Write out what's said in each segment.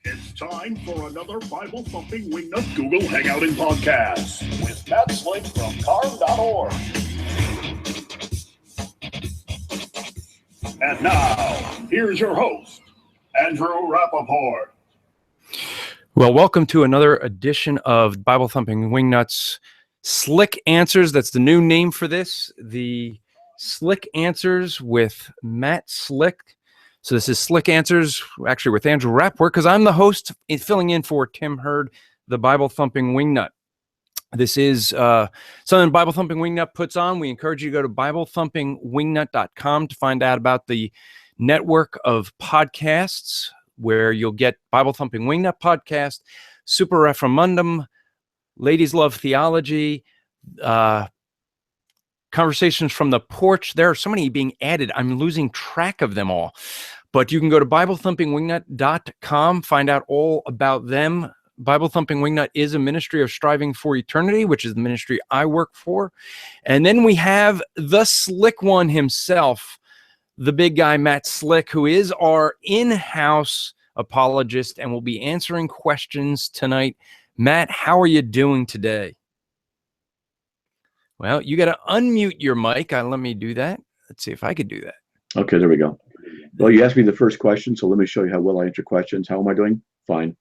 It's time for another Bible-thumping Wingnut Google Hangouting podcast with Matt Slick from CARM.org. And now, here's your host, Andrew Rappaport. Well, welcome to another edition of Bible Thumping Wingnuts Slick Answers. That's the new name for this, the Slick Answers with Matt Slick. So this is Slick Answers, actually with Andrew Rappaport, because I'm the host filling in for Tim Hurd, the Bible Thumping Wingnut. This is something Bible Thumping Wingnut puts on. We encourage you to go to BibleThumpingWingnut.com to find out about the network of podcasts where you'll get Bible Thumping Wingnut podcast, Super Referendum, Ladies Love Theology, Conversations from the Porch. There are so many being added. I'm losing track of them all. But you can go to BibleThumpingWingnut.com, find out all about them. Bible Thumping Wingnut is a ministry of striving for eternity, which is the ministry I work for. And then we have the Slick one himself, the big guy, Matt Slick, who is our in-house apologist and will be answering questions tonight. Matt, how are you doing today? Well, you got to unmute your mic. Let me do that. Let's see if I could do that. Okay, there we go. Well, you asked me the first question, so let me show you how well I answer questions. How am I doing? Fine.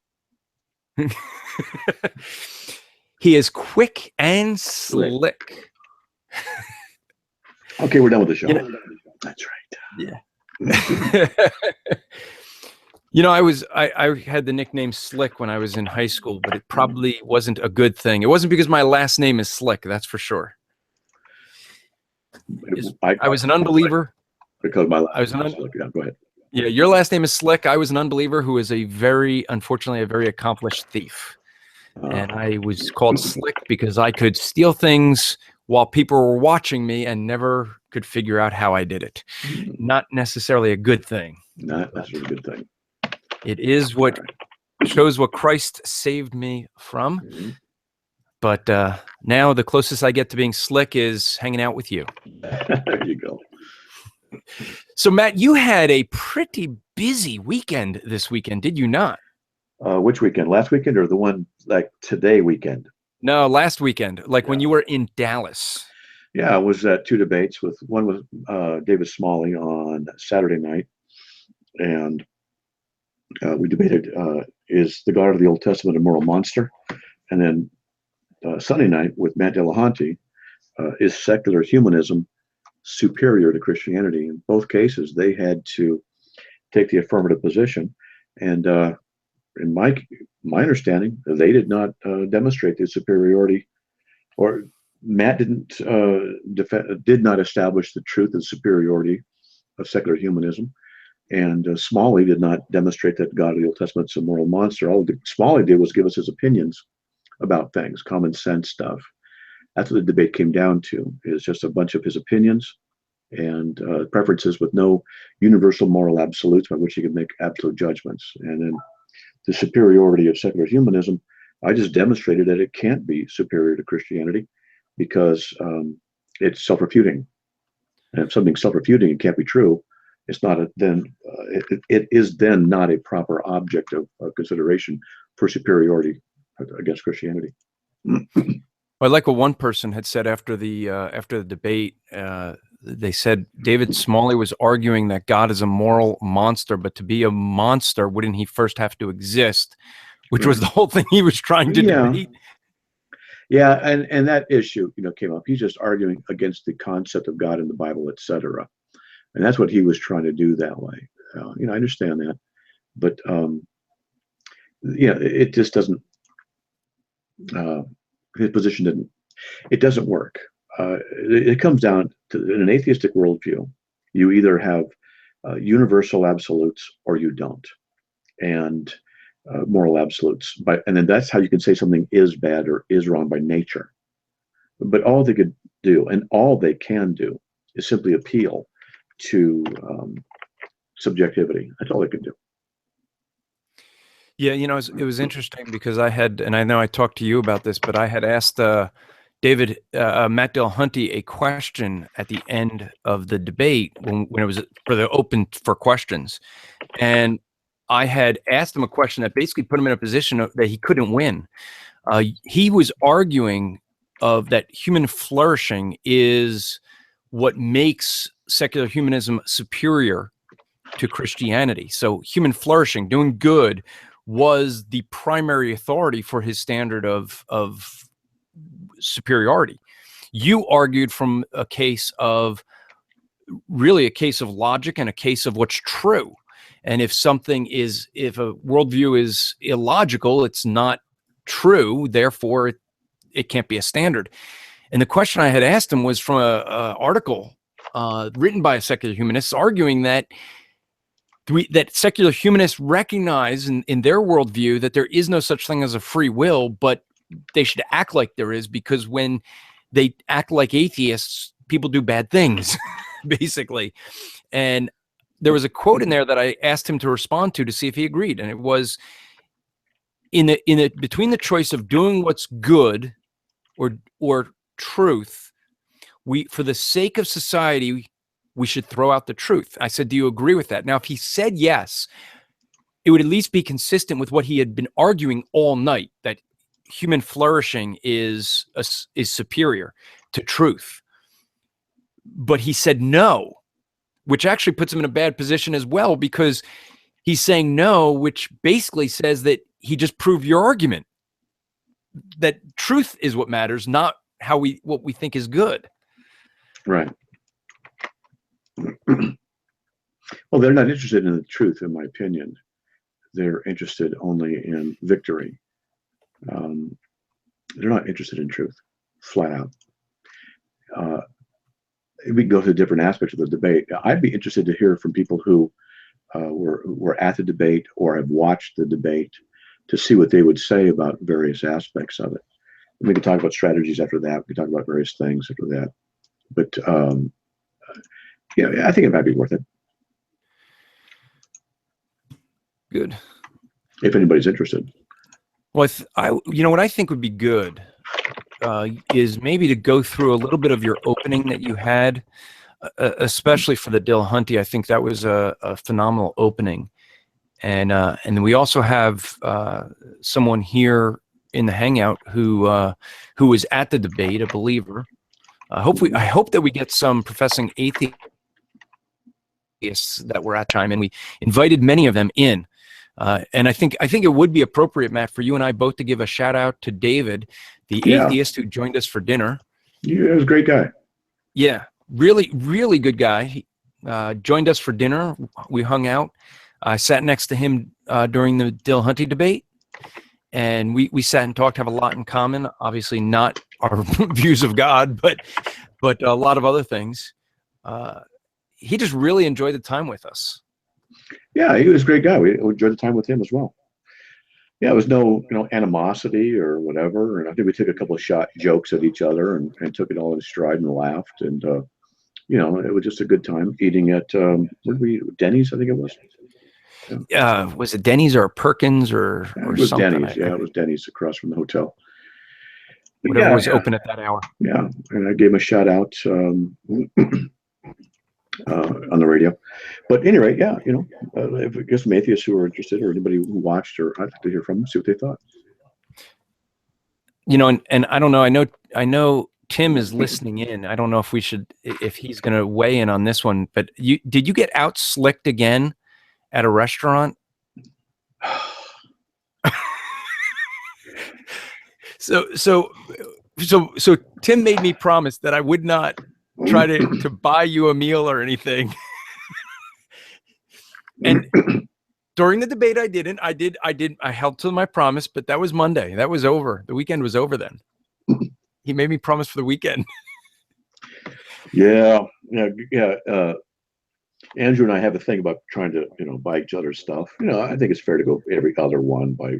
He is quick and slick. Okay, we're done with the show. That's Yeah. right. You know, I had the nickname Slick when I was in high school, but it probably wasn't a good thing. It wasn't because my last name is Slick, that's for sure. I was an unbeliever. Because my last name is Slick. Yeah, go ahead. Yeah, your last name is Slick. I was an unbeliever who is unfortunately, a very accomplished thief. And I was called Slick because I could steal things while people were watching me and never could figure out how I did it. Not necessarily a good thing. Not necessarily a good thing. It is what shows what Christ saved me from. Mm-hmm. But now the closest I get to being slick is hanging out with you. There you go. So, Matt, you had a pretty busy weekend this weekend, did you not? Which weekend? Last weekend or the one like today weekend? No, last weekend, when you were in Dallas. Yeah, I was at two debates. One with David Smalley on Saturday night. And we debated, is the God of the Old Testament a moral monster? And then Sunday night with Matt Dillahunty, is secular humanism superior to Christianity? In both cases, they had to take the affirmative position. And in my understanding, they did not demonstrate the superiority, or Matt did not establish the truth and superiority of secular humanism. And Smalley did not demonstrate that God of the Old Testament is a moral monster. All Smalley did was give us his opinions about things, common sense stuff. That's what the debate came down to, is just a bunch of his opinions and preferences with no universal moral absolutes by which he could make absolute judgments. And then the superiority of secular humanism, I just demonstrated that it can't be superior to Christianity because it's self-refuting. And if something's self-refuting and can't be true, it's not it is then not a proper object of consideration for superiority against Christianity. I like what one person had said after the debate. They said David Smalley was arguing that God is a moral monster, but to be a monster, wouldn't he first have to exist? Which was the whole thing he was trying to debate. Yeah, and that issue, came up. He's just arguing against the concept of God in the Bible, etc. And that's what he was trying to do that way. I understand that, but it just doesn't. His position doesn't work. It comes down to, in an atheistic worldview, you either have universal absolutes or you don't, and moral absolutes. And then that's how you can say something is bad or is wrong by nature. But all they could do, and all they can do, is simply appeal to subjectivity. That's all they can do. Yeah, it was interesting because and I know I talked to you about this, but I had asked Matt Dillahunty a question at the end of the debate when it was for the open for questions. And I had asked him a question that basically put him in a position that he couldn't win. He was arguing that human flourishing is what makes secular humanism superior to Christianity. So human flourishing, doing good, was the primary authority for his standard of superiority. You argued from a case of logic and a case of what's true. And if a worldview is illogical, it's not true, therefore it can't be a standard. And the question I had asked him was from a article written by a secular humanist arguing that secular humanists recognize in their worldview that there is no such thing as a free will, but they should act like there is, because when they act like atheists, people do bad things, basically. And there was a quote in there that I asked him to respond to see if he agreed. And it was, between the choice of doing what's good or truth, for the sake of society, we should throw out the truth. I said, do you agree with that? Now, if he said yes, it would at least be consistent with what he had been arguing all night, that human flourishing is superior to truth. But he said no, which actually puts him in a bad position as well, because he's saying no, which basically says that he just proved your argument, that truth is what matters, not what we think is good. Right. Well, they're not interested in the truth, in my opinion. They're interested only in victory. They're not interested in truth, flat out. We can go to different aspects of the debate. I'd be interested to hear from people who were at the debate or have watched the debate, to see what they would say about various aspects of it. We can talk about strategies after that. We can talk about various things after that. But I think it might be worth it. Good. If anybody's interested. Well, what I think would be good is maybe to go through a little bit of your opening that you had, especially for the Dillahunty. I think that was a phenomenal opening. And we also have someone here in the Hangout who was at the debate, a believer. I hope that we get some professing atheists that were at the time, and we invited many of them in. And I think it would be appropriate, Matt, for you and I both to give a shout out to David, the atheist who joined us for dinner. Yeah, he was a great guy. Yeah, really, really good guy. He joined us for dinner. We hung out. I sat next to him during the Dillahunty debate, and we sat and talked, have a lot in common. Obviously not our views of God, but a lot of other things. He just really enjoyed the time with us. Yeah, he was a great guy. We enjoyed the time with him as well. Yeah, it was no animosity or whatever. And I think we took a couple of jokes at each other and took it all in stride and laughed. And it was just a good time eating at Denny's, I think it was. Was it Denny's or Perkins or it was something? Denny's. Yeah, it was Denny's across from the hotel. Whatever was open at that hour. Yeah, and I gave him a shout out on the radio. But anyway, if I guess some atheists who are interested, or anybody who watched, or I'd like to hear from them, see what they thought. And I don't know. I know Tim is listening in. I don't know if he's going to weigh in on this one. But did you get out slicked again at a restaurant? So Tim made me promise that I would not try to buy you a meal or anything. And during the debate, I didn't. I held to my promise, but that was Monday. That was over. The weekend was over then. He made me promise for the weekend. Yeah. Andrew and I have a thing about trying to, buy each other stuff. I think it's fair to go every other one by,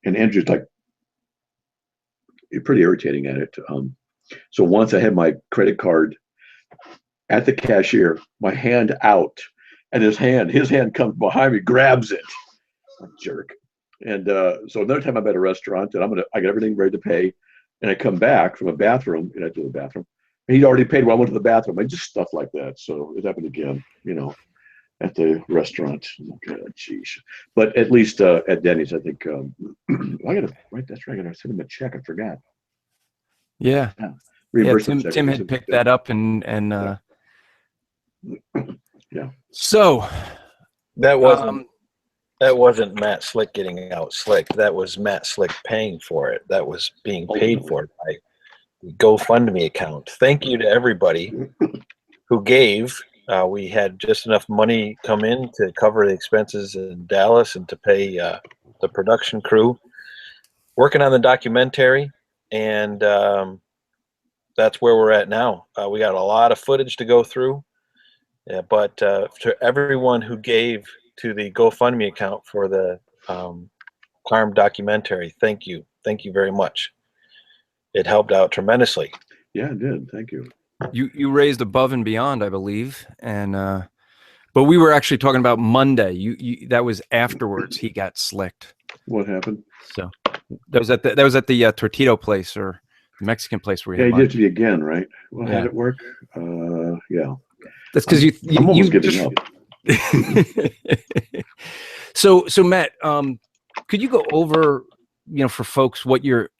and Andrew's like, you're pretty irritating at it. So once I had my credit card at the cashier, my hand out, and his hand comes behind me, grabs it. I'm a jerk. And so another time I'm at a restaurant and I got everything ready to pay, and I come back from a bathroom, and I do the bathroom. And he'd already paid when I went to the bathroom. I just stuff like that. So it happened again, at the restaurant. God, geez. But at least at Denny's, I think I gotta right. That's right. I gotta send him a check. I forgot. Yeah. Yeah. Yeah. Reimbursement check. Tim had picked that up and yeah. So That wasn't Matt Slick getting out slick. That was Matt Slick paying for it. That was being paid for by the GoFundMe account. Thank you to everybody who gave. We had just enough money come in to cover the expenses in Dallas and to pay the production crew working on the documentary, and that's where we're at now. We got a lot of footage to go through, but to everyone who gave to the GoFundMe account for the CARM documentary, thank you very much. It helped out tremendously. Yeah, it did. Thank you. You raised above and beyond, I believe, and but we were actually talking about Monday. You that was afterwards. He got slicked. What happened? So that was at the Tortito place or the Mexican place where he did to me again, right? Well, how did it work? Yeah. That's because I'm almost giving up. So Matt, could you go over, for folks what your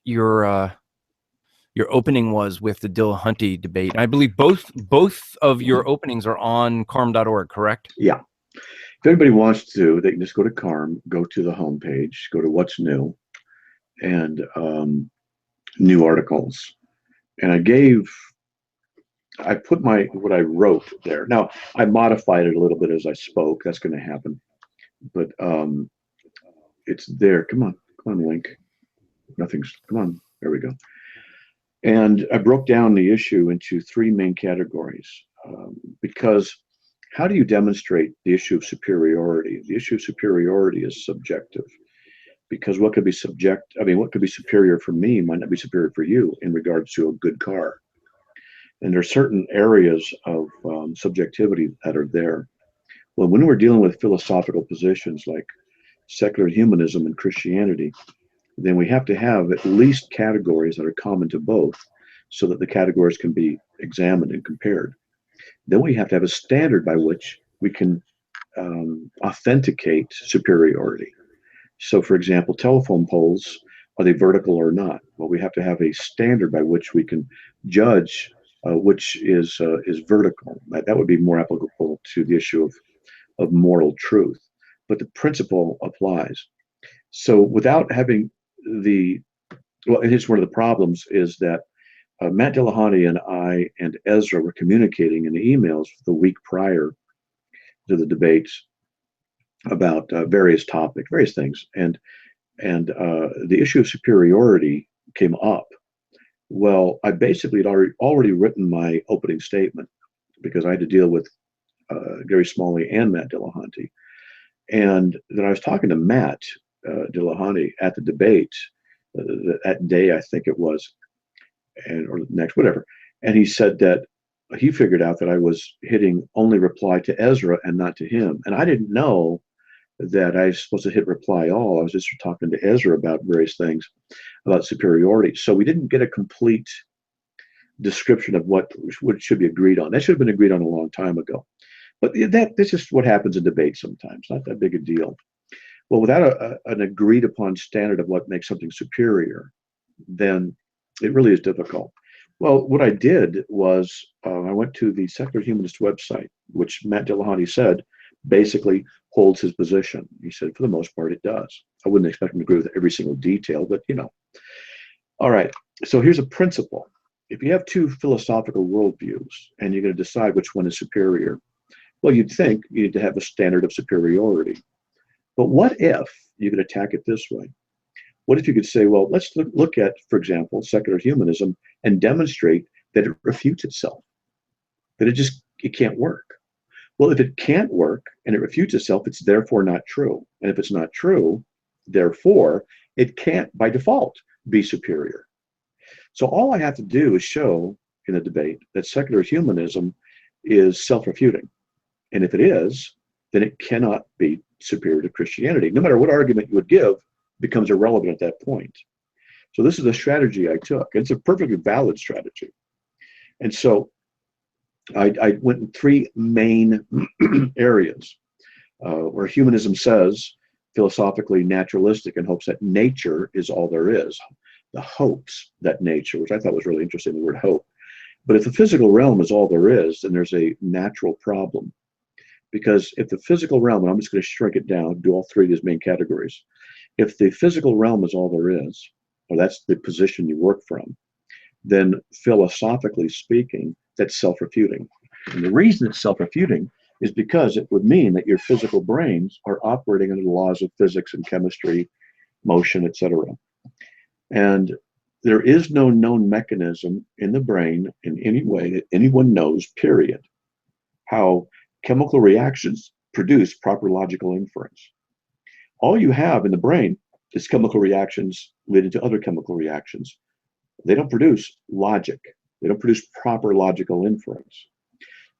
opening was with the Dillahunty debate? I believe both of your openings are on carm.org, correct? Yeah. If anybody wants to, they can just go to CARM, go to the homepage, go to what's new, and new articles. And I put what I wrote there. Now, I modified it a little bit as I spoke. That's going to happen. But it's there. Come on, Link. Come on. There we go. And I broke down the issue into three main categories because how do you demonstrate the issue of superiority? The issue of superiority is subjective because what could be superior for me might not be superior for you in regards to a good car. And there are certain areas of subjectivity that are there. Well, when we're dealing with philosophical positions like secular humanism and Christianity, then we have to have at least categories that are common to both so that the categories can be examined and compared. Then we have to have a standard by which we can authenticate superiority. So, for example, telephone poles, are they vertical or not? Well, we have to have a standard by which we can judge which is vertical. That would be more applicable to the issue of moral truth. But the principle applies. So without having here's one of the problems is that Matt Dillahunty and I and Ezra were communicating in the emails the week prior to the debates about various topics, various things, and the issue of superiority came up. Well, I basically had already written my opening statement because I had to deal with Gary Smalley and Matt Dillahunty, and then I was talking to Matt Dillahunty at the debate that day, I think it was, or next, whatever. And he said that he figured out that I was hitting only reply to Ezra and not to him. And I didn't know that I was supposed to hit reply all. I was just talking to Ezra about various things about superiority. So we didn't get a complete description of what should be agreed on. That should have been agreed on a long time ago. But that's just what happens in debates sometimes. Not that big a deal. Well, without an agreed upon standard of what makes something superior, then it really is difficult. Well, what I did was I went to the Secular Humanist website, which Matt Dillahunty said basically holds his position. He said, for the most part, it does. I wouldn't expect him to agree with every single detail, but All right, so here's a principle. If you have two philosophical worldviews and you're going to decide which one is superior, well, you'd think you need to have a standard of superiority. But what if you could attack it this way? What if you could say, well, let's look at, for example, secular humanism and demonstrate that it refutes itself, that it can't work. Well, if it can't work and it refutes itself, it's therefore not true. And if it's not true, therefore, it can't by default be superior. So all I have to do is show in the debate that secular humanism is self-refuting. And if it is, then it cannot be superior to Christianity. No matter what argument you would give, becomes irrelevant at that point. So this is a strategy I took. It's a perfectly valid strategy. And so I went in three main areas. where humanism says, philosophically naturalistic, in hopes that nature is all there is. The hopes that nature, which I thought was really interesting, the word hope. But if the physical realm is all there is, then there's a natural problem. Because if the physical realm, and I'm just going to shrink it down, do all three of these main categories. If the physical realm is all there is, or that's the position you work from, then philosophically speaking, that's self-refuting. And the reason it's self-refuting is because it would mean that your physical brains are operating under the laws of physics and chemistry, motion, etc. And there is no known mechanism in the brain in any way that anyone knows, period, how chemical reactions produce proper logical inference. All you have in the brain is chemical reactions leading to other chemical reactions. They don't produce logic. They don't produce proper logical inference.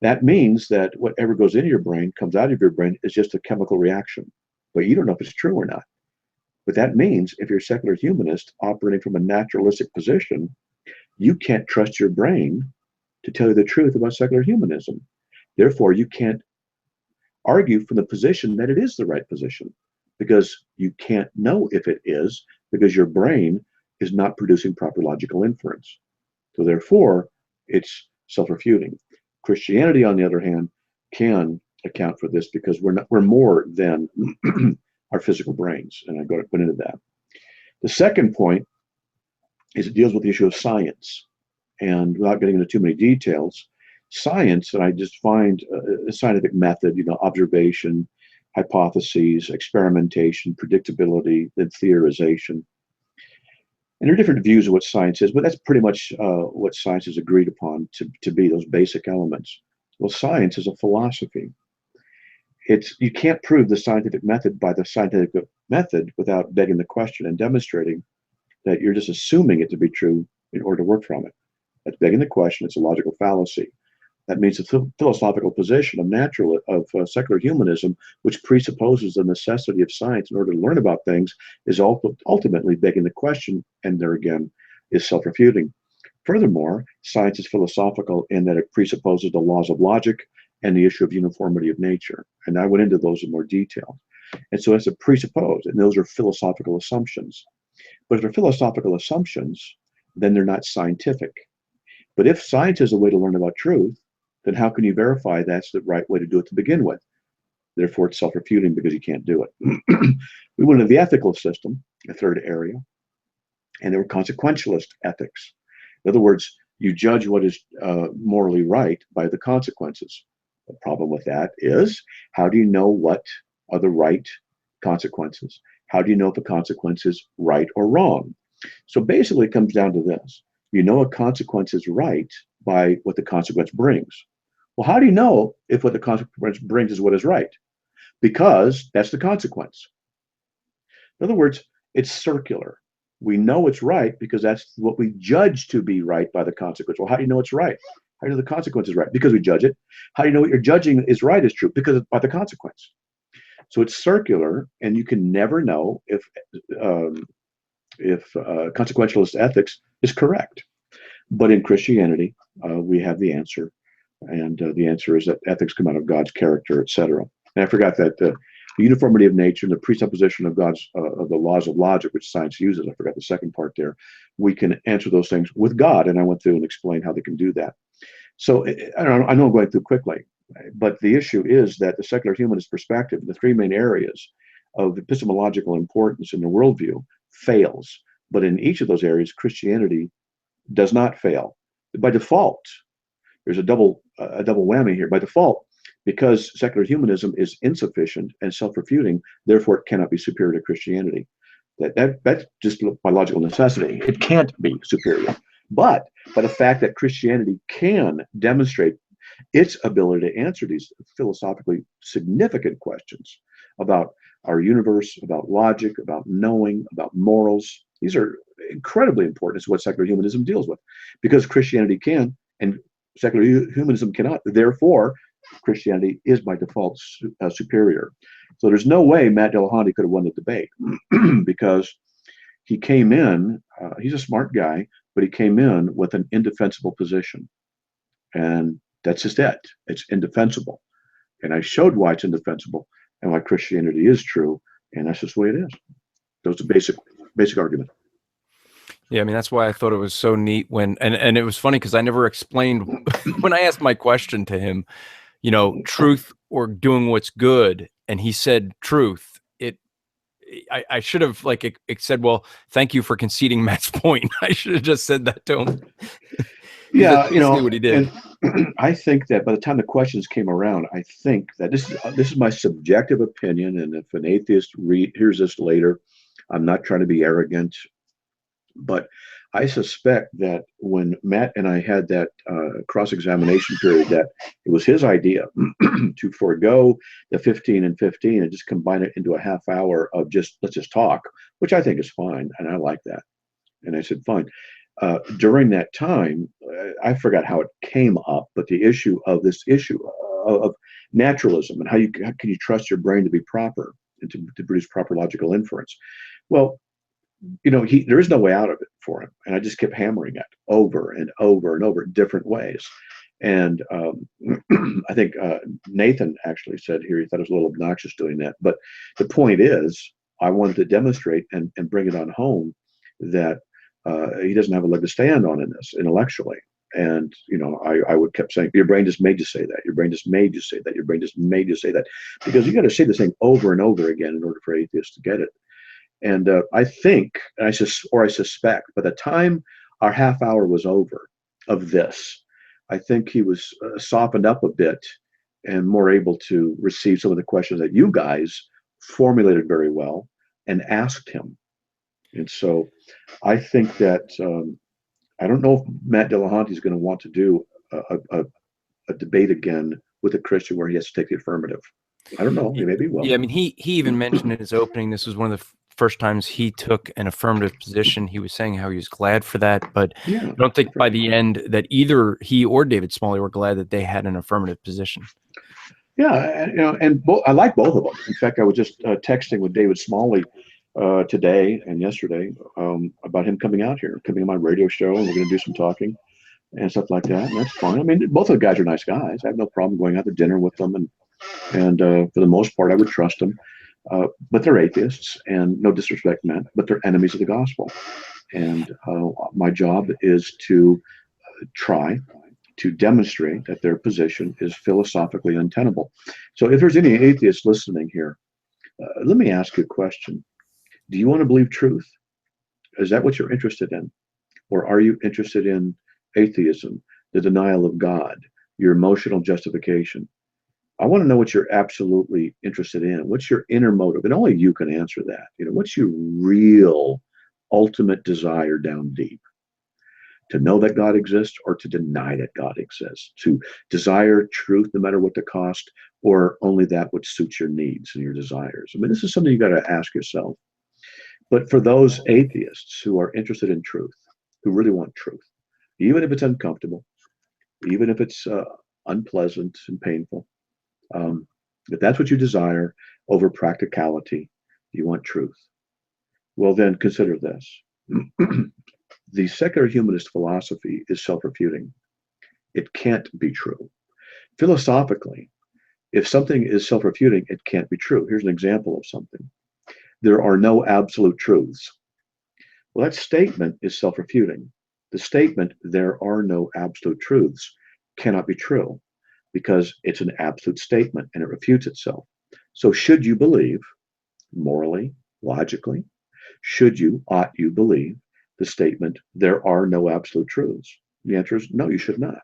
That means that whatever goes into your brain comes out of your brain is just a chemical reaction, but you don't know if it's true or not. But that means if you're a secular humanist operating from a naturalistic position, you can't trust your brain to tell you the truth about secular humanism. Therefore, you can't argue from the position that it is the right position, because you can't know if it is, because your brain is not producing proper logical inference. So therefore, it's self-refuting. Christianity, on the other hand, can account for this, because we're more than our physical brains, and I'm going to put into that. The second point is it deals with the issue of science, and without getting into too many details, science, and I just find a scientific method, observation, hypotheses, experimentation, predictability, then theorization. And there are different views of what science is, but that's pretty much what science is agreed upon to be those basic elements. Well, science is a philosophy. You can't prove the scientific method by the scientific method without begging the question and demonstrating that you're just assuming it to be true in order to work from it. That's begging the question. It's a logical fallacy. That means the philosophical position of secular humanism, which presupposes the necessity of science in order to learn about things, is ultimately begging the question, and there again is self-refuting. Furthermore, science is philosophical in that it presupposes the laws of logic and the issue of uniformity of nature. And I went into those in more detail. And so it's a presuppose, and those are philosophical assumptions. But if they're philosophical assumptions, then they're not scientific. But if science is a way to learn about truth, then how can you verify that's the right way to do it to begin with? Therefore, it's self-refuting, because you can't do it. We went into the ethical system, a third area, and there were consequentialist ethics. In other words, you judge what is morally right by the consequences. The problem with that is, how do you know what are the right consequences? How do you know if a consequence is right or wrong? So basically, it comes down to this. You know a consequence is right by what the consequence brings. Well, how do you know if what the consequence brings is what is right? Because that's the consequence. In other words, it's circular. We know it's right because that's what we judge to be right by the consequence. Well, how do you know it's right? How do you know the consequence is right? Because we judge it. How do you know what you're judging is right is true? Because by the consequence. So it's circular, and you can never know if consequentialist ethics is correct. But in Christianity, we have the answer, and the answer is that ethics come out of God's character, etc. And I forgot that the uniformity of nature and the presupposition of God's of the laws of logic, which science uses. I forgot the second part there. We can answer those things with God, and I went through and explained how they can do that. So I know I'm going through quickly, but the issue is that the secular humanist perspective, the three main areas of epistemological importance in the worldview, fails. But in each of those areas, Christianity does not fail. By default, there's a double whammy here. By default, because secular humanism is insufficient and self-refuting, therefore it cannot be superior to Christianity. That's just by logical necessity. It can't be superior. But by the fact that Christianity can demonstrate its ability to answer these philosophically significant questions about our universe, about logic, about knowing, about morals, these are incredibly important. It's what secular humanism deals with. Because Christianity can and secular humanism cannot, therefore Christianity is by default superior. So there's no way Matt Dillahunty could have won the debate because he came in, he's a smart guy, but he came in with an indefensible position. And that's just it. It's indefensible. And I showed why it's indefensible. and why Christianity is true, and that's just the way it is. That was the basic argument. Yeah, I mean, that's why I thought it was so neat when, and it was funny because I never explained when I asked my question to him, truth or doing what's good, and he said truth. I should have it said, well, thank you for conceding Matt's point. I should have just said that to him. Yeah, That's what he did. And I think that by the time the questions came around, I think that this is my subjective opinion, and if an atheist hears this later, I'm not trying to be arrogant, but I suspect that when Matt and I had that cross-examination period, that it was his idea to forego the 15 and 15 and just combine it into a half hour of let's just talk, which I think is fine, and I like that. And I said, fine. During that time, I forgot how it came up, but the issue of naturalism and how can you trust your brain to be proper and to produce proper logical inference. Well, there is no way out of it for him. And I just kept hammering it over and over and over in different ways. And I think Nathan actually said here, he thought it was a little obnoxious doing that. But the point is, I wanted to demonstrate and bring it on home that he doesn't have a leg to stand on in this intellectually. And, I would kept saying, your brain just made you say that. Your brain just made you say that. Your brain just made you say that. Because you got to say the thing over and over again in order for atheists to get it. And I think, I suspect, by the time our half hour was over of this, I think he was softened up a bit and more able to receive some of the questions that you guys formulated very well and asked him. And so I think that, I don't know if Matt Dillahunty is going to want to do a debate again with a Christian where he has to take the affirmative. I don't know. Maybe he will. Yeah, I mean, he even mentioned in his opening, this was one of the first times he took an affirmative position. He was saying how he was glad for that, but I don't think by the end that either he or David Smalley were glad that they had an affirmative position. Yeah, and I like both of them. In fact, I was just texting with David Smalley today and yesterday about him coming out here, coming on my radio show, and we're going to do some talking and stuff like that. And that's fine. I mean, both of the guys are nice guys. I have no problem going out to dinner with them, and for the most part, I would trust them. But they're atheists, and no disrespect meant, but they're enemies of the gospel. And my job is to try to demonstrate that their position is philosophically untenable. So if there's any atheists listening here, let me ask you a question. Do you want to believe truth? Is that what you're interested in? Or are you interested in atheism, the denial of God, your emotional justification? I want to know what you're absolutely interested in. What's your inner motive? And only you can answer that. What's your real ultimate desire down deep? To know that God exists or to deny that God exists? To desire truth no matter what the cost, or only that which suits your needs and your desires? I mean, this is something you got to ask yourself. But for those atheists who are interested in truth, who really want truth, even if it's uncomfortable, even if it's unpleasant and painful, if that's what you desire over practicality, you want truth, well, then consider this. The secular humanist philosophy is self-refuting. It can't be true. Philosophically, if something is self-refuting, it can't be true. Here's an example of something. There are no absolute truths. Well, that statement is self-refuting. The statement, there are no absolute truths, cannot be true, because it's an absolute statement and it refutes itself. So should you believe, morally, logically, ought you believe the statement, there are no absolute truths? The answer is no, you should not.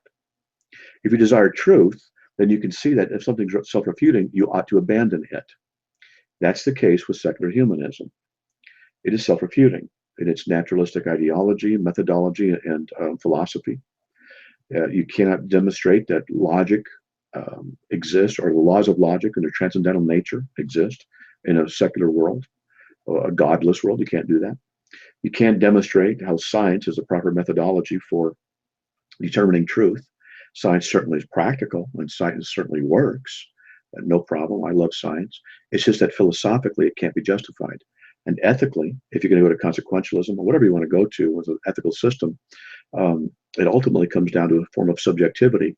If you desire truth, then you can see that if something's self-refuting, you ought to abandon it. That's the case with secular humanism. It is self-refuting in its naturalistic ideology, methodology, and philosophy. You cannot demonstrate that logic exists, or the laws of logic and their transcendental nature exist in a secular world, a godless world. You can't do that. You can't demonstrate how science is a proper methodology for determining truth. Science certainly is practical, and science certainly works. No problem. I love science. It's just that philosophically it can't be justified. And ethically, if you're going to go to consequentialism or whatever you want to go to with an ethical system, it ultimately comes down to a form of subjectivity.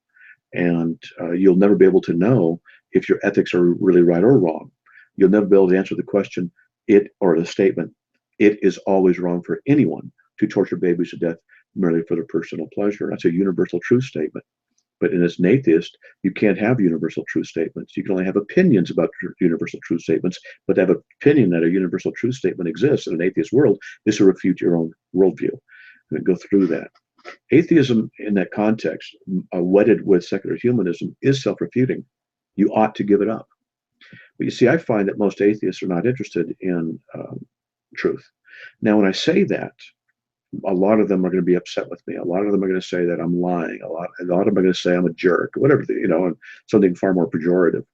And you'll never be able to know if your ethics are really right or wrong. you'll never be able to answer the question, or the statement, it is always wrong for anyone to torture babies to death merely for their personal pleasure. That's a universal truth statement. But as an atheist, you can't have universal truth statements. You can only have opinions about universal truth statements, but to have an opinion that a universal truth statement exists in an atheist world is to refute your own worldview. And go through that. Atheism in that context, wedded with secular humanism, is self-refuting. You ought to give it up. But you see, I find that most atheists are not interested in truth. Now, when I say that, a lot of them are going to be upset with me. A lot of them are going to say that I'm lying. A lot of them are going to say I'm a jerk, whatever, and something far more pejorative.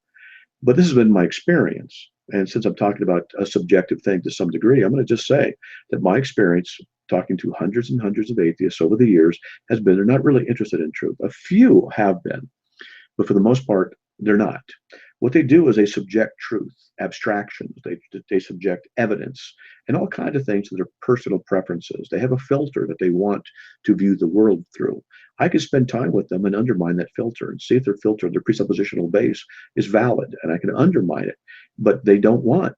But this has been my experience. And since I'm talking about a subjective thing to some degree, I'm going to just say that my experience talking to hundreds and hundreds of atheists over the years has been they're not really interested in truth. A few have been, but for the most part, they're not. What they do is they subject truth, abstractions, they subject evidence, and all kinds of things to their personal preferences. They have a filter that they want to view the world through. I could spend time with them and undermine that filter and see if their filter, their presuppositional base, is valid, and I can undermine it. But they don't want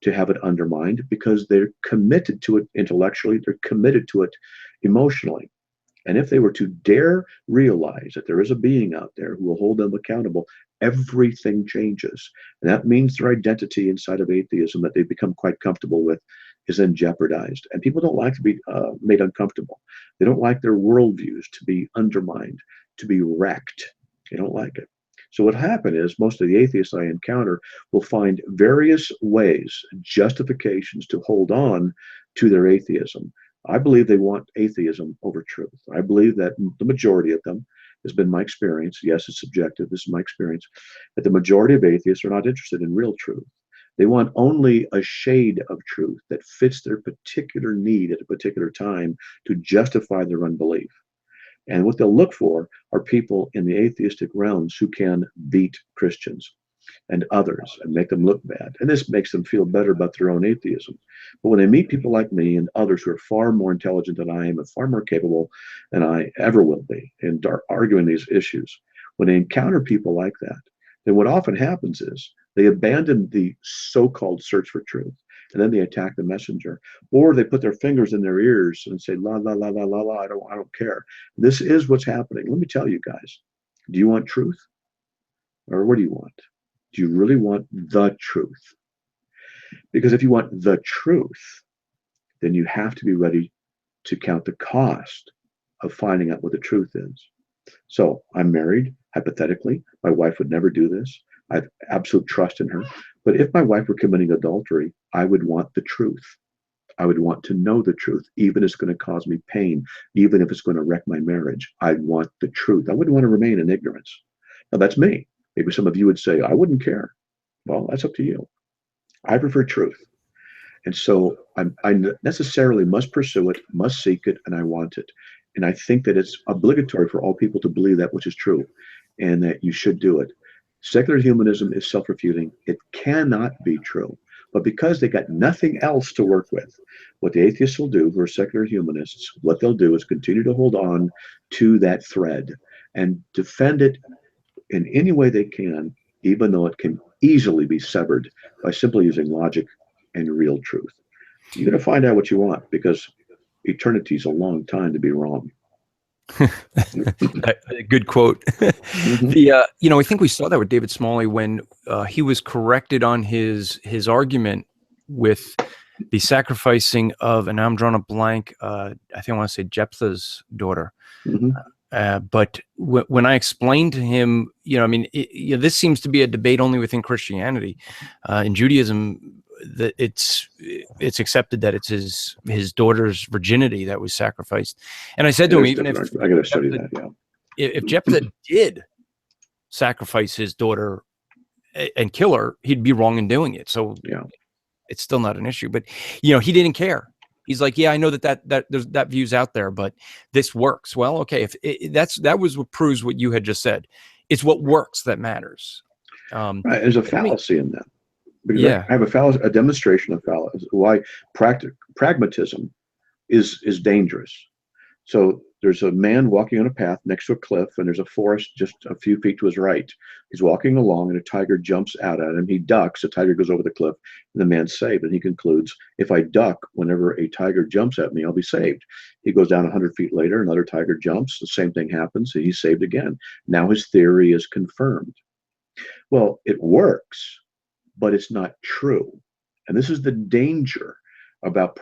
to have it undermined because they're committed to it intellectually, they're committed to it emotionally. And if they were to dare realize that there is a being out there who will hold them accountable, everything changes. And that means their identity inside of atheism that they've become quite comfortable with is then jeopardized. And people don't like to be made uncomfortable. They don't like their worldviews to be undermined, to be wrecked. They don't like it. So what happened is most of the atheists I encounter will find various ways, justifications to hold on to their atheism. I believe they want atheism over truth. I believe that the majority of them, has been my experience, yes, it's subjective, this is my experience, that the majority of atheists are not interested in real truth. They want only a shade of truth that fits their particular need at a particular time to justify their unbelief. And what they'll look for are people in the atheistic realms who can beat Christians and others and make them look bad. And this makes them feel better about their own atheism. But when they meet people like me and others who are far more intelligent than I am and far more capable than I ever will be in arguing these issues, when they encounter people like that, then what often happens is they abandon the so-called search for truth, and then they attack the messenger, or they put their fingers in their ears and say, la, la, la, la, la, la, I don't care. This is what's happening. Let me tell you guys, do you want truth? Or what do you want? Do you really want the truth? Because if you want the truth, then you have to be ready to count the cost of finding out what the truth is. So I'm married, hypothetically. My wife would never do this. I have absolute trust in her. But if my wife were committing adultery, I would want the truth. I would want to know the truth, even if it's going to cause me pain, even if it's going to wreck my marriage. I want the truth. I wouldn't want to remain in ignorance. Now, that's me. Maybe some of you would say, I wouldn't care. Well, that's up to you. I prefer truth. And so I necessarily must pursue it, must seek it, and I want it. And I think that it's obligatory for all people to believe that which is true and that you should do it. Secular humanism is self-refuting. It cannot be true. But because they got nothing else to work with, what the atheists will do, who are secular humanists, what they'll do is continue to hold on to that thread and defend it in any way they can, even though it can easily be severed by simply using logic and real truth. You're going to find out what you want, because eternity is a long time to be wrong. Good quote. Mm-hmm. I think we saw that with David Smalley when he was corrected on his argument with the sacrificing of, and I'm drawing a blank, I think I want to say Jephthah's daughter. Mm-hmm. But when I explained to him, this seems to be a debate only within Christianity. In Judaism, that it's accepted that it's his daughter's virginity that was sacrificed. And I said to him, even if I got to study that, yeah. If Jephthah did sacrifice his daughter and kill her, he'd be wrong in doing it. So yeah, it's still not an issue. But he didn't care. He's like, yeah, I know that view's out there, but this works. Well, okay, if that was what proves what you had just said. It's what works that matters. Right, there's a fallacy in that. Because yeah. I have a demonstration of fallacy. Why pragmatism is dangerous. So There's a man walking on a path next to a cliff, and there's a forest just a few feet to his right. He's walking along, and a tiger jumps out at him. He ducks. The tiger goes over the cliff, and the man's saved. And he concludes, if I duck whenever a tiger jumps at me, I'll be saved. He goes down 100 feet later, another tiger jumps. The same thing happens. He's saved again. Now his theory is confirmed. Well, it works, but it's not true. And this is the danger about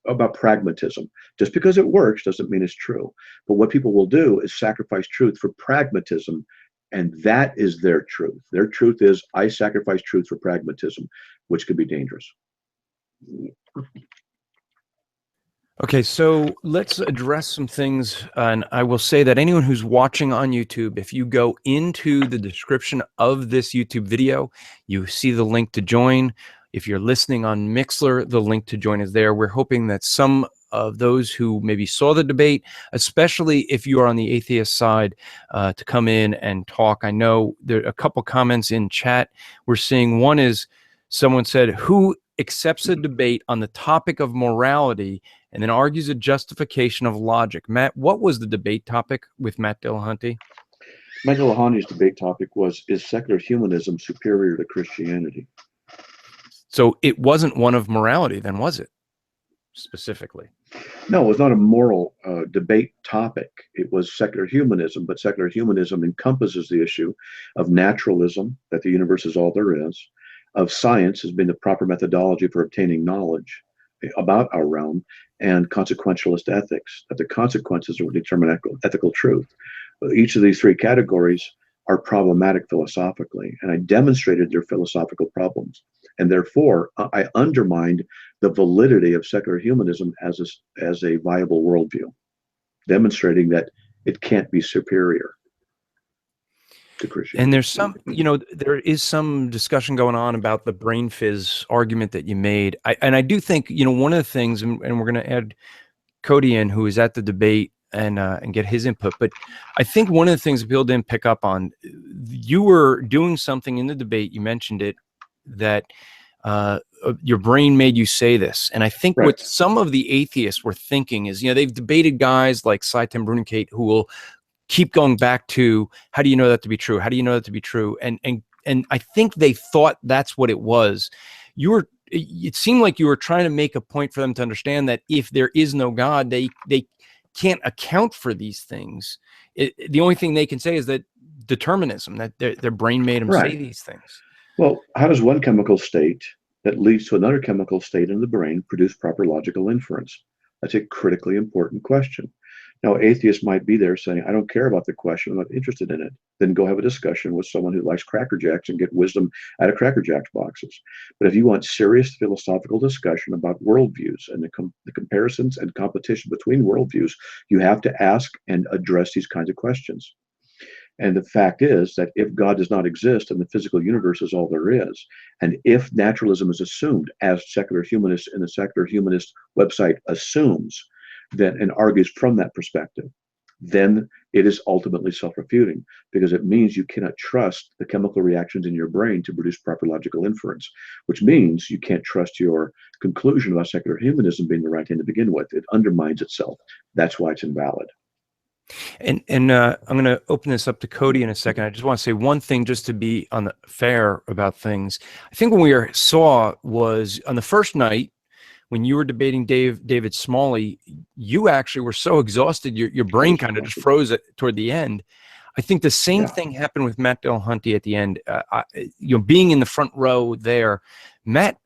about pragmatism. Just because it works doesn't mean it's true. But what people will do is sacrifice truth for pragmatism, and that is their truth. Their truth is, I sacrifice truth for pragmatism, which could be dangerous. Okay, so let's address some things. And I will say that anyone who's watching on YouTube, if you go into the description of this YouTube video, you see the link to join. If you're listening on Mixler, the link to join is there. We're hoping that some of those who maybe saw the debate, especially if you are on the atheist side, to come in and talk. I know there are a couple comments in chat we're seeing. One is someone said, who accepts a debate on the topic of morality and then argues a justification of logic? Matt, what was the debate topic with Matt Dillahunty? Matt Dillahunty's debate topic was, is secular humanism superior to Christianity? So it wasn't one of morality then, was it, specifically? No, it was not a moral debate topic. It was secular humanism, but secular humanism encompasses the issue of naturalism, that the universe is all there is, of science as being the proper methodology for obtaining knowledge about our realm, and consequentialist ethics, that the consequences will determine ethical truth. Each of these three categories are problematic philosophically, and I demonstrated their philosophical problems. And therefore, I undermined the validity of secular humanism as a viable worldview, demonstrating that it can't be superior to Christianity. And there's some, there is some discussion going on about the brain fizz argument that you made. And I do think, one of the things, and we're going to add Cody in, who is at the debate, and get his input. But I think one of the things that people didn't pick up on, you were doing something in the debate, you mentioned it, that your brain made you say this. And I think Right. what some of the atheists were thinking is, they've debated guys like Saitem Brunikate who will keep going back to, how do you know that to be true? How do you know that to be true? And I think they thought that's what it was. It seemed like you were trying to make a point for them to understand that if there is no God, they can't account for these things. The only thing they can say is that determinism, that their brain made them say these things. Well, how does one chemical state that leads to another chemical state in the brain produce proper logical inference? That's a critically important question. Now, atheists might be there saying, I don't care about the question, I'm not interested in it. Then go have a discussion with someone who likes Cracker Jacks and get wisdom out of Cracker Jacks boxes. But if you want serious philosophical discussion about worldviews and the comparisons and competition between worldviews, you have to ask and address these kinds of questions. And the fact is that if God does not exist and the physical universe is all there is, and if naturalism is assumed, as secular humanists in the secular humanist website assumes, and argues from that perspective, then it is ultimately self-refuting, because it means you cannot trust the chemical reactions in your brain to produce proper logical inference, which means you can't trust your conclusion about secular humanism being the right thing to begin with. It undermines itself. That's why it's invalid. And I'm going to open this up to Cody in a second. I just want to say one thing just to be on the fair about things. I think when we saw was on the first night, when you were debating David Smalley, you actually were so exhausted, your brain kind of just froze toward the end. I think the same thing happened with Matt Dillahunty at the end. Being in the front row there, Matt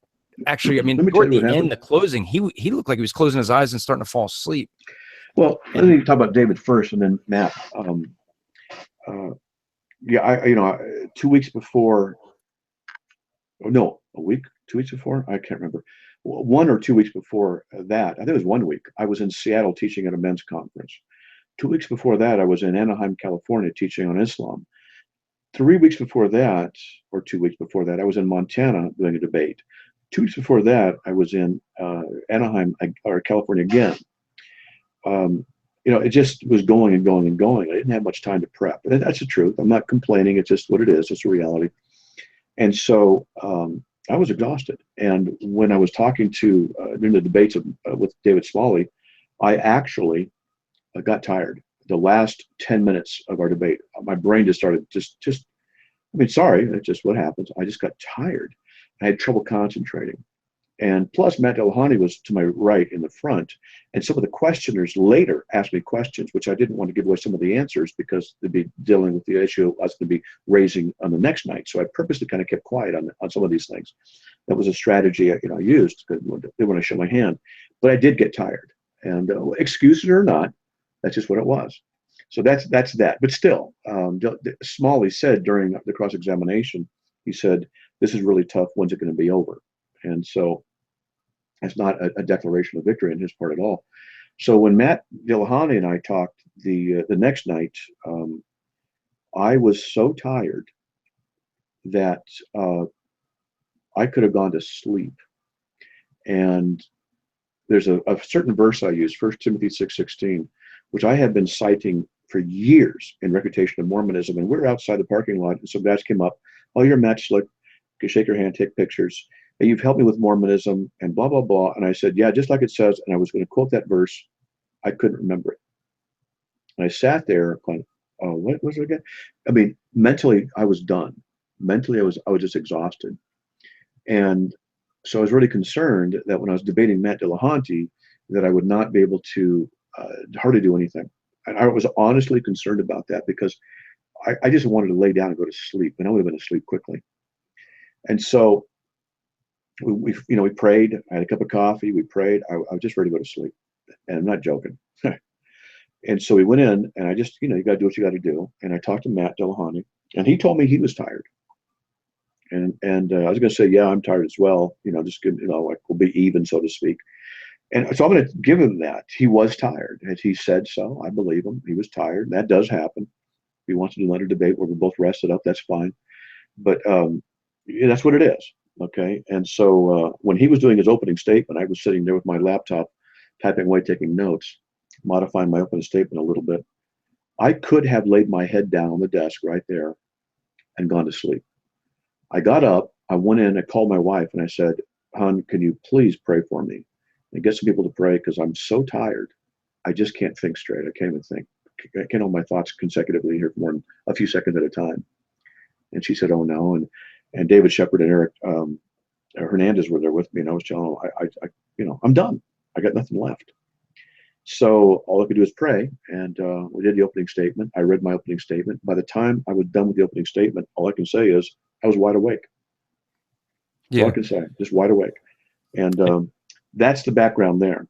actually, toward the end, the closing, he looked like he was closing his eyes and starting to fall asleep. Well, let me talk about David first, and then Matt. 2 weeks before, no, a week, 2 weeks before, I can't remember. 1 or 2 weeks before that, I think it was 1 week, I was in Seattle teaching at a men's conference. 2 weeks before that, I was in Anaheim, California, teaching on Islam. 3 weeks before that, or 2 weeks before that, I was in Montana doing a debate. 2 weeks before that, I was in Anaheim, or California again. It just was going and going and going. I didn't have much time to prep. And that's the truth. I'm not complaining. It's just what it is. It's a reality. And so I was exhausted. And when I was talking during the debates with David Smalley, I actually got tired. The last 10 minutes of our debate, my brain just started I mean, sorry, that's just what happens. I just got tired. I had trouble concentrating. And plus, Matt Dillahunty was to my right in the front. And some of the questioners later asked me questions, which I didn't want to give away some of the answers because they'd be dealing with the issue I was going to be raising on the next night. So I purposely kind of kept quiet on some of these things. That was a strategy I used because they want to show my hand. But I did get tired. And excuse it or not, that's just what it was. So that's that. But still, Smalley said during the cross-examination, he said, this is really tough. When's it going to be over? And so that's not a declaration of victory on his part at all. So when Matt Dillahunty and I talked the next night, I was so tired that I could have gone to sleep. And there's a certain verse I use, 1 Timothy 6:16, which I have been citing for years in Refutation of Mormonism. And we're outside the parking lot, and some guys came up, oh, you're Matt Slick, you shake your hand, take pictures. And you've helped me with Mormonism and blah, blah, blah. And I said, yeah, just like it says. And I was going to quote that verse. I couldn't remember it. And I sat there going, oh, what was it again? I mean, mentally, I was done. Mentally, I was just exhausted. And so I was really concerned that when I was debating Matt Dillahunty, that I would not be able to hardly do anything. And I was honestly concerned about that because I just wanted to lay down and go to sleep. And I would have been asleep quickly. And so we prayed. I had a cup of coffee. We prayed. I was just ready to go to sleep, and I'm not joking. And so we went in, and I just, you got to do what you got to do. And I talked to Matt Dillahunty, and he told me he was tired. And I was going to say, yeah, I'm tired as well. Just like we'll be even, so to speak. And so I'm going to give him that. He was tired, and he said so. I believe him. He was tired. That does happen. If he wants to do another debate where we're both rested up, that's fine. But that's what it is. Okay. And so when he was doing his opening statement, I was sitting there with my laptop, typing away, taking notes, modifying my opening statement a little bit. I could have laid my head down on the desk right there and gone to sleep. I got up, I went in, I called my wife, and I said, hon, can you please pray for me and get some people to pray because I'm so tired. I just can't think straight. I can't even think. I can't hold my thoughts consecutively here for more than a few seconds at a time. And she said, oh no. And David Shepard and Eric Hernandez were there with me, and I was telling them, I'm done. I got nothing left. So all I could do is pray, and we did the opening statement. I read my opening statement. By the time I was done with the opening statement, all I can say is I was wide awake. That's all I can say, just wide awake. And that's the background there.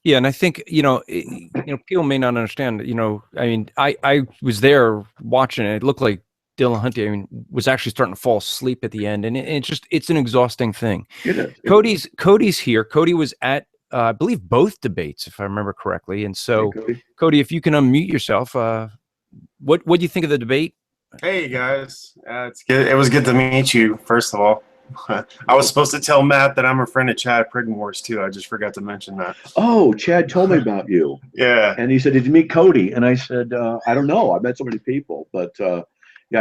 Yeah, and I think people may not understand. I mean, I was there watching it. It looked like Dillahunty, was actually starting to fall asleep at the end, and it's an exhausting thing. It is. Cody's here. Cody was at I believe both debates, if I remember correctly. And so, hey, Cody, if you can unmute yourself, what do you think of the debate? Hey guys, it's good. It was good to meet you. First of all, I was supposed to tell Matt that I'm a friend of Chad Prigmore's too. I just forgot to mention that. Oh, Chad told me about you. Yeah. And he said, "Did you meet Cody?" And I said, "I don't know. I've met so many people, but I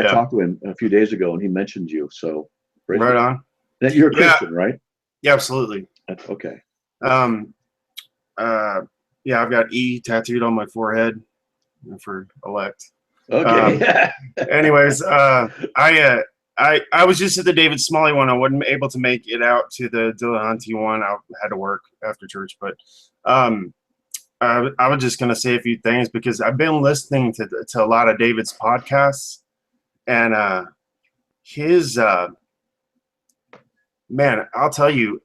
talked to him a few days ago, and he mentioned you. So right on. You're a Christian, right? Yeah, absolutely. That's okay. I've got E tattooed on my forehead for elect. Okay. Anyways, I was just at the David Smalley one. I wasn't able to make it out to the Dillahunty one. I had to work after church, but I was just gonna say a few things because I've been listening to a lot of David's podcasts, and his man, I'll tell you.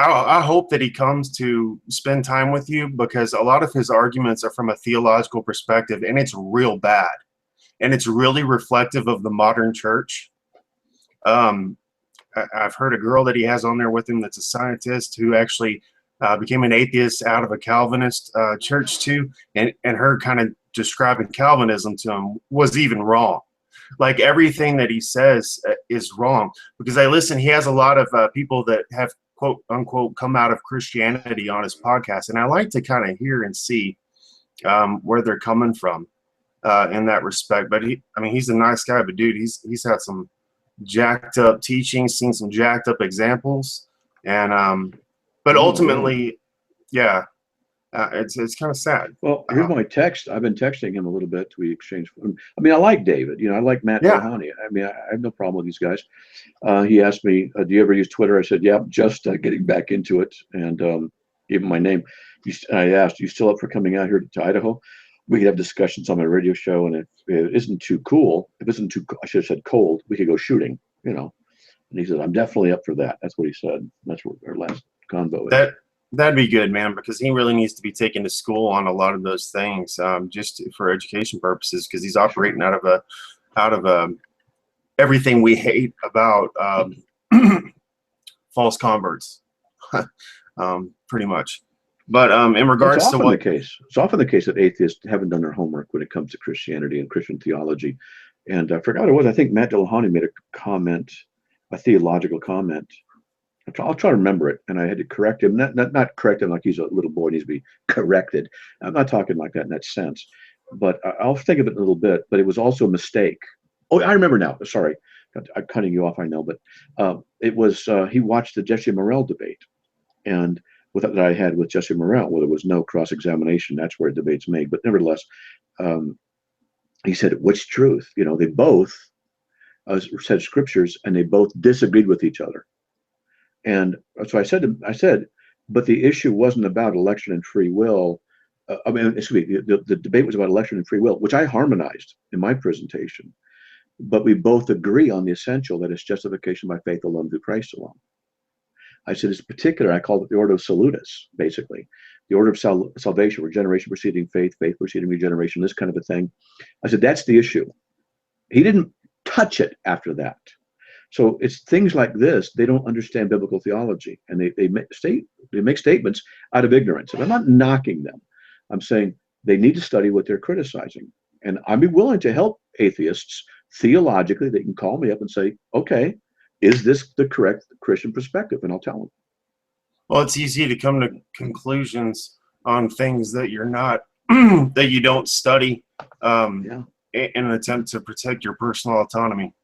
I hope that he comes to spend time with you because a lot of his arguments are from a theological perspective, and it's real bad. And it's really reflective of the modern church. I've heard a girl that he has on there with him that's a scientist who actually became an atheist out of a Calvinist church too. And her kind of describing Calvinism to him was even wrong. Like everything that he says is wrong because he has a lot of people that have quote unquote come out of Christianity on his podcast, and I like to kind of hear and see where they're coming from in that respect. But he's a nice guy, but dude, he's had some jacked up teachings, seen some jacked up examples, and but ultimately, yeah, It's kind of sad. Well, here's my text. I've been texting him a little bit. We exchange. I mean, I like David. I like Matt Yeah. Dillahunty. I mean, I have no problem with these guys. He asked me, "Do you ever use Twitter?" I said, "Yeah, just getting back into it." And gave him my name. I asked, "You still up for coming out here to Idaho? We could have discussions on my radio show, and if it isn't too cool, if it isn't too, I should have said cold, we could go shooting." And he said, "I'm definitely up for that." That's what he said. That's what our last convo is. That'd be good, man, because he really needs to be taken to school on a lot of those things, just for education purposes, because he's operating out of everything we hate about false converts, pretty much. But in regards to what it's often the case that atheists haven't done their homework when it comes to Christianity and Christian theology. And I forgot what it was. I think Matt Dillahunty made a comment, a theological comment. I'll try to remember it, and I had to correct him. Not correct him like he's a little boy, needs to be corrected. I'm not talking like that in that sense, but I'll think of it in a little bit. But it was also a mistake. Oh, I remember now. Sorry, I'm cutting you off. I know, but it was he watched the Jesse Morrell debate, and that I had with Jesse Morrell, where there was no cross-examination. That's where debate's made. But nevertheless, he said, "Which truth?" They both said scriptures, and they both disagreed with each other. And so I said, but the issue wasn't about election and free will. Excuse me, the debate was about election and free will, which I harmonized in my presentation. But we both agree on the essential, that it's justification by faith alone through Christ alone. I said, it's particular, I called it the order of salutis, basically. The order of salvation, regeneration preceding faith, faith preceding regeneration, this kind of a thing. I said, that's the issue. He didn't touch it after that. So it's things like this. They don't understand biblical theology, and they make statements out of ignorance. And I'm not knocking them. I'm saying they need to study what they're criticizing. And I'd be willing to help atheists theologically. They can call me up and say, okay, is this the correct Christian perspective? And I'll tell them. Well, it's easy to come to conclusions on things that you're not, that you don't study, in an attempt to protect your personal autonomy.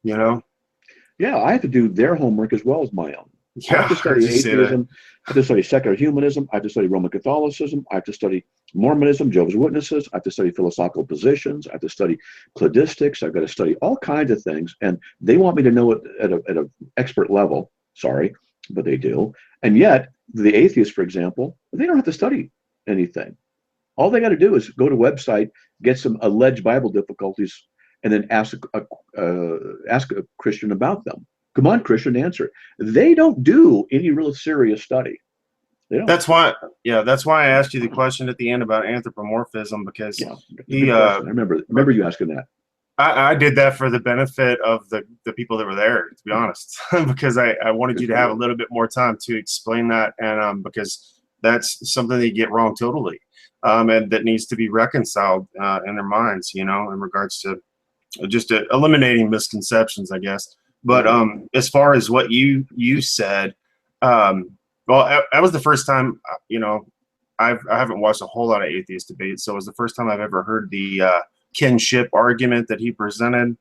Yeah, I have to do their homework as well as my own. Yeah, I have to study atheism. I have to study secular humanism. I have to study Roman Catholicism. I have to study Mormonism, Jehovah's Witnesses. I have to study philosophical positions. I have to study cladistics. I've got to study all kinds of things. And they want me to know it at an expert level. Sorry, but they do. And yet, the atheists, for example, they don't have to study anything. All they got to do is go to a website, get some alleged Bible difficulties, and then ask a Christian about them. Come on, Christian, answer it. They don't do any real serious study. They don't. That's why I asked you the question at the end about anthropomorphism, because I remember you asking that. I did that for the benefit of the people that were there, to be honest, because I wanted you to have a little bit more time to explain that, and because that's something they get wrong totally, and that needs to be reconciled in their minds, in regards to just eliminating misconceptions, I guess. But as far as what you said, well, that was the first time, I haven't watched a whole lot of atheist debates, so it was the first time I've ever heard the kinship argument that he presented.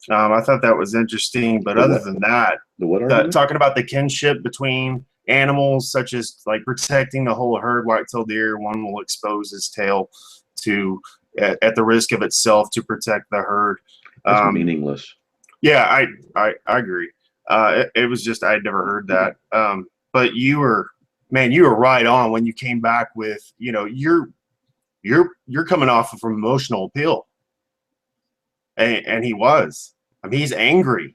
I thought that was interesting, but other than that, talking about the kinship between animals, such as like protecting the whole herd, white-tailed deer, one will expose his tail to at the risk of itself to protect the herd. That's meaningless. Yeah, I agree. It was just I'd never heard that. But you were right on when you came back with, you're coming off of emotional appeal, and he was. He's angry.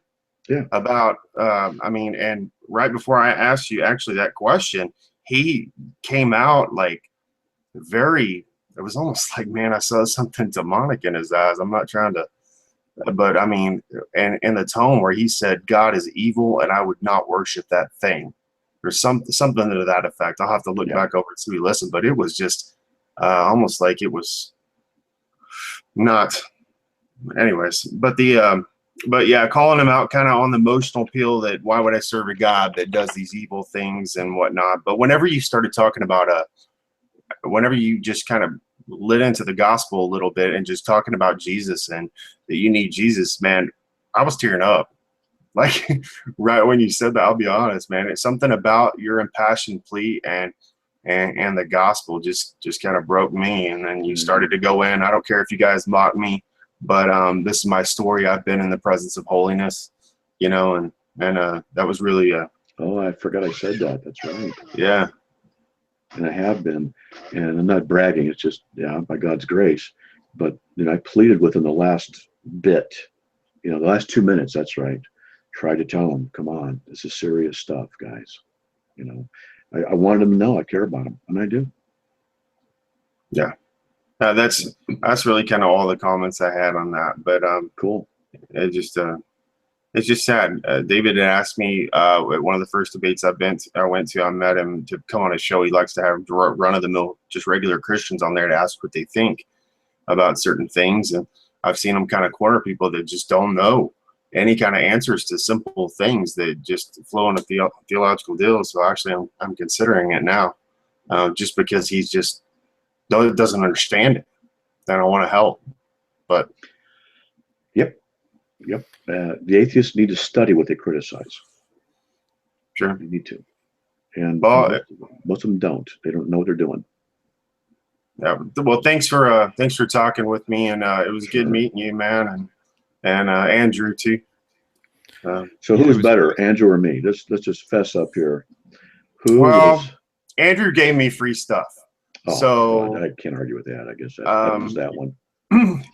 Yeah. About and right before I asked you actually that question, he came out like very. It was almost like, man, I saw something demonic in his eyes. I'm not trying to. But and in the tone where he said, God is evil and I would not worship that thing, or something to that effect. I'll have to look back over and see we listened, but it was just almost like it was not. Anyways, but calling him out kind of on the emotional appeal that why would I serve a God that does these evil things and whatnot. But whenever you started talking about whenever you just kind of lit into the gospel a little bit and just talking about Jesus and that you need Jesus, man, I was tearing up. Like right when you said that, I'll be honest, man, it's something about your impassioned plea and and the gospel just kind of broke me. And then you started to go in. I don't care if you guys mock me, but this is my story. I've been in the presence of holiness, you know, and that was really Oh, I forgot I said that. That's right. yeah. And I have been, and I'm not bragging. It's just, yeah, by God's grace. But I pleaded with him the last bit, the last 2 minutes. That's right. Tried to tell him, come on, this is serious stuff, guys. I wanted him to know I care about him, and I do. Yeah. That's really kind of all the comments I had on that. But Cool. It's just sad. David had asked me at one of the first debates I went to. I met him to come on his show. He likes to have run-of-the-mill, just regular Christians on there to ask what they think about certain things. And I've seen him kind of corner people that just don't know any kind of answers to simple things that just flow in a theological deal. So actually, I'm considering it now, just because he's just doesn't understand it. And I want to help, but. Yep. The atheists need to study what they criticize. Sure. They need to. And most of them don't. They don't know what they're doing. Yeah. Well, thanks for talking with me, and it was good meeting you, man, and Andrew too. So who's better, Andrew or me? Let's just fess up here. Andrew gave me free stuff. Oh, so God, I can't argue with that. I guess that was that one.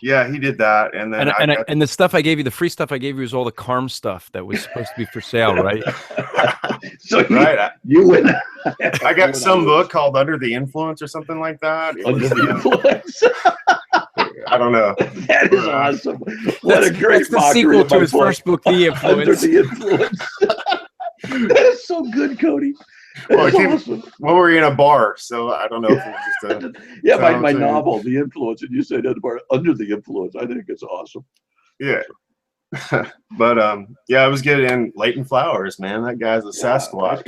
Yeah, he did that, and then and the stuff I gave you, the free stuff I gave you, was all the CARM stuff that was supposed to be for sale, right? So right, you win. I got some book called Under the Influence or something like that. Under the Influence. I don't know. That is awesome. What a great the sequel to his first book, The Influence. Under the Influence. That is so good, Cody. Well, awesome. Well, we're in a bar, so I don't know if it's just yeah, my novel, The Influence, and you said at the bar, Under the Influence. I think it's awesome. Yeah. But yeah, I was getting Leighton Flowers, man. That guy's a Sasquatch.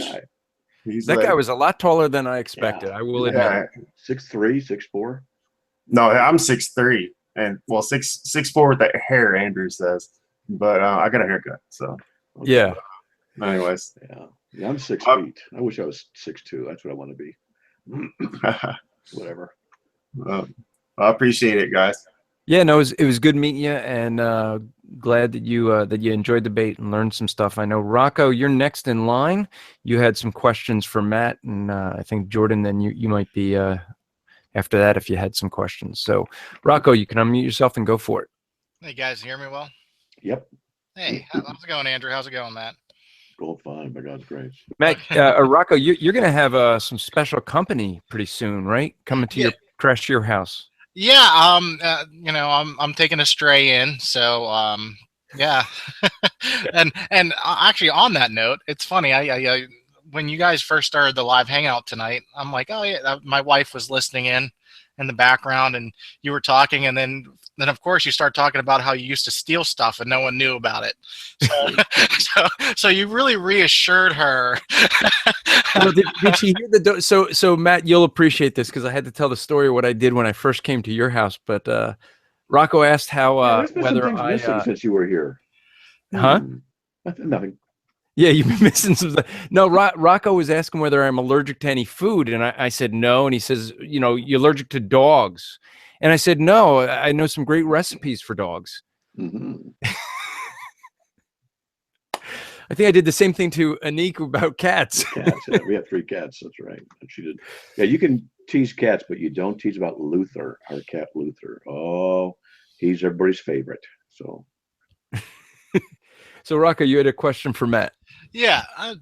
Nice guy. Guy was a lot taller than I expected. I will admit. 6'3", 6'4". No, I'm 6'3", and well, 6'4" with that hair, Andrew says. But I got a haircut, so okay. Yeah. Anyways, yeah, I'm 6 feet. I wish I was 6'2". That's what I want to be. Whatever. I appreciate it, guys. Yeah, no, it was good meeting you, and glad that you enjoyed the debate and learned some stuff. I know, Rocco, you're next in line. You had some questions for Matt, and I think Jordan. Then you might be after that if you had some questions. So, Rocco, you can unmute yourself and go for it. Hey guys, hear me well? Yep. Hey, how's it going, Andrew? How's it going, Matt? Going fine, by God's grace. Matt, Rocco, you're going to have some special company pretty soon, right? Coming to crash your house. Yeah, I'm taking a stray in, so yeah. and actually on that note, it's funny. I when you guys first started the live hangout tonight, I'm like, oh yeah, my wife was listening in the background, and you were talking, and then of course you start talking about how you used to steal stuff and no one knew about it. So you really reassured her. Well, did she hear the so Matt, you'll appreciate this because I had to tell the story of what I did when I first came to your house. But Rocco asked how whether I since you were here. Nothing. Yeah, you've been missing some stuff. No, Rocco was asking whether I'm allergic to any food, and I said no, and he says, you're allergic to dogs, and I said no, I know some great recipes for dogs. Mm-hmm. I think I did the same thing to Anik about cats. Cats, yeah, we have 3 cats. That's right. And she did. Yeah, you can tease cats, but you don't tease about Luther, our cat Luther. Oh, he's everybody's favorite. So. So, Rocco, you had a question for Matt. Yeah, I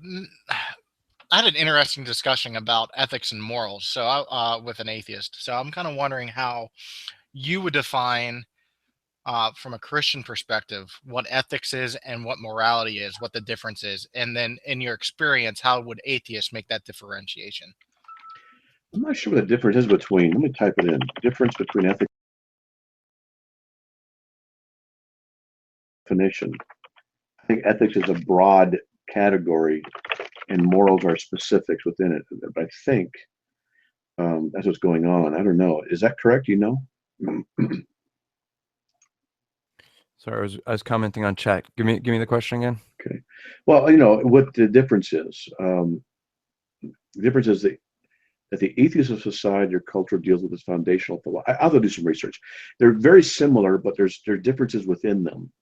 had an interesting discussion about ethics and morals. So, with an atheist. So, I'm kind of wondering how you would define, from a Christian perspective, what ethics is and what morality is, what the difference is, and then in your experience, how would atheists make that differentiation? I'm not sure what the difference is between. Let me type it in. Difference between ethics definition. I think ethics is a broad category, and morals are specifics within it. But I think that's what's going on. I don't know. Is that correct? Sorry, I was commenting on chat. Give me the question again. Okay. Well, what the difference is. The difference is that that the atheist of society or culture deals with its foundational philosophy. I'll do some research. They're very similar, but there are differences within them.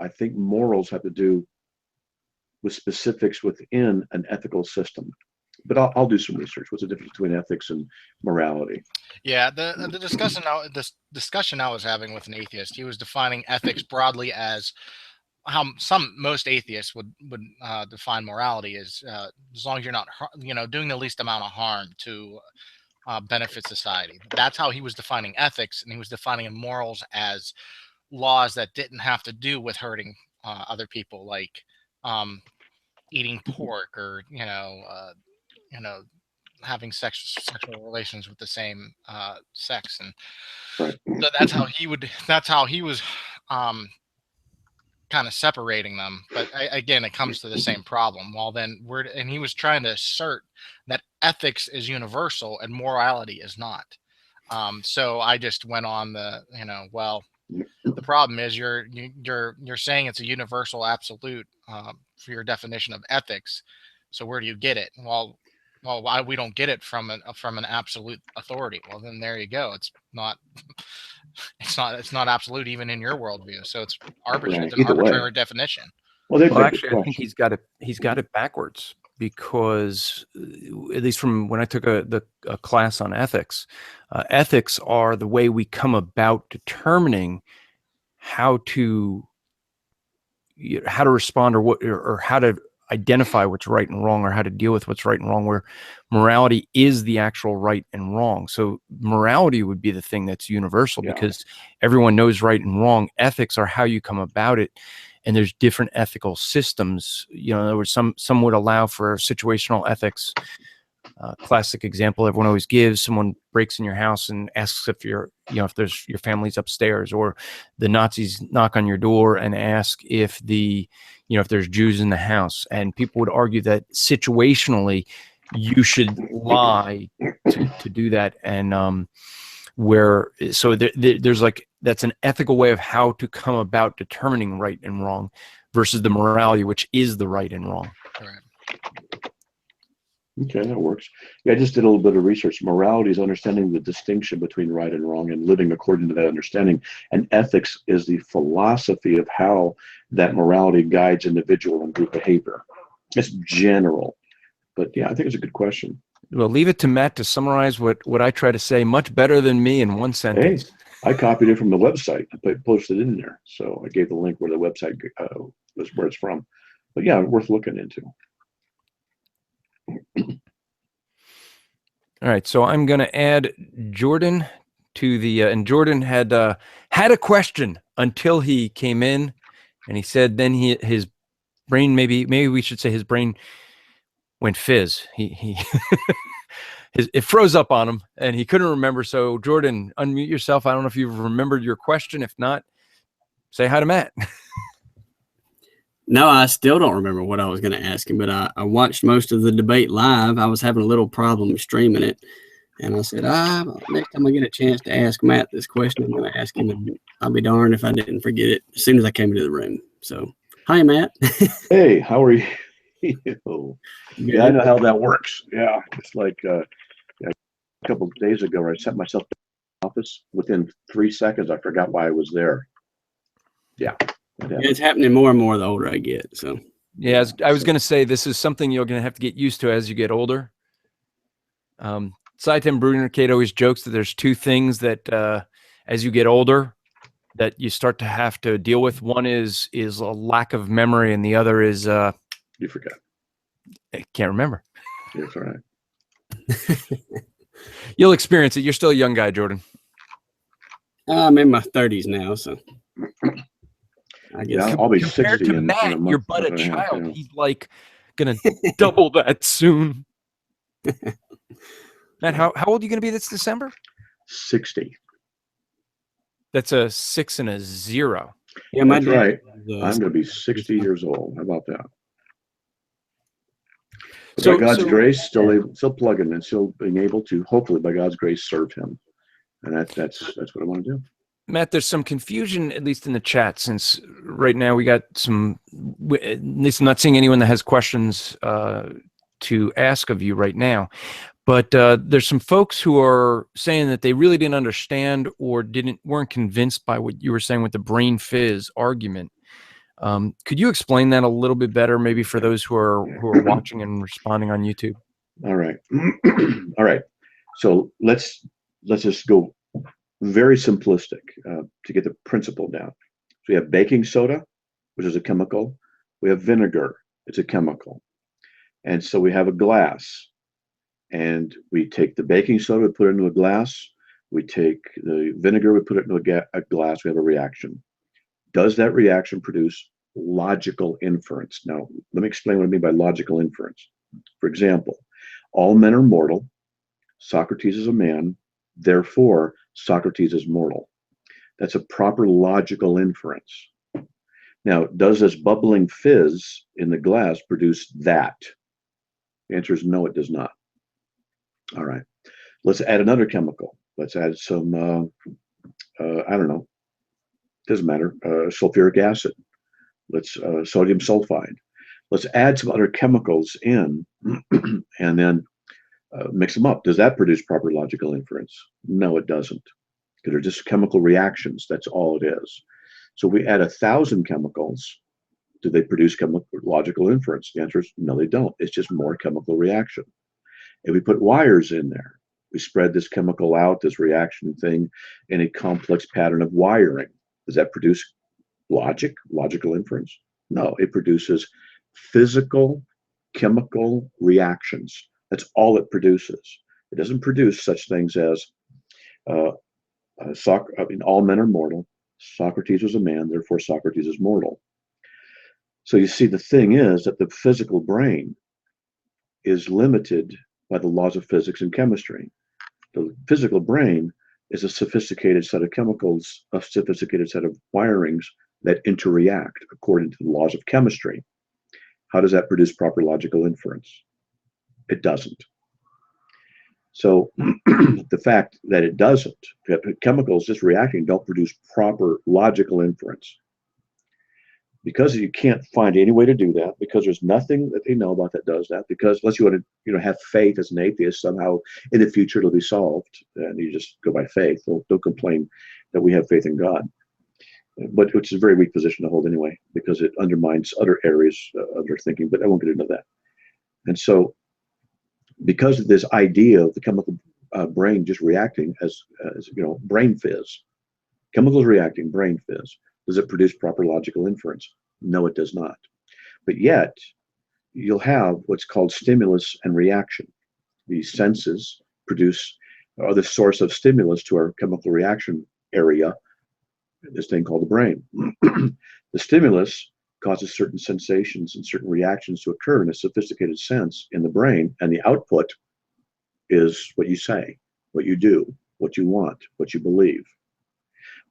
I think morals have to do with specifics within an ethical system. But I'll do some research. What's the difference between ethics and morality? Yeah, the discussion I was having with an atheist, he was defining ethics broadly as how most atheists would define morality is as long as you're not doing the least amount of harm to benefit society. That's how he was defining ethics, and he was defining morals as laws that didn't have to do with hurting other people, like eating pork or having sexual relations with the same sex, and Right. so that's how he was kind of separating them. But again, it comes to the same problem. And he was trying to assert that ethics is universal and morality is not. So I just went on the problem is you're saying it's a universal absolute for your definition of ethics. So where do you get it? Well, why we don't get it from an absolute authority? Well, then there you go. It's not absolute even in your worldview. So it's arbitrary. It's an arbitrary definition. Well, actually, I think he's got it backwards, because at least from when I took a class on ethics, ethics are the way we come about determining how to respond or how to identify what's right and wrong, or how to deal with what's right and wrong, where morality is the actual right and wrong. So morality would be the thing that's universal, because everyone knows right and wrong. Ethics are how you come about it. And there's different ethical systems. In other words, some would allow for situational ethics. Classic example everyone always gives: someone breaks in your house and asks if your family's upstairs, or the Nazis knock on your door and ask if if there's Jews in the house. And people would argue that situationally you should lie to do that. And there's that's an ethical way of how to come about determining right and wrong, versus the morality, which is the right and wrong. Right. Okay, that works. Yeah, I just did a little bit of research. Morality is understanding the distinction between right and wrong and living according to that understanding. And ethics is the philosophy of how that morality guides individual and group behavior. It's general, but yeah, I think it's a good question. Well, leave it to Matt to summarize what I try to say much better than me in one sentence. Hey, I copied it from the website. I posted it in there. So I gave the link where the website was, where it's from. But yeah, worth looking into. All right, so I'm going to add Jordan to the and Jordan had a question until he came in, and he said then his brain, maybe we should say his brain went fizz. He it froze up on him and he couldn't remember. So Jordan, unmute yourself. I don't know if you've remembered your question. If not, say hi to Matt. No, I still don't remember what I was going to ask him, but I watched most of the debate live. I was having a little problem streaming it, and I said, next time I get a chance to ask Matt this question, I'm going to ask him, and I'll be darned if I didn't forget it as soon as I came into the room. So, hi, Matt. Hey, how are you? Yeah, I know how that works. Yeah, it's like a couple of days ago, I sent myself to the office. Within 3 seconds, I forgot why I was there. Yeah. It's happening more and more the older I get. So yeah, I was going to say, this is something you're going to have to get used to as you get older. Saitem Brunner-Kate always jokes that there's two things that as you get older that you start to have to deal with. One is a lack of memory, and the other is you forgot. I can't remember. That's all right. You'll experience it. You're still a young guy, Jordan. I'm in my 30s now, so I guess I'll be compared 60 to in Matt, a month. you're but a child. He's like gonna double that soon. Matt, how old are you gonna be this December? 60. That's a 6 and a 0. Yeah, that's right. I'm gonna be 60 years old. How about that? So by God's grace, still plugging and still being able to, hopefully by God's grace, serve Him, and that's what I want to do. Matt, there's some confusion, at least in the chat, since right now we got some, at least I'm not seeing anyone that has questions to ask of you right now. But there's some folks who are saying that they really didn't understand or weren't convinced by what you were saying with the brain fizz argument. Could you explain that a little bit better, maybe for those who are watching and responding on YouTube? All right. All right. So let's just go very simplistic to get the principle down. So we have baking soda, which is a chemical. We have vinegar. It's a chemical. And so we have a glass. And we take the baking soda, we put it into a glass. We take the vinegar, we put it into a glass. We have a reaction. Does that reaction produce logical inference? Now, let me explain what I mean by logical inference. For example, all men are mortal. Socrates is a man. Therefore, Socrates is mortal. That's a proper logical inference. Now, does this bubbling fizz in the glass produce that? The answer is no, it does not. All right. Let's add another chemical. Let's add some, I don't know, doesn't matter, sulfuric acid. Let's sodium sulfide. Let's add some other chemicals in and then mix them up. Does that produce proper logical inference? No, it doesn't, because they're just chemical reactions. That's all it is. So we add 1,000 chemicals. Do they produce logical inference? The answer is no, they don't. It's just more chemical reaction. If we put wires in there, we spread this chemical out, this reaction thing, in a complex pattern of wiring. Does that produce logical inference? No, it produces physical, chemical reactions. That's all it produces. It doesn't produce such things as, all men are mortal. Socrates was a man, therefore Socrates is mortal. So you see, the thing is that the physical brain is limited by the laws of physics and chemistry. The physical brain is a sophisticated set of chemicals, a sophisticated set of wirings that interact according to the laws of chemistry. How does that produce proper logical inference? It doesn't. So the fact that it doesn't, that chemicals just reacting don't produce proper logical inference. Because you can't find any way to do that, because there's nothing that they know about that does that, because unless you want to have faith as an atheist, somehow in the future it'll be solved, and you just go by faith. Don't complain that we have faith in God, but which is a very weak position to hold anyway, because it undermines other areas of their thinking, but I won't get into that. And so because of this idea of the chemical brain just reacting as brain fizz, chemicals reacting, brain fizz, does it produce proper logical inference? No, it does not. But yet, you'll have what's called stimulus and reaction. These senses are the source of stimulus to our chemical reaction area, this thing called the brain. The stimulus causes certain sensations and certain reactions to occur in a sophisticated sense in the brain, and the output is what you say, what you do, what you want, what you believe.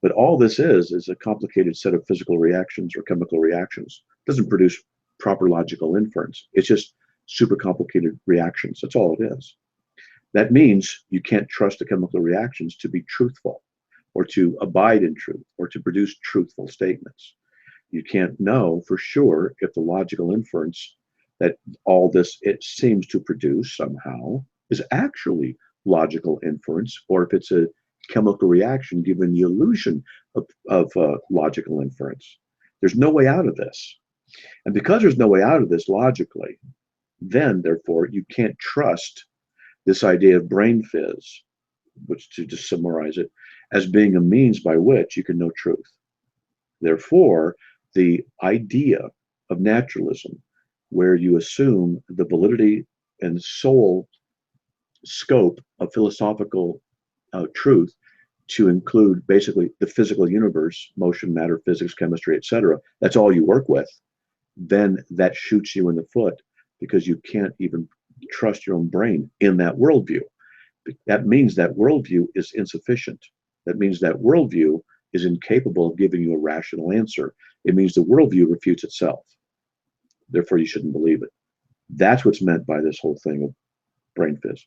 But all this is a complicated set of physical reactions or chemical reactions. It doesn't produce proper logical inference. It's just super complicated reactions. That's all it is. That means you can't trust the chemical reactions to be truthful or to abide in truth or to produce truthful statements. You can't know for sure if the logical inference that all this it seems to produce somehow is actually logical inference, or if it's a chemical reaction given the illusion of logical inference. There's no way out of this. And because there's no way out of this logically, then therefore you can't trust this idea of brain fizz, which, to just summarize it, as being a means by which you can know truth. Therefore, the idea of naturalism, where you assume the validity and sole scope of philosophical truth to include basically the physical universe, motion, matter, physics, chemistry, etc. That's all you work with. Then that shoots you in the foot, because you can't even trust your own brain in that worldview. That means that worldview is insufficient. That means that worldview is incapable of giving you a rational answer. It means the worldview refutes itself. Therefore, you shouldn't believe it. That's what's meant by this whole thing of brain fizz.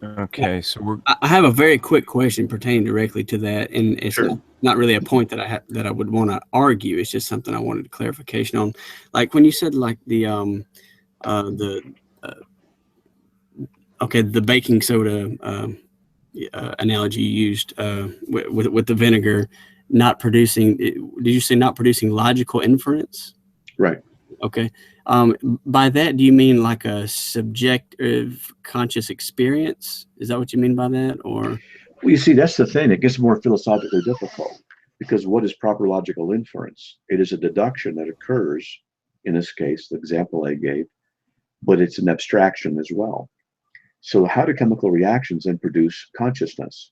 Okay, so I have a very quick question pertaining directly to that, and it's Sure. not really a point that I would want to argue. It's just something I wanted clarification on. Like when you said like the the baking soda analogy you used with the vinegar not producing. Did you say not producing logical inference? Right. Okay. By that, do you mean like a subjective conscious experience? Is that what you mean by that, or? Well, you see, that's the thing. It gets more philosophically difficult because what is proper logical inference? It is a deduction that occurs, in this case, the example I gave, but it's an abstraction as well. So how do chemical reactions then produce consciousness?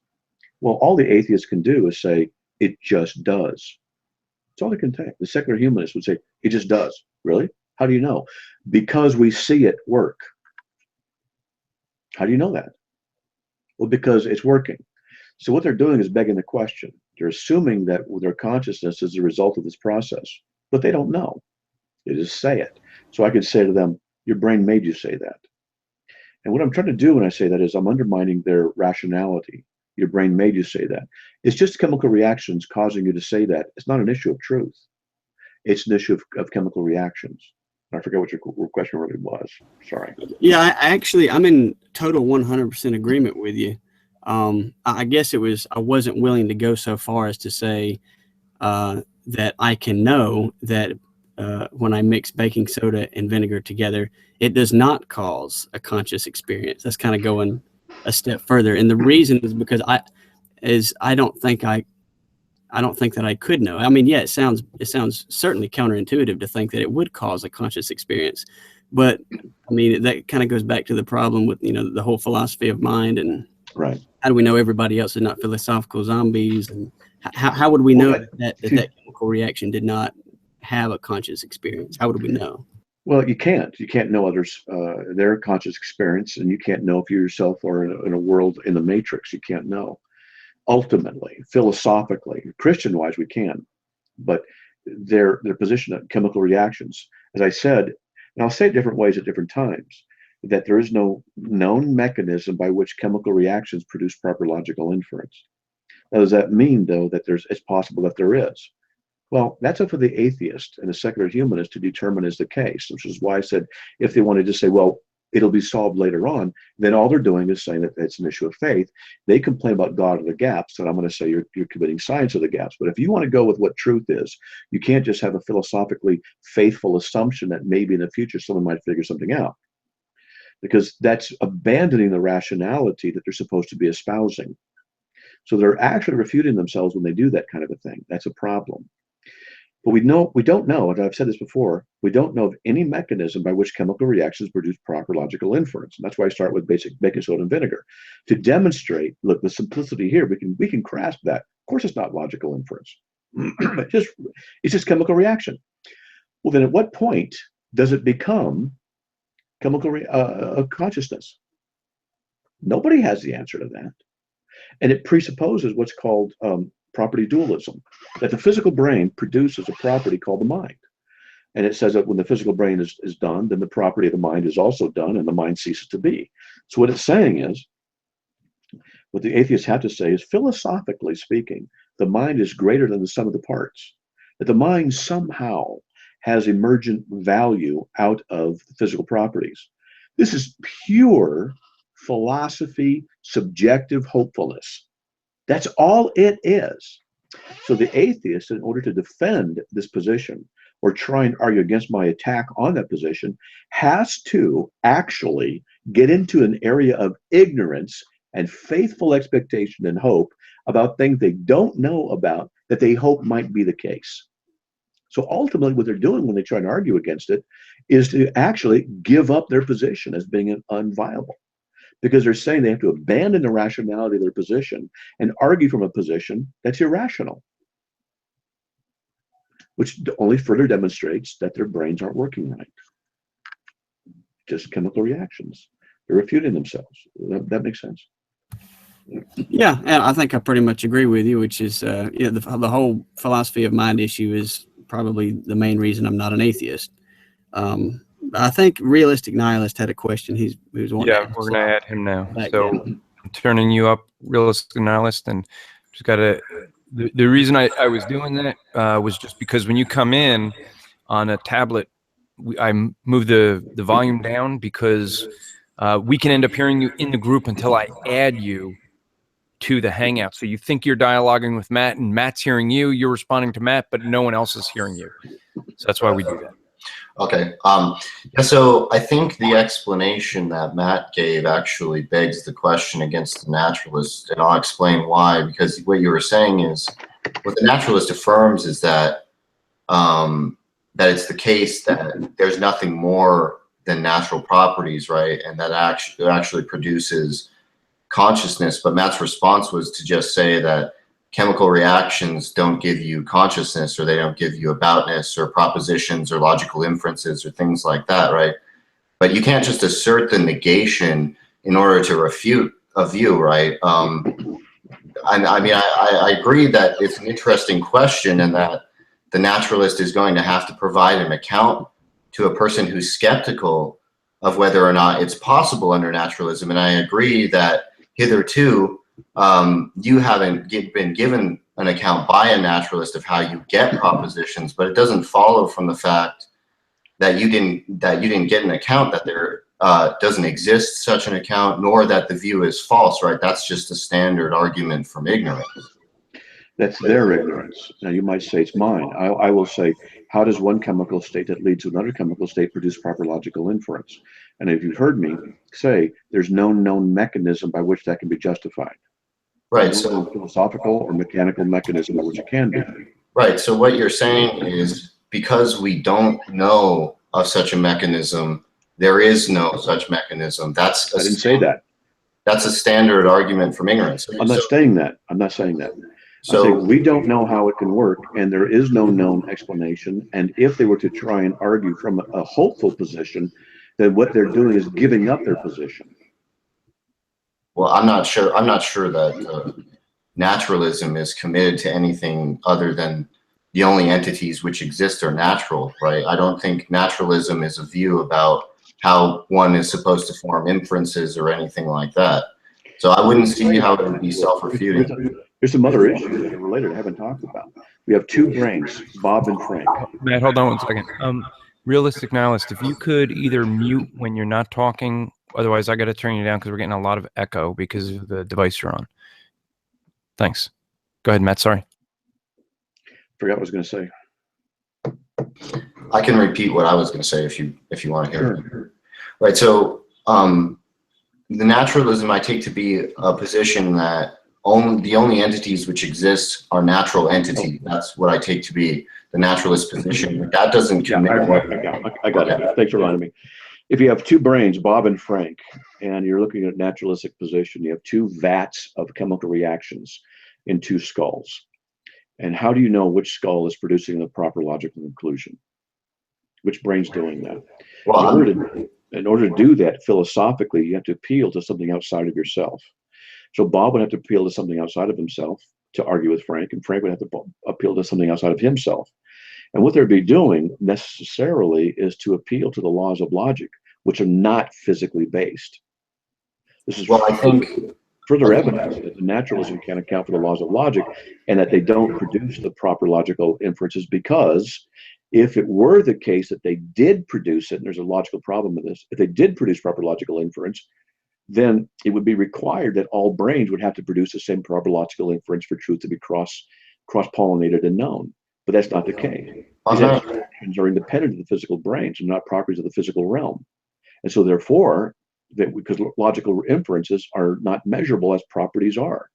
Well, all the atheists can do is say, it just does. That's all they can take. The secular humanist would say, it just does. Really? How do you know? Because we see it work. How do you know that? Well, because it's working. So what they're doing is begging the question. They're assuming that their consciousness is the result of this process, but they don't know. They just say it. So I could say to them, your brain made you say that. And what I'm trying to do when I say that is I'm undermining their rationality. Your brain made you say that. It's just chemical reactions causing you to say that. It's not an issue of truth. It's an issue of chemical reactions. I forget what your question really was. Sorry. Yeah, I'm in total 100% agreement with you. I guess I wasn't willing to go so far as to say that I can know that when I mix baking soda and vinegar together, it does not cause a conscious experience. That's kind of going a step further. And the reason is because I don't think that I could know. I mean, yeah, it sounds certainly counterintuitive to think that it would cause a conscious experience. But I mean, that kind of goes back to the problem with, the whole philosophy of mind and right. How do we know everybody else is not philosophical zombies? And how would we know that chemical reaction did not have a conscious experience? How would we know? Well, you can't know others, their conscious experience, and you can't know if you yourself are in a world in the matrix. You can't know. Ultimately, philosophically, Christian-wise, we can, but their position on chemical reactions, as I said, and I'll say it different ways at different times, that there is no known mechanism by which chemical reactions produce proper logical inference. Now, does that mean, though, that it's possible that there is? Well, that's up for the atheist and the secular humanist to determine is the case, which is why I said if they wanted to say, well, it'll be solved later on, then all they're doing is saying that it's an issue of faith. They complain about God of the gaps, and I'm going to say you're committing science of the gaps. But if you want to go with what truth is, you can't just have a philosophically faithful assumption that maybe in the future someone might figure something out, because that's abandoning the rationality that they're supposed to be espousing. So they're actually refuting themselves when they do that kind of a thing. That's a problem. But we don't know, and I've said this before, we don't know of any mechanism by which chemical reactions produce proper logical inference. And that's why I start with basic baking soda and vinegar. To demonstrate, look, the simplicity here, we can grasp that. Of course, it's not logical inference. It's just chemical reaction. Well, then at what point does it become chemical consciousness? Nobody has the answer to that. And it presupposes what's called property dualism, that the physical brain produces a property called the mind. And it says that when the physical brain is done, then the property of the mind is also done and the mind ceases to be. So what it's saying is, what the atheists have to say is, philosophically speaking, the mind is greater than the sum of the parts, that the mind somehow has emergent value out of the physical properties. This is pure philosophy, subjective hopefulness. That's all it is. So the atheist, in order to defend this position or try and argue against my attack on that position, has to actually get into an area of ignorance and faithful expectation and hope about things they don't know about that they hope might be the case. So ultimately what they're doing when they try and argue against it is to actually give up their position as being unviable, because they're saying they have to abandon the rationality of their position and argue from a position that's irrational, which only further demonstrates that their brains aren't working right. Just chemical reactions. They're refuting themselves. That makes sense. Yeah, and I think I pretty much agree with you, which is the whole philosophy of mind issue is probably the main reason I'm not an atheist. I think Realistic Nihilist had a question. He was wanting to ask, we're going to add him now. So down. I'm turning you up, Realistic Nihilist, and just got to. The reason I was doing that was just because when you come in on a tablet I moved the volume down because we can end up hearing you in the group until I add you to the Hangout. So you think you're dialoguing with Matt, and Matt's hearing you, you're responding to Matt, but no one else is hearing you. So that's why we do that. Okay. Yeah, so I think the explanation that Matt gave actually begs the question against the naturalist, and I'll explain why. Because what you were saying is, what the naturalist affirms is that that it's the case that there's nothing more than natural properties, right? And that actually produces consciousness. But Matt's response was to just say that chemical reactions don't give you consciousness, or they don't give you aboutness or propositions or logical inferences or things like that, right? But you can't just assert the negation in order to refute a view, right? I mean, I agree that it's an interesting question, and that the naturalist is going to have to provide an account to a person who's skeptical of whether or not it's possible under naturalism. And I agree that hitherto, you haven't been given an account by a naturalist of how you get propositions, but it doesn't follow from the fact that you didn't get an account that there doesn't exist such an account, nor that the view is false, right? That's just a standard argument from ignorance. That's their ignorance. Now you might say it's mine. I will say, how does one chemical state that leads to another chemical state produce proper logical inference? And if you've heard me say, there's no known mechanism by which that can be justified. Right. There's no philosophical or mechanical mechanism by which it can be. Right. So what you're saying is, because we don't know of such a mechanism, there is no such mechanism. I didn't say that. That's a standard argument from ignorance. I'm not saying that. I'm not saying that. So we don't know how it can work, and there is no known explanation. And if they were to try and argue from a hopeful position, then what they're doing is giving up their position. Well, I'm not sure that naturalism is committed to anything other than the only entities which exist are natural, right? I don't think naturalism is a view about how one is supposed to form inferences or anything like that. So I wouldn't see how it would be self-refuting. There's some other issues that are related I haven't talked about. We have two brains, Bob and Frank. Matt, hold on one second. Realistic nihilist, if you could either mute when you're not talking, otherwise I got to turn you down because we're getting a lot of echo because of the device you're on. Thanks. Go ahead, Matt. Sorry. Forgot what I was going to say. I can repeat what I was going to say if you want to hear it. Sure. Right. So the naturalism I take to be a position that the only entities which exist are natural entities. That's what I take to be the naturalist position. But that doesn't commit. I got it. Thanks for reminding me. If you have two brains, Bob and Frank, and you're looking at naturalistic position, you have two vats of chemical reactions in two skulls. And how do you know which skull is producing the proper logical conclusion? Which brain's doing that? Well, in order to do that philosophically, you have to appeal to something outside of yourself. So Bob would have to appeal to something outside of himself to argue with Frank, and Frank would have to appeal to something outside of himself. And what they'd be doing necessarily is to appeal to the laws of logic, which are not physically based. This is I think further evidence that the naturalism can't account for the laws of logic, and that they don't produce the proper logical inferences, because if it were the case that they did produce it, and there's a logical problem with this, if they did produce proper logical inference, then it would be required that all brains would have to produce the same proper logical inference for truth to be cross-pollinated and known. But that's not the case. These abstractions are independent of the physical brains and not properties of the physical realm. And so therefore, because logical inferences are not measurable as properties are.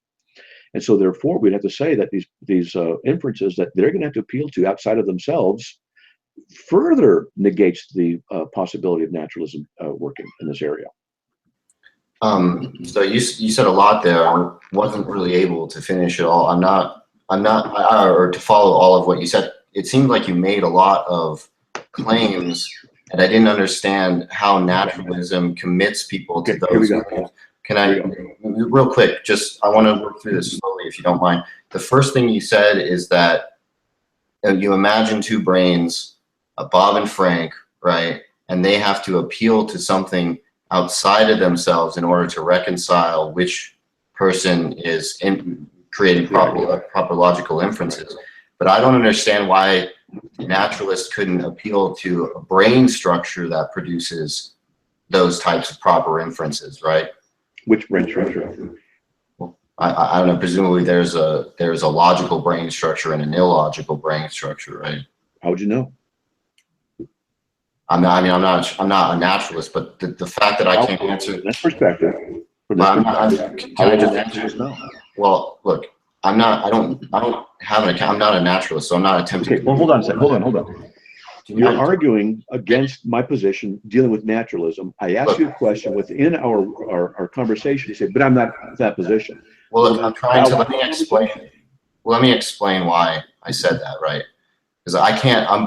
And so therefore, we'd have to say that these inferences that they're going to have to appeal to outside of themselves further negates the possibility of naturalism working in this area. So you said a lot there. I wasn't really able to finish it all. Or to follow all of what you said. It seemed like you made a lot of claims, and I didn't understand how naturalism commits people to those. Can I, real quick, I want to work through this slowly if you don't mind. The first thing you said is that you imagine two brains, Bob and Frank, right? And they have to appeal to something outside of themselves in order to reconcile which person is creating proper logical inferences. But I don't understand why naturalists couldn't appeal to a brain structure that produces those types of proper inferences, right? Which brain structure? I don't know. Presumably, there's a logical brain structure and an illogical brain structure, right? How would you know? I'm not a naturalist, but the fact that I can't answer From this perspective, can I just answer no? Well, look, I don't have an account. I'm not a naturalist, so I'm not attempting. Okay, well, hold on a second. Hold on. You're arguing against my position dealing with naturalism. I asked you a question within our conversation. You said, but I'm not that position. Well, look, I'm trying to, let me explain why I said that, right? Because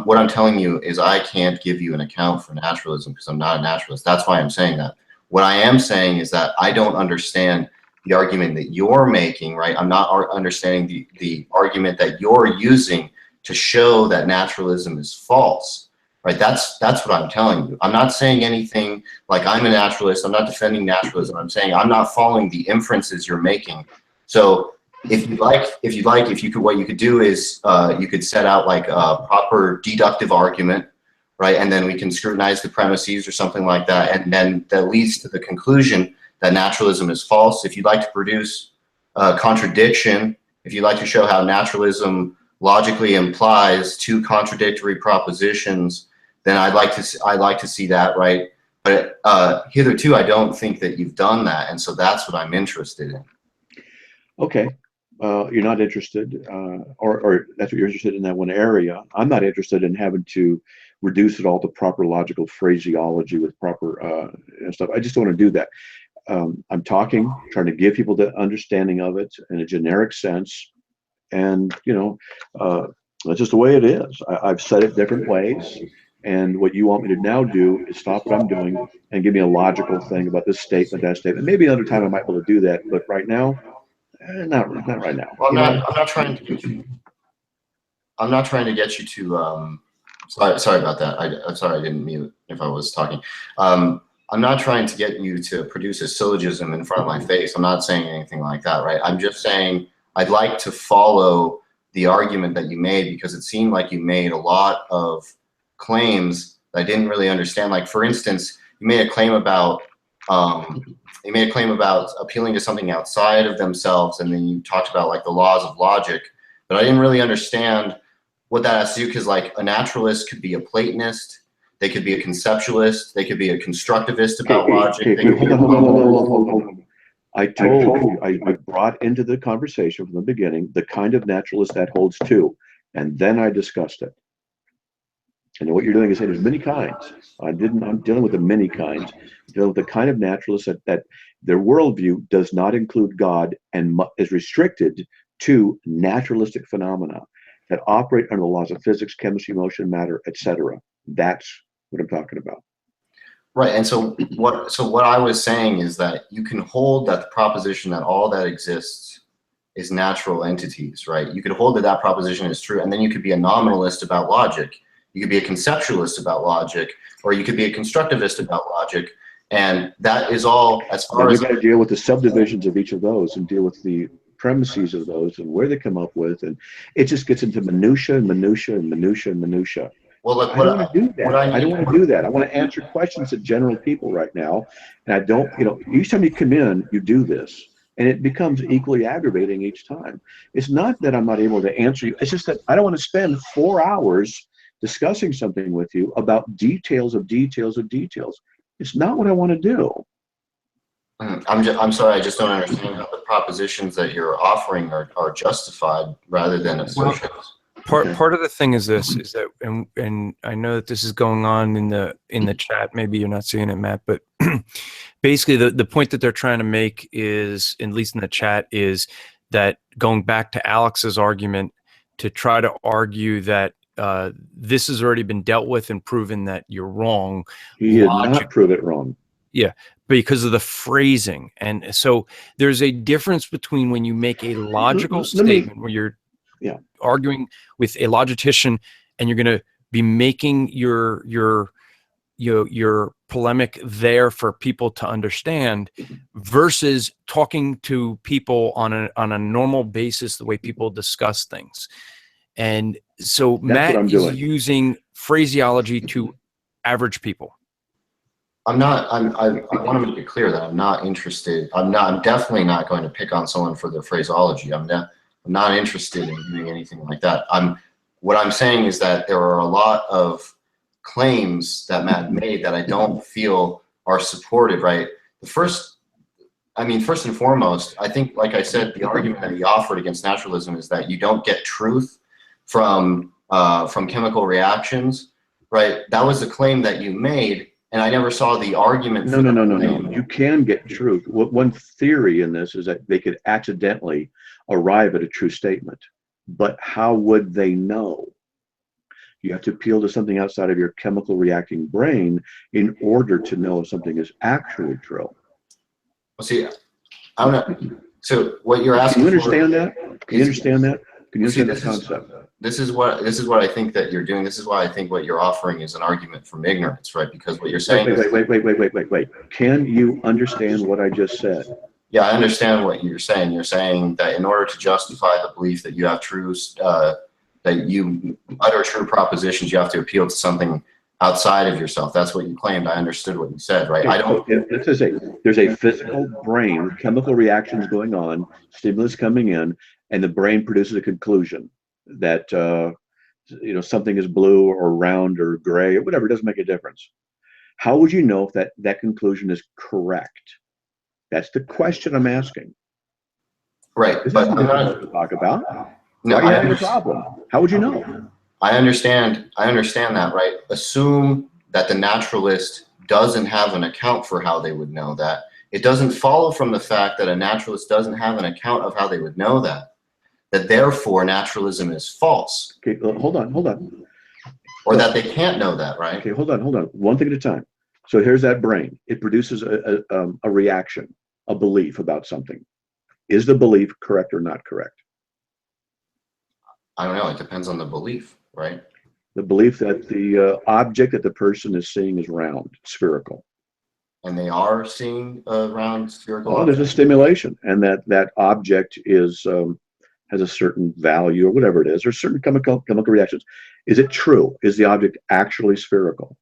what I'm telling you is I can't give you an account for naturalism because I'm not a naturalist. That's why I'm saying that. What I am saying is that I don't understand the argument that you're making, right? I'm not understanding the argument that you're using to show that naturalism is false, right? That's what I'm telling you. I'm not saying anything like I'm a naturalist. I'm not defending naturalism. I'm saying I'm not following the inferences you're making. So if you could, what you could do is you could set out like a proper deductive argument, right? And then we can scrutinize the premises or something like that. And then that leads to the conclusion that naturalism is false. If you'd like to produce a contradiction, if you'd like to show how naturalism logically implies two contradictory propositions, then I'd like to see that, right? But hitherto, I don't think that you've done that, and so that's what I'm interested in. Okay, you're not interested, or that's what you're interested in that one area. I'm not interested in having to reduce it all to proper logical phraseology with proper stuff. I just don't want to do that. I'm trying to give people the understanding of it in a generic sense. And, that's just the way it is. I've said it different ways. And what you want me to now do is stop what I'm doing and give me a logical thing about this statement, that statement. Maybe another time I might be able to do that. But right now, not right now. Well, I'm not trying to get you. I'm not trying to get you to. Sorry about that. I'm sorry I didn't mute if I was talking. I'm not trying to get you to produce a syllogism in front of my face. I'm not saying anything like that, right? I'm just saying I'd like to follow the argument that you made because it seemed like you made a lot of claims that I didn't really understand. Like, for instance, you made a claim about appealing to something outside of themselves, and then you talked about like the laws of logic, but I didn't really understand what that has to do, because like a naturalist could be a Platonist, they could be a conceptualist, they could be a constructivist about logic. Hold on. I told you, I brought into the conversation from the beginning the kind of naturalist that holds to, and then I discussed it. And what you're doing is saying there's many kinds. I'm dealing with the many kinds. I'm dealing with the kind of naturalist that their worldview does not include God and is restricted to naturalistic phenomena that operate under the laws of physics, chemistry, motion, matter, etc. That's what I'm talking about. Right. And so what I was saying is that you can hold that the proposition that all that exists is natural entities, right? You could hold that proposition is true, and then you could be a nominalist about logic. You could be a conceptualist about logic, or you could be a constructivist about logic. And that is all as far as... We've got to deal with the subdivisions of each of those and deal with the premises of those and where they come up with. And it just gets into minutia and minutia and minutia and minutia. Well, look, I don't want to do that. I don't want to do that. I want to answer questions to general people right now. And I don't, each time you come in, you do this. And it becomes equally aggravating each time. It's not that I'm not able to answer you. It's just that I don't want to spend 4 hours discussing something with you about details of details of details. It's not what I want to do. I'm sorry, I just don't understand how the propositions that you're offering are justified rather than assertions. Part of the thing is this, is that, and I know that this is going on in the chat. Maybe you're not seeing it, Matt, but basically the point that they're trying to make is, at least in the chat, is that going back to Alex's argument to try to argue that this has already been dealt with and proven that you're wrong. He did not prove it wrong. Yeah, because of the phrasing. And so there's a difference between when you make a logical statement where you're arguing with a logician and you're going to be making your polemic there for people to understand, versus talking to people on a normal basis, the way people discuss things. And so what Matt I'm is doing. using phraseology to average people. I want to make it clear that I'm not interested. I'm definitely not going to pick on someone for their phraseology. I'm not interested in doing anything like that. What I'm saying is that there are a lot of claims that Matt made that I don't feel are supported, right? First and foremost, I think, like I said, the argument that he offered against naturalism is that you don't get truth from chemical reactions, right? That was a claim that you made, and I never saw the argument. No. You can get truth. One theory in this is that they could accidentally arrive at a true statement, but how would they know? You have to appeal to something outside of your chemical reacting brain in order to know if something is actually true. Well, see, I don't know. So what you're asking? Can you understand that? Can you understand that? Can you understand this that concept? This is what I think that you're doing. This is why I think what you're offering is an argument from ignorance, right? Because what you're saying. Wait. Can you understand what I just said? Yeah, I understand what you're saying. You're saying that in order to justify the belief that you have truths, that you utter true propositions, you have to appeal to something outside of yourself. That's what you claimed. I understood what you said, right? I don't. There's a physical brain, chemical reactions going on, stimulus coming in, and the brain produces a conclusion that something is blue or round or gray or whatever. It doesn't make a difference. How would you know if that conclusion is correct? That's the question I'm asking. Right, This but is I'm not to talk about. No, Why are you having a problem? How would you know? I understand that, right? Assume that the naturalist doesn't have an account for how they would know that. It doesn't follow from the fact that a naturalist doesn't have an account of how they would know that therefore naturalism is false. Okay, hold on. Or that they can't know that, right? Okay, hold on. One thing at a time. So here's that brain. It produces a reaction, a belief about something. Is the belief correct or not correct? I don't know. It depends on the belief, right? The belief that the object that the person is seeing is round, spherical. And they are seeing a round spherical object. There's a stimulation, and that object is has a certain value or whatever it is. There's certain chemical reactions. Is it true? Is the object actually spherical?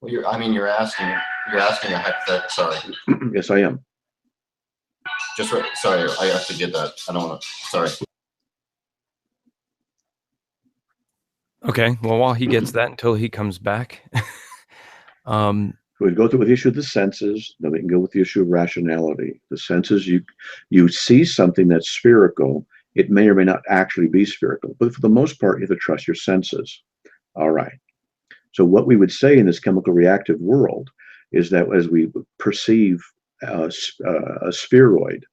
Well, you're asking a hypothetical. Sorry. Yes, I am. Sorry, I actually did that. I don't want to. Sorry. Okay, well, while he gets that until he comes back. We go through with the issue of the senses, then we can go with the issue of rationality. The senses, you see something that's spherical, it may or may not actually be spherical, but for the most part, you have to trust your senses. All right. So what we would say in this chemical reactive world is that as we perceive a spheroid,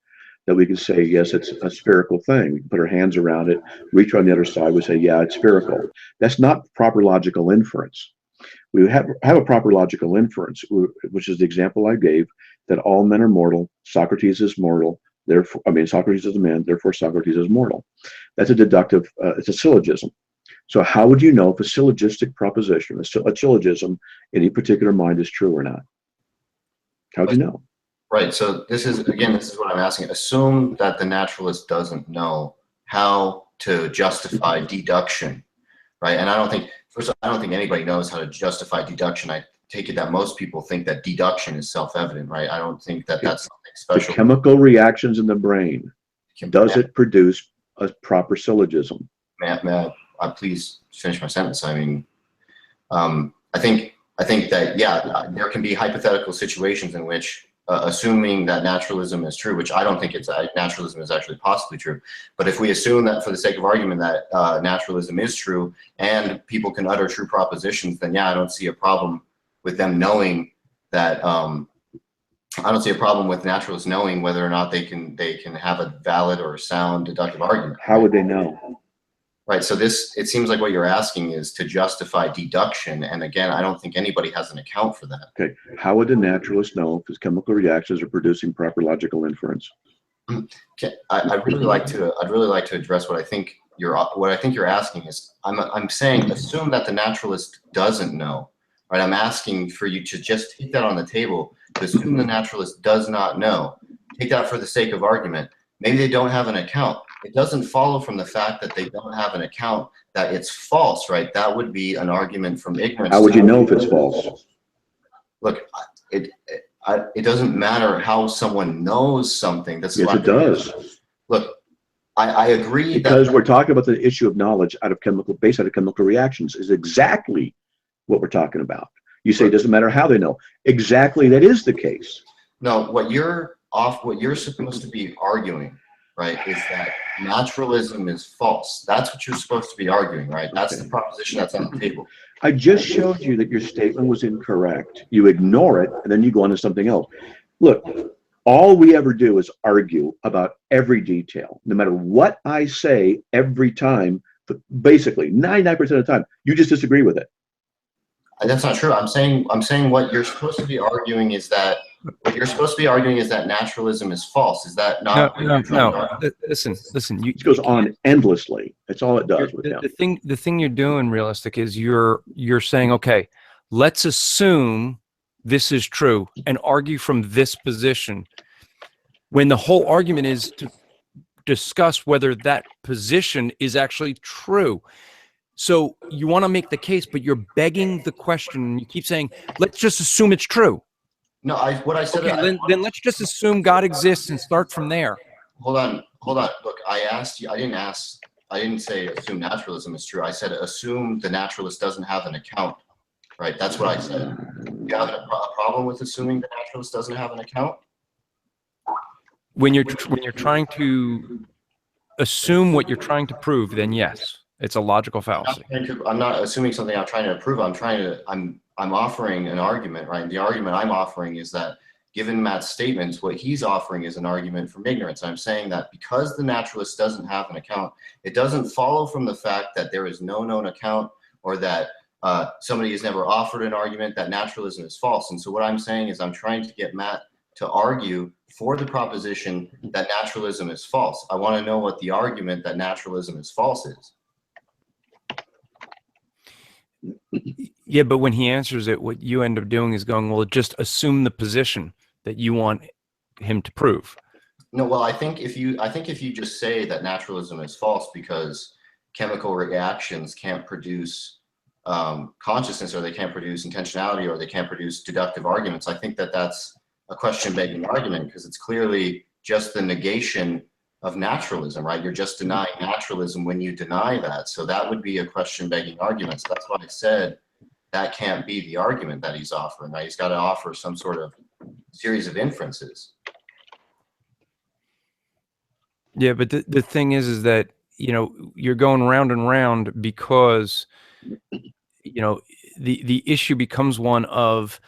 that we can say, yes, it's a spherical thing. We can put our hands around it, reach on the other side, we say, yeah, it's spherical. That's not proper logical inference. We have a proper logical inference, which is the example I gave, that all men are mortal, Socrates is mortal, therefore, Socrates is a man, therefore Socrates is mortal. That's a deductive, it's a syllogism. So how would you know if a syllogistic proposition, a syllogism in any particular mind is true or not? How would you know? Right. So this is what I'm asking. Assume that the naturalist doesn't know how to justify deduction, right? And I don't think anybody knows how to justify deduction. I take it that most people think that deduction is self-evident, right? I don't think that that's something special. The chemical reactions in the brain, does it produce a proper syllogism? May I please finish my sentence? I mean, I think that, yeah, there can be hypothetical situations in which assuming that naturalism is true, which I don't think naturalism is actually possibly true. But if we assume that for the sake of argument that naturalism is true and people can utter true propositions, then yeah, I don't see a problem with them knowing that. I don't see a problem with naturalists knowing whether or not they can have a valid or sound deductive argument. How would they know? Right. So it seems like what you're asking is to justify deduction. And again, I don't think anybody has an account for that. Okay. How would the naturalist know if his chemical reactions are producing proper logical inference? Okay. I'd really like to address what I think you're asking is, I'm saying, assume that the naturalist doesn't know, right? I'm asking for you to just take that on the table. To assume the naturalist does not know. Take that for the sake of argument. Maybe they don't have an account. It doesn't follow from the fact that they don't have an account that it's false, right? That would be an argument from ignorance. How would you know if it's false? Look, it doesn't matter how someone knows something. That's Yes, it does. Look, I agree because we're talking about the issue of knowledge based out of chemical reactions is exactly what we're talking about. You say it doesn't matter how they know. Exactly, that is the case. No, what you're supposed to be arguing, right, is that naturalism is false. That's what you're supposed to be arguing, right? That's the proposition that's on the table. I just showed you that your statement was incorrect. You ignore it, and then you go on to something else. Look, all we ever do is argue about every detail. No matter what I say every time, basically 99% of the time, you just disagree with it. That's not true. I'm saying what you're supposed to be arguing is that naturalism is false. Is that not? No. Listen. It goes on endlessly. That's all it does with him. The thing you're doing, realistic, is you're saying, okay, let's assume this is true and argue from this position, when the whole argument is to discuss whether that position is actually true. So you want to make the case, but you're begging the question. You keep saying, let's just assume it's true. No, what I said. Okay, then let's just assume God exists and start from there. Hold on. Look, I asked you. I didn't say assume naturalism is true. I said assume the naturalist doesn't have an account. Right. That's what I said. You have a problem with assuming the naturalist doesn't have an account? When you're trying to assume what you're trying to prove, then yes, it's a logical fallacy. I'm not assuming something I'm trying to prove. I'm offering an argument, right? The argument I'm offering is that given Matt's statements, what he's offering is an argument from ignorance. I'm saying that because the naturalist doesn't have an account, it doesn't follow from the fact that there is no known account or that somebody has never offered an argument that naturalism is false. And so what I'm saying is I'm trying to get Matt to argue for the proposition that naturalism is false. I want to know what the argument that naturalism is false is. Yeah, but when he answers it, what you end up doing is going, well, just assume the position that you want him to prove. No, well, I think if you just say that naturalism is false because chemical reactions can't produce consciousness, or they can't produce intentionality, or they can't produce deductive arguments, I think that that's a question-begging argument, because it's clearly just the negation of naturalism, right? You're just denying naturalism when you deny that. So that would be a question-begging argument. So that's why I said that can't be the argument that he's offering, right? He's got to offer some sort of series of inferences. Yeah, but the thing is that, you're going round and round because, the issue becomes one of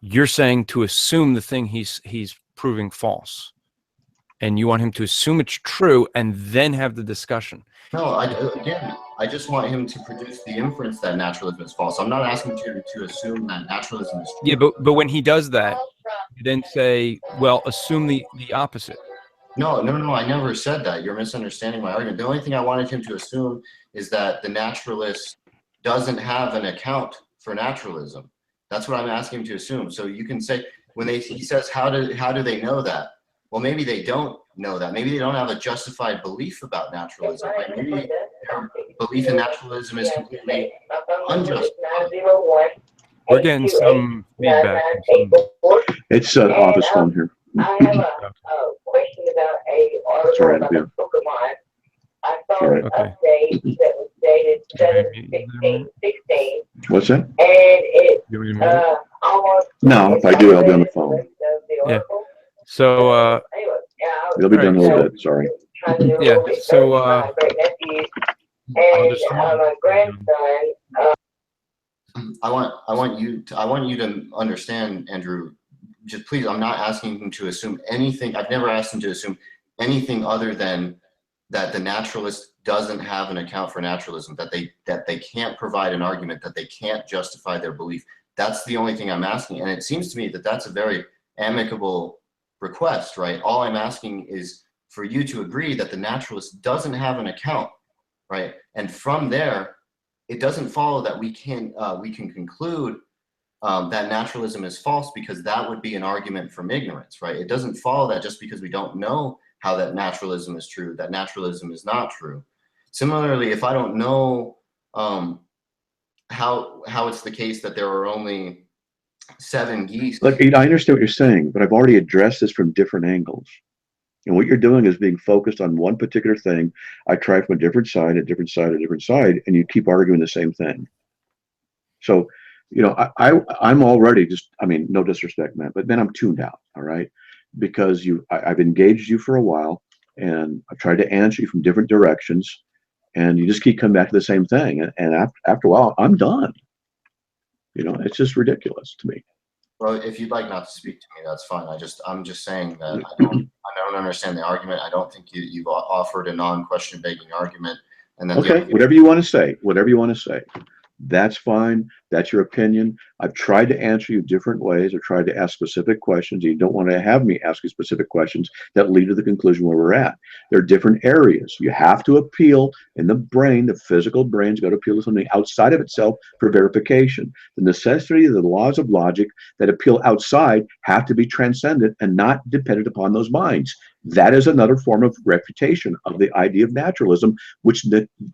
you're saying to assume the thing he's proving false, and you want him to assume it's true and then have the discussion. No, I just want him to produce the inference that naturalism is false. I'm not asking you to assume that naturalism is true. Yeah, but when he does that, you then say, well, assume the opposite. No, I never said that. You're misunderstanding my argument. The only thing I wanted him to assume is that the naturalist doesn't have an account for naturalism. That's what I'm asking him to assume. So you can say, he says, how do they know that? Well, maybe they don't know that. Maybe they don't have a justified belief about naturalism. Right? Maybe their belief in naturalism is completely unjustified. We're getting some feedback. It's an office phone here. I have a question about a article about a book of mine. I saw an update that was dated 7/16/16. What's that? And it almost. No, if I do, I'll be on the phone. Yeah. So it'll be done in a little bit. Sorry. Yeah. So and my grandson. I want you to understand, Andrew. Just please, I'm not asking him to assume anything. I've never asked him to assume anything other than that the naturalist doesn't have an account for naturalism, that they can't provide an argument, that they can't justify their belief. That's the only thing I'm asking. And it seems to me that that's a very amicable request, right? All I'm asking is for you to agree that the naturalist doesn't have an account, right? And from there, it doesn't follow that we can conclude that naturalism is false, because that would be an argument from ignorance, right? It doesn't follow that just because we don't know how that naturalism is true, that naturalism is not true. Similarly, if I don't know how it's the case that there are only 7 geese. Look, I understand what you're saying, but I've already addressed this from different angles. And what you're doing is being focused on one particular thing. I try from a different side, a different side, a different side, and you keep arguing the same thing. So, I'm already just, I mean, no disrespect, man, but then I'm tuned out, all right? Because I've engaged you for a while, and I've tried to answer you from different directions, and you just keep coming back to the same thing. And after a while, I'm done. It's just ridiculous to me. Well, if you'd like not to speak to me, that's fine. I'm just saying that I don't understand the argument. I don't think you've offered a non-question begging argument. And then okay, whatever you want to say, that's fine. That's your opinion. I've tried to answer you different ways. I've tried to ask specific questions. You don't want to have me ask you specific questions that lead to the conclusion where we're at. There are different areas. You have to appeal in the brain. The physical brain's got to appeal to something outside of itself for verification. The necessity of the laws of logic that appeal outside have to be transcendent and not dependent upon those minds. That is another form of refutation of the idea of naturalism, which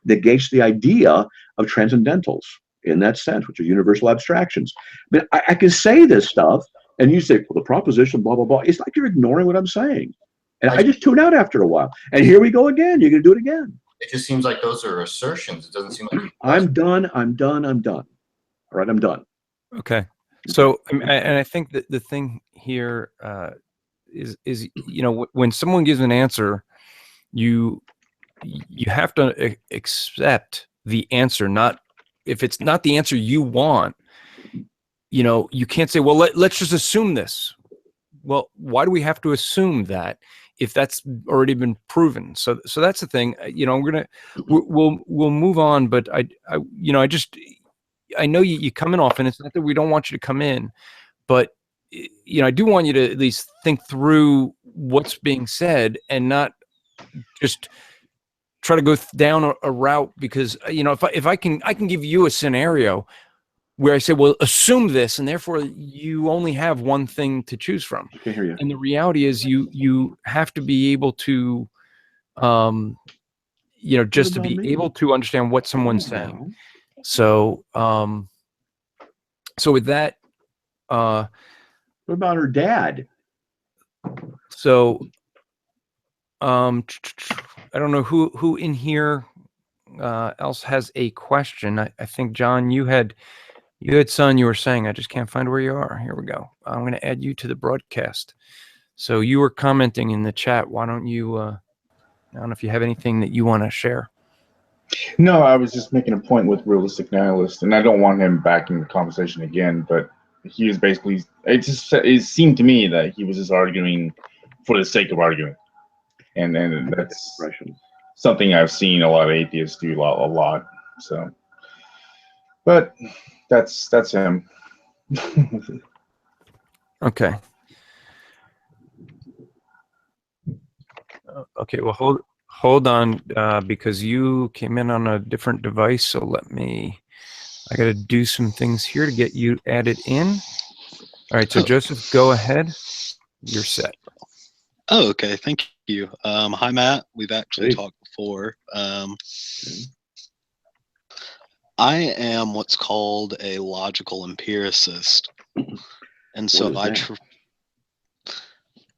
negates the idea of transcendentals in that sense, which are universal abstractions. But I can say this stuff, and you say, well, the proposition, blah, blah, blah. It's like you're ignoring what I'm saying. And I just tune out after a while. And here we go again. You're going to do it again. It just seems like those are assertions. It doesn't seem like I'm done. All right, I'm done. Okay. So, and I think that the thing here is when someone gives an answer, you have to accept the answer. Not if it's not the answer you want, you can't say, well, let's just assume this. Well, why do we have to assume that if that's already been proven? So that's the thing. We'll move on, but I know you come in often. It's not that we don't want you to come in, but I do want you to at least think through what's being said and not just try to go down a route, because if I can give you a scenario where I say, well, assume this, and therefore you only have one thing to choose from. I can hear you. And the reality is you have to be able to just to be able to understand what someone's saying. So with that, what about her dad? So I don't know who in here else has a question. I think, John, you had son, you were saying. I just can't find where you are. Here we go. I'm going to add you to the broadcast. So you were commenting in the chat. Why don't you, I don't know if you have anything that you want to share. No, I was just making a point with Realistic Nihilist, and I don't want him back in the conversation again, but he is basically, it seemed to me that he was just arguing for the sake of arguing. And that's something I've seen a lot of atheists do a lot. So, but that's him. Okay. Okay. Well, hold on, because you came in on a different device. So I got to do some things here to get you added in. All right. So Joseph, go ahead. You're set. Oh, okay. Thank you. Hi, Matt. We've actually talked before. I am what's called a logical empiricist. And so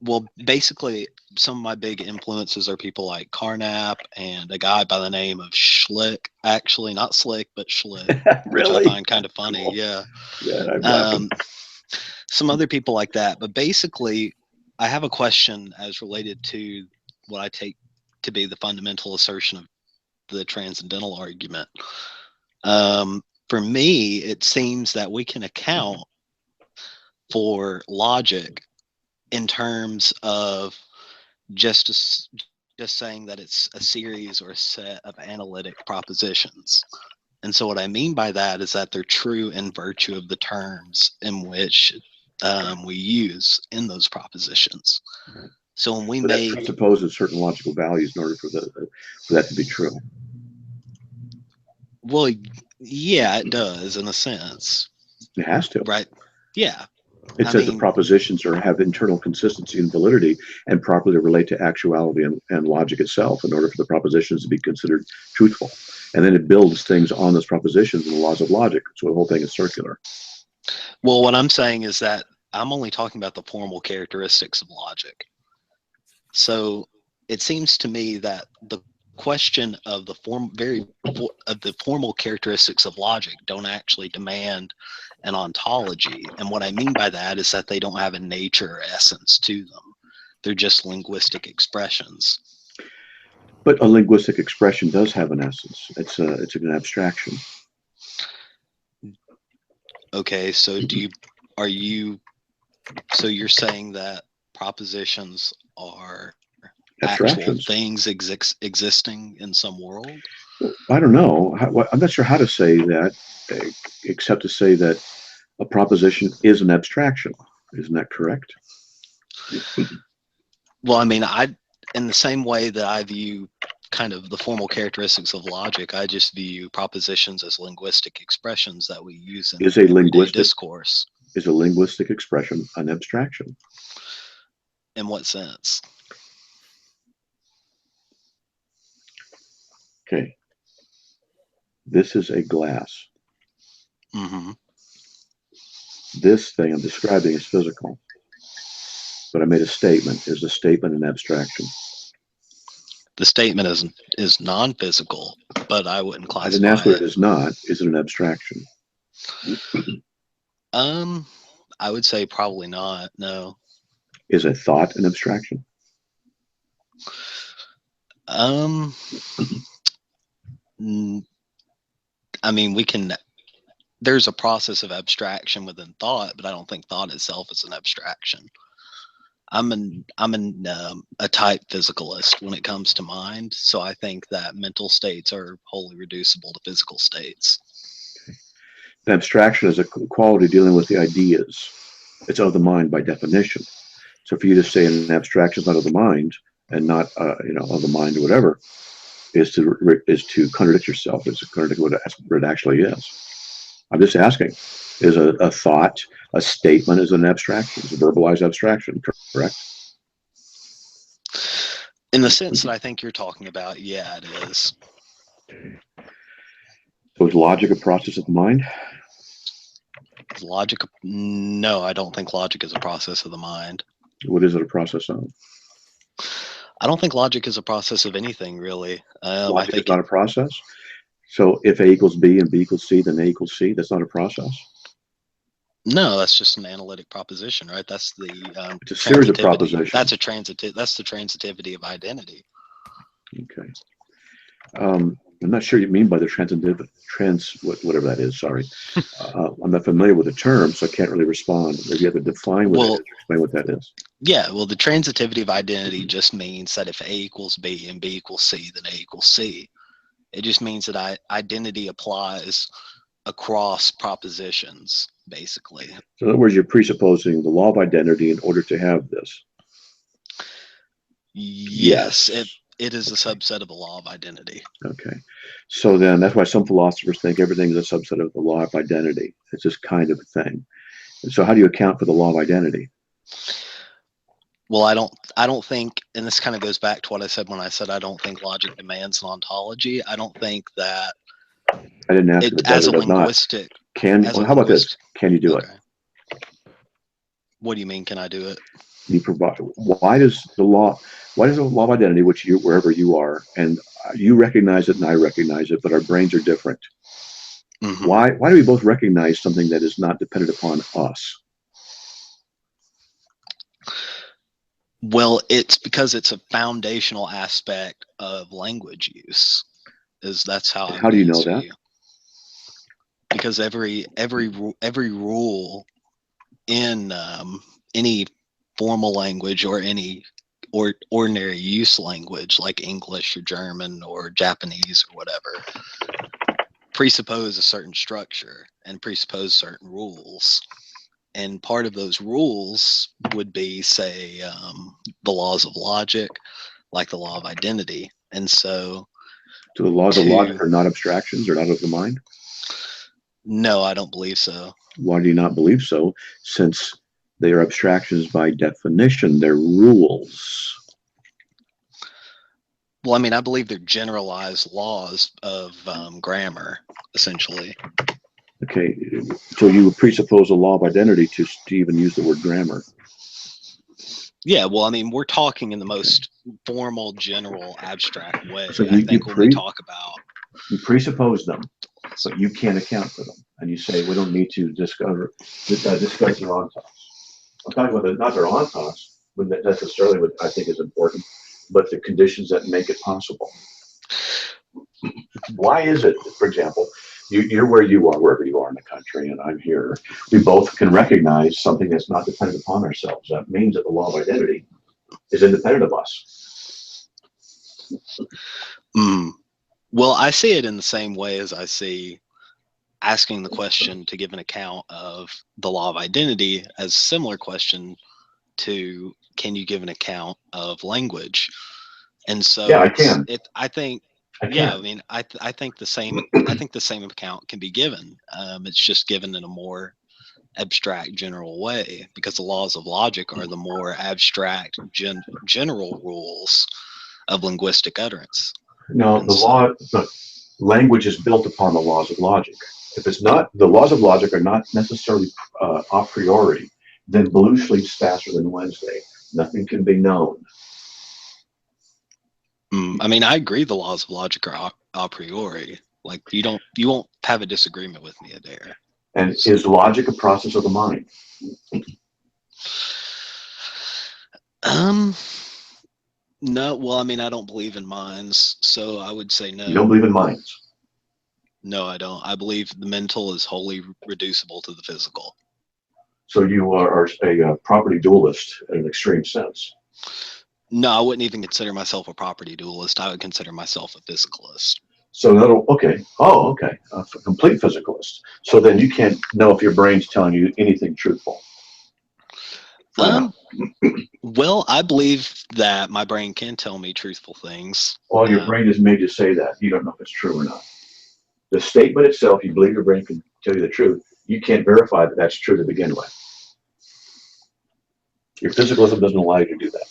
well, basically, some of my big influences are people like Carnap and a guy by the name of Schlick. Actually, not Slick, but Schlick. Really? Which I find kind of funny. Cool. Yeah. Some other people like that. But basically, I have a question as related to what I take to be the fundamental assertion of the transcendental argument. For me, it seems that we can account for logic in terms of just saying that it's a series or a set of analytic propositions. And so what I mean by that is that they're true in virtue of the terms in which we use in those propositions. So when we that presupposes certain logical values in order for that to be true. Well, yeah, it does in a sense. It has to. Right. Yeah. It says the propositions have internal consistency and validity and properly relate to actuality and logic itself in order for the propositions to be considered truthful. And then it builds things on those propositions and the laws of logic. So the whole thing is circular. Well, what I'm saying is that I'm only talking about the formal characteristics of logic. So it seems to me that the question of the formal characteristics of logic don't actually demand an ontology. And what I mean by that is that they don't have a nature or essence to them. They're just linguistic expressions. But a linguistic expression does have an essence. It's an abstraction. Okay, so you're saying that propositions are actual things existing in some world? I don't know. I'm not sure how to say that, except to say that a proposition is an abstraction. Isn't that correct? Well, I mean, in the same way that I view kind of the formal characteristics of logic, I just view propositions as linguistic expressions that we use in everyday discourse. Is a linguistic expression an abstraction? In what sense? Okay. This is a glass. Mm-hmm. This thing I'm describing is physical. But I made a statement. Is the statement an abstraction? The statement is non-physical, but I wouldn't classify it. I didn't ask what it is not. Is it an abstraction? I would say probably not, no. Is a thought an abstraction? I mean, there's a process of abstraction within thought, but I don't think thought itself is an abstraction. I'm a type physicalist when it comes to mind, so I think that mental states are wholly reducible to physical states. Okay. An abstraction is a quality dealing with the ideas. It's of the mind by definition. So for you to say an abstraction is not of the mind and not of the mind or whatever is to contradict yourself. It's to contradict what it actually is. I'm just asking: is a thought, a statement, is an abstraction? Is a verbalized abstraction correct? In the sense that I think you're talking about, yeah, it is. So is logic a process of the mind? Logic? No, I don't think logic is a process of the mind. What is it a process of? I don't think logic is a process of anything, really. Logic is not a process? So if A equals B and B equals C, then A equals C, that's not a process? No, that's just an analytic proposition, right? That's the it's a series of propositions. That's the transitivity of identity. Okay. I'm not sure what you mean by the whatever that is, sorry. I'm not familiar with the term, so I can't really respond. Maybe you have to define what it is, explain what that is. Yeah, well, the transitivity of identity just means that if A equals B and B equals C, then A equals C. It just means that identity applies across propositions, basically. So in other words, you're presupposing the law of identity in order to have this. Yes. It is a subset of the law of identity. Okay. So then that's why some philosophers think everything is a subset of the law of identity. It's this kind of a thing. And so how do you account for the law of identity? Well, I don't think, and this kind of goes back to what I said when I said I don't think logic demands an ontology. I don't think that I didn't ask if it does or does not. How about this? Can you do it? What do you mean, can I do it? Why does the law of identity, which wherever you are, and you recognize it and I recognize it, but our brains are different. Mm-hmm. Why do we both recognize something that is not dependent upon us? Well, it's because it's a foundational aspect of language use. That's how. How do you know that? Because every rule in any formal language or any ordinary use language like English or German or Japanese or whatever presuppose a certain structure and presuppose certain rules. And part of those rules would be, say, the laws of logic, like the law of identity. And so the laws of logic are not abstractions or not of the mind? No, I don't believe so. Why do you not believe so? Since They are abstractions by definition. They're rules. Well, I mean, I believe they're generalized laws of grammar, essentially. Okay, so you would presuppose a law of identity to even use the word grammar. Yeah, well, I mean, we're talking in the most formal, general, abstract way. So I think when we talk about... You presuppose them, but you can't account for them. And you say, we don't need to discuss their on-talks. I'm talking about not their on-talks, but not necessarily what I think is important, but the conditions that make it possible. Why is it, for example, you're where you are, wherever you are in the country, and I'm here. We both can recognize something that's not dependent upon ourselves. That means that the law of identity is independent of us. Well, I see it in the same way as I see asking the question to give an account of the law of identity as a similar question to, can you give an account of language? And so yeah, I can. I think the same account can be given. It's just given in a more abstract, general way, because the laws of logic are the more abstract, general rules of linguistic utterance. No, the language is built upon the laws of logic. If it's not, the laws of logic are not necessarily a priori, then blue sleeps faster than Wednesday. Nothing can be known. I mean, I agree the laws of logic are a priori. Like, you won't have a disagreement with me there. And is logic a process of the mind? No, well, I mean, I don't believe in minds, so I would say no. You don't believe in minds? No, I don't. I believe the mental is wholly reducible to the physical. So you are a property dualist in an extreme sense? No, I wouldn't even consider myself a property dualist. I would consider myself a physicalist. So okay. Oh, okay. A complete physicalist. So then you can't know if your brain's telling you anything truthful. Well, I believe that my brain can tell me truthful things. Well, your brain has made you say that. You don't know if it's true or not. The statement itself, you believe your brain can tell you the truth. You can't verify that that's true to begin with. Your physicalism doesn't allow you to do that.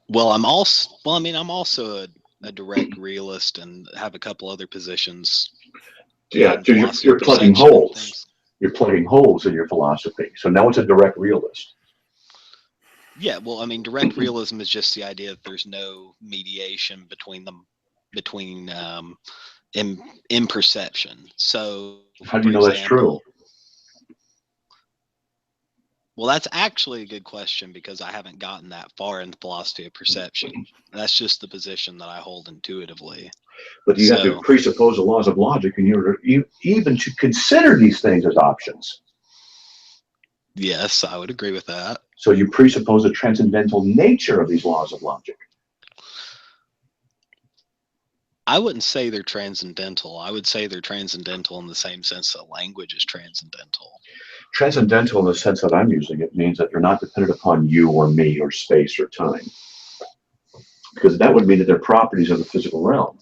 Well, I'm also a direct realist and have a couple other positions. Yeah, so you're plugging holes. You're plugging holes in your philosophy. So now it's a direct realist. Yeah, well, I mean, direct realism is just the idea that there's no mediation between imperception. So how do you know that's true? Well, that's actually a good question, because I haven't gotten that far in the philosophy of perception. That's just the position that I hold intuitively. But you have to presuppose the laws of logic, and you even should consider these things as options. Yes, I would agree with that. So you presuppose the transcendental nature of these laws of logic. I wouldn't say they're transcendental. I would say they're transcendental in the same sense that language is transcendental. Transcendental in the sense that I'm using it means that they're not dependent upon you or me or space or time. Because that would mean that they're properties of the physical realm.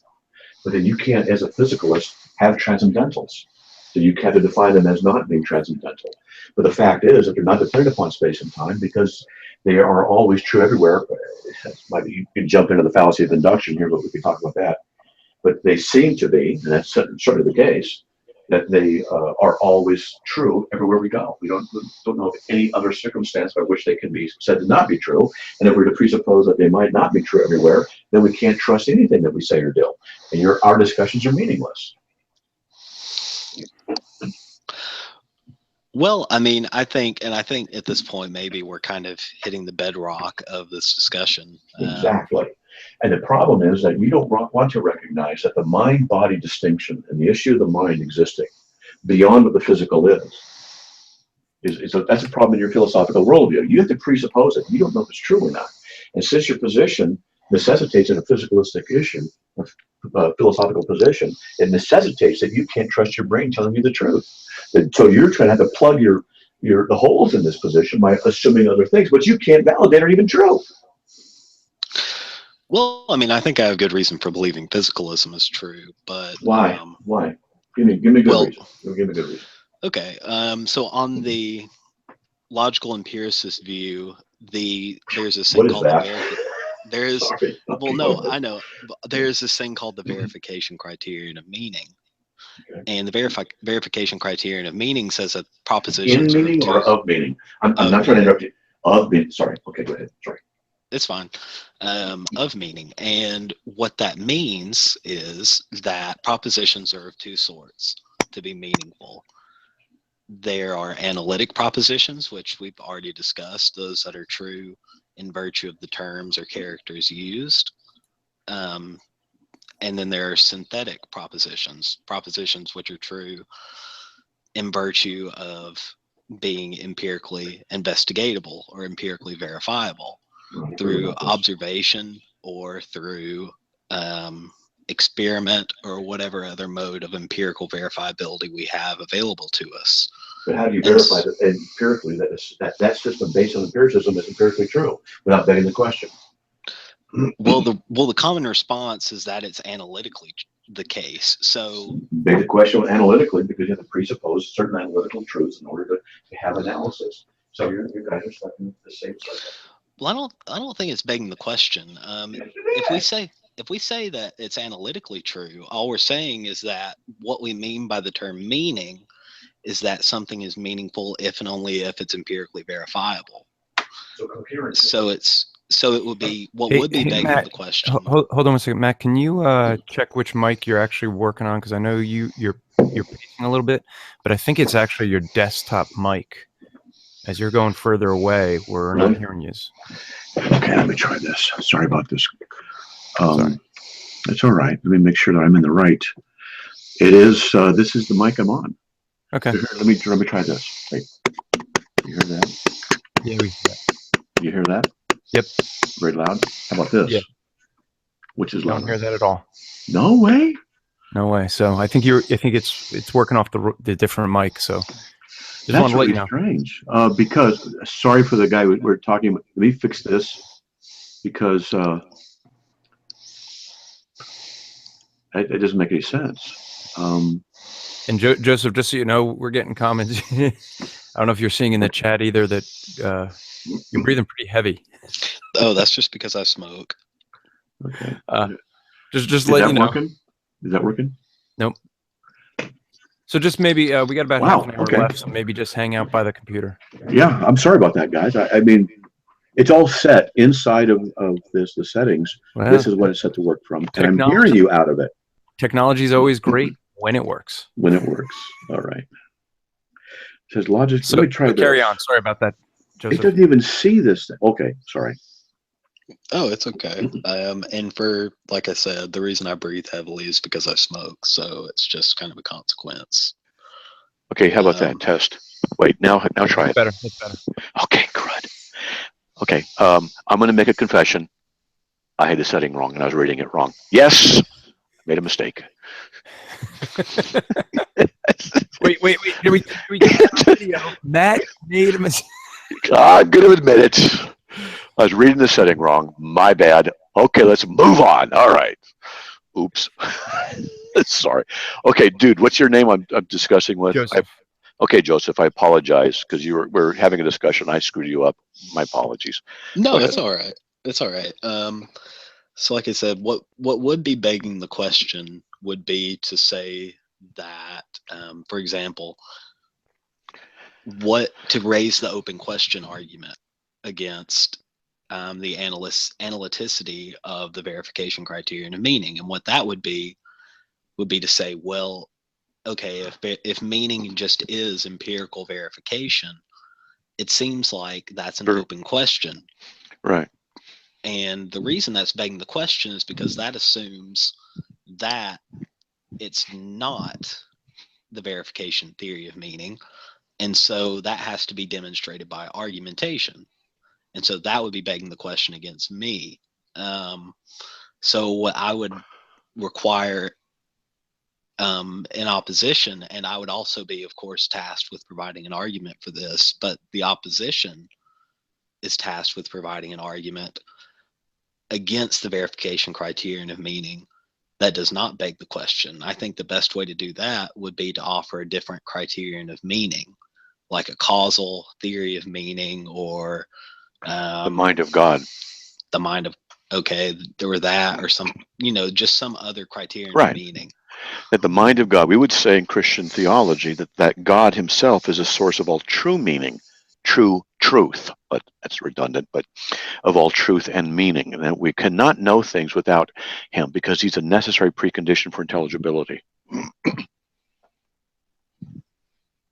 But then you can't, as a physicalist, have transcendentals. So you have to define them as not being transcendental. But the fact is that they're not dependent upon space and time, because they are always true everywhere. You can jump into the fallacy of induction here, but we can talk about that. But they seem to be, and that's certainly the case, that they are always true everywhere we go. We don't know of any other circumstance by which they can be said to not be true. And if we're to presuppose that they might not be true everywhere, then we can't trust anything that we say or do. And our discussions are meaningless. Well, I mean, I think at this point, maybe we're kind of hitting the bedrock of this discussion. Exactly. And the problem is that you don't want to recognize that the mind-body distinction and the issue of the mind existing beyond what the physical that's a problem in your philosophical worldview. You have to presuppose it. You don't know if it's true or not. And since your position necessitates a physicalistic issue, a philosophical position, it necessitates that you can't trust your brain telling you the truth. And so you're trying to have to plug the holes in this position by assuming other things, but you can't validate are even true. Well, I mean, I think I have good reason for believing physicalism is true, but why? Why? Give me a good reason. Give me a good reason. Okay. So on the logical empiricist view, there's this thing What is called that? there's Sorry. well, Okay, no, go ahead. I know. But there's this thing called the verification criterion of meaning. Okay. And the verification criterion of meaning says that In propositions are meaning or of meaning? I'm Of not trying to meaning. interrupt you. Of meaning. Sorry. Okay, go ahead. Sorry. It's fine. Of meaning. And what that means is that propositions are of two sorts to be meaningful. There are analytic propositions, which we've already discussed, those that are true in virtue of the terms or characters used. And then there are synthetic propositions, propositions which are true in virtue of being empirically investigatable or empirically verifiable through observation or through experiment or whatever other mode of empirical verifiability we have available to us. But how do you verify that empirically that system based on empiricism is empirically true without begging the question? Well, the common response is that it's analytically the case. So Beg the question analytically because you have to presuppose certain analytical truths in order to have analysis. So you guys are stuck in the same cycle. Well, I don't think it's begging the question. If we say that it's analytically true, all we're saying is that what we mean by the term meaning is that something is meaningful if and only if it's empirically verifiable. So coherence. So it would be what Hey, would be begging Matt, the question. Hold on one second, Matt. Can you check which mic you're actually working on? Because I know you're pacing a little bit, but I think it's actually your desktop mic. As you're going further away, we're not hearing you. Okay, let me try this. Sorry about this. Sorry. It's all right. Let me make sure that I'm in the right. It is. This is the mic I'm on. Okay. So here, let me try this. Wait. You hear that? Yeah, we hear that. You hear that? Yep. Very loud. How about this? Yeah. Which is Don't louder? hear that at all. No way. No way. So I think it's working off the different mic. So just That's want to let really you know. strange. Because sorry for the guy we're talking about. Let me fix this because it doesn't make any sense. And Joseph, just so you know, we're getting comments. I don't know if you're seeing in the chat either that you're breathing pretty heavy. Oh, that's just because I smoke. Okay. Just let you know. Working? Is that working? Nope. So just maybe we got about half an hour left, so maybe just hang out by the computer. Yeah, I'm sorry about that, guys. I mean, it's all set inside of the settings. Well, this is what it's set to work from, and I'm hearing you out of it. Technology is always great when it works. When it works. All right. It says logic. So, let me try this. Carry on. Sorry about that, Joseph. It doesn't even see this thing. Okay, sorry. Oh, it's okay. And for, like I said, the reason I breathe heavily is because I smoke. So it's just kind of a consequence. Okay, how about that test? Wait, now try it. Better. It's better. Okay, good. Okay, I'm going to make a confession. I had the setting wrong and I was reading it wrong. Yes, made a mistake. Wait. Did we get that on video? Matt made a mistake. I'm going to admit it. I was reading the setting wrong. My bad. Okay, let's move on. All right. Oops. Sorry. Okay, dude, what's your name I'm discussing with? Joseph. Okay, Joseph, I apologize because we're having a discussion. I screwed you up. My apologies. No, it's all right. It's all right. So like I said, what would be begging the question would be to say that, for example, to raise the open question argument against the analyticity of the verification criterion of meaning. And what that would be to say, well, okay, if meaning just is empirical verification, it seems like that's an open question. Right. And the reason that's begging the question is because that assumes that it's not the verification theory of meaning. And so that has to be demonstrated by argumentation. And so that would be begging the question against me. So what I would require in opposition, and I would also be, of course, tasked with providing an argument for this, but the opposition is tasked with providing an argument against the verification criterion of meaning that does not beg the question. I think the best way to do that would be to offer a different criterion of meaning, like a causal theory of meaning, or the mind of God. The mind of, okay, or that, or some, just some other criterion Right. of meaning. That the mind of God, we would say in Christian theology that God himself is a source of all true meaning, true truth, but that's redundant, but of all truth and meaning, and that we cannot know things without him because he's a necessary precondition for intelligibility.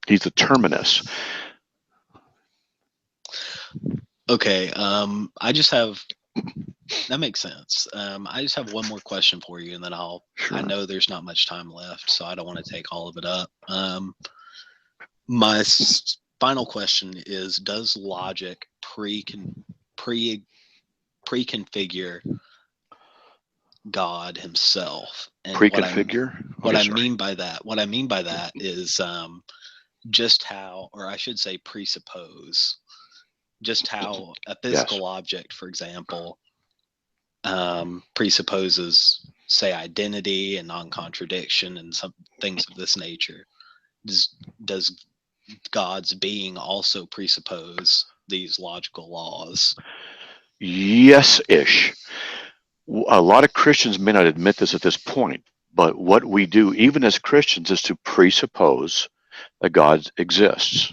He's the terminus. Okay, I just have, that makes sense. I just have one more question for you, and then I know there's not much time left, so I don't want to take all of it up. My final question is, does logic pre-configure God himself? And Pre-configure? What I mean by that is just how, or I should say presuppose, just how a physical object, for example, presupposes, say, identity and non-contradiction and some things of this nature. Does God's being also presuppose these logical laws? Yes-ish. A lot of Christians may not admit this at this point, but what we do, even as Christians, is to presuppose that God exists.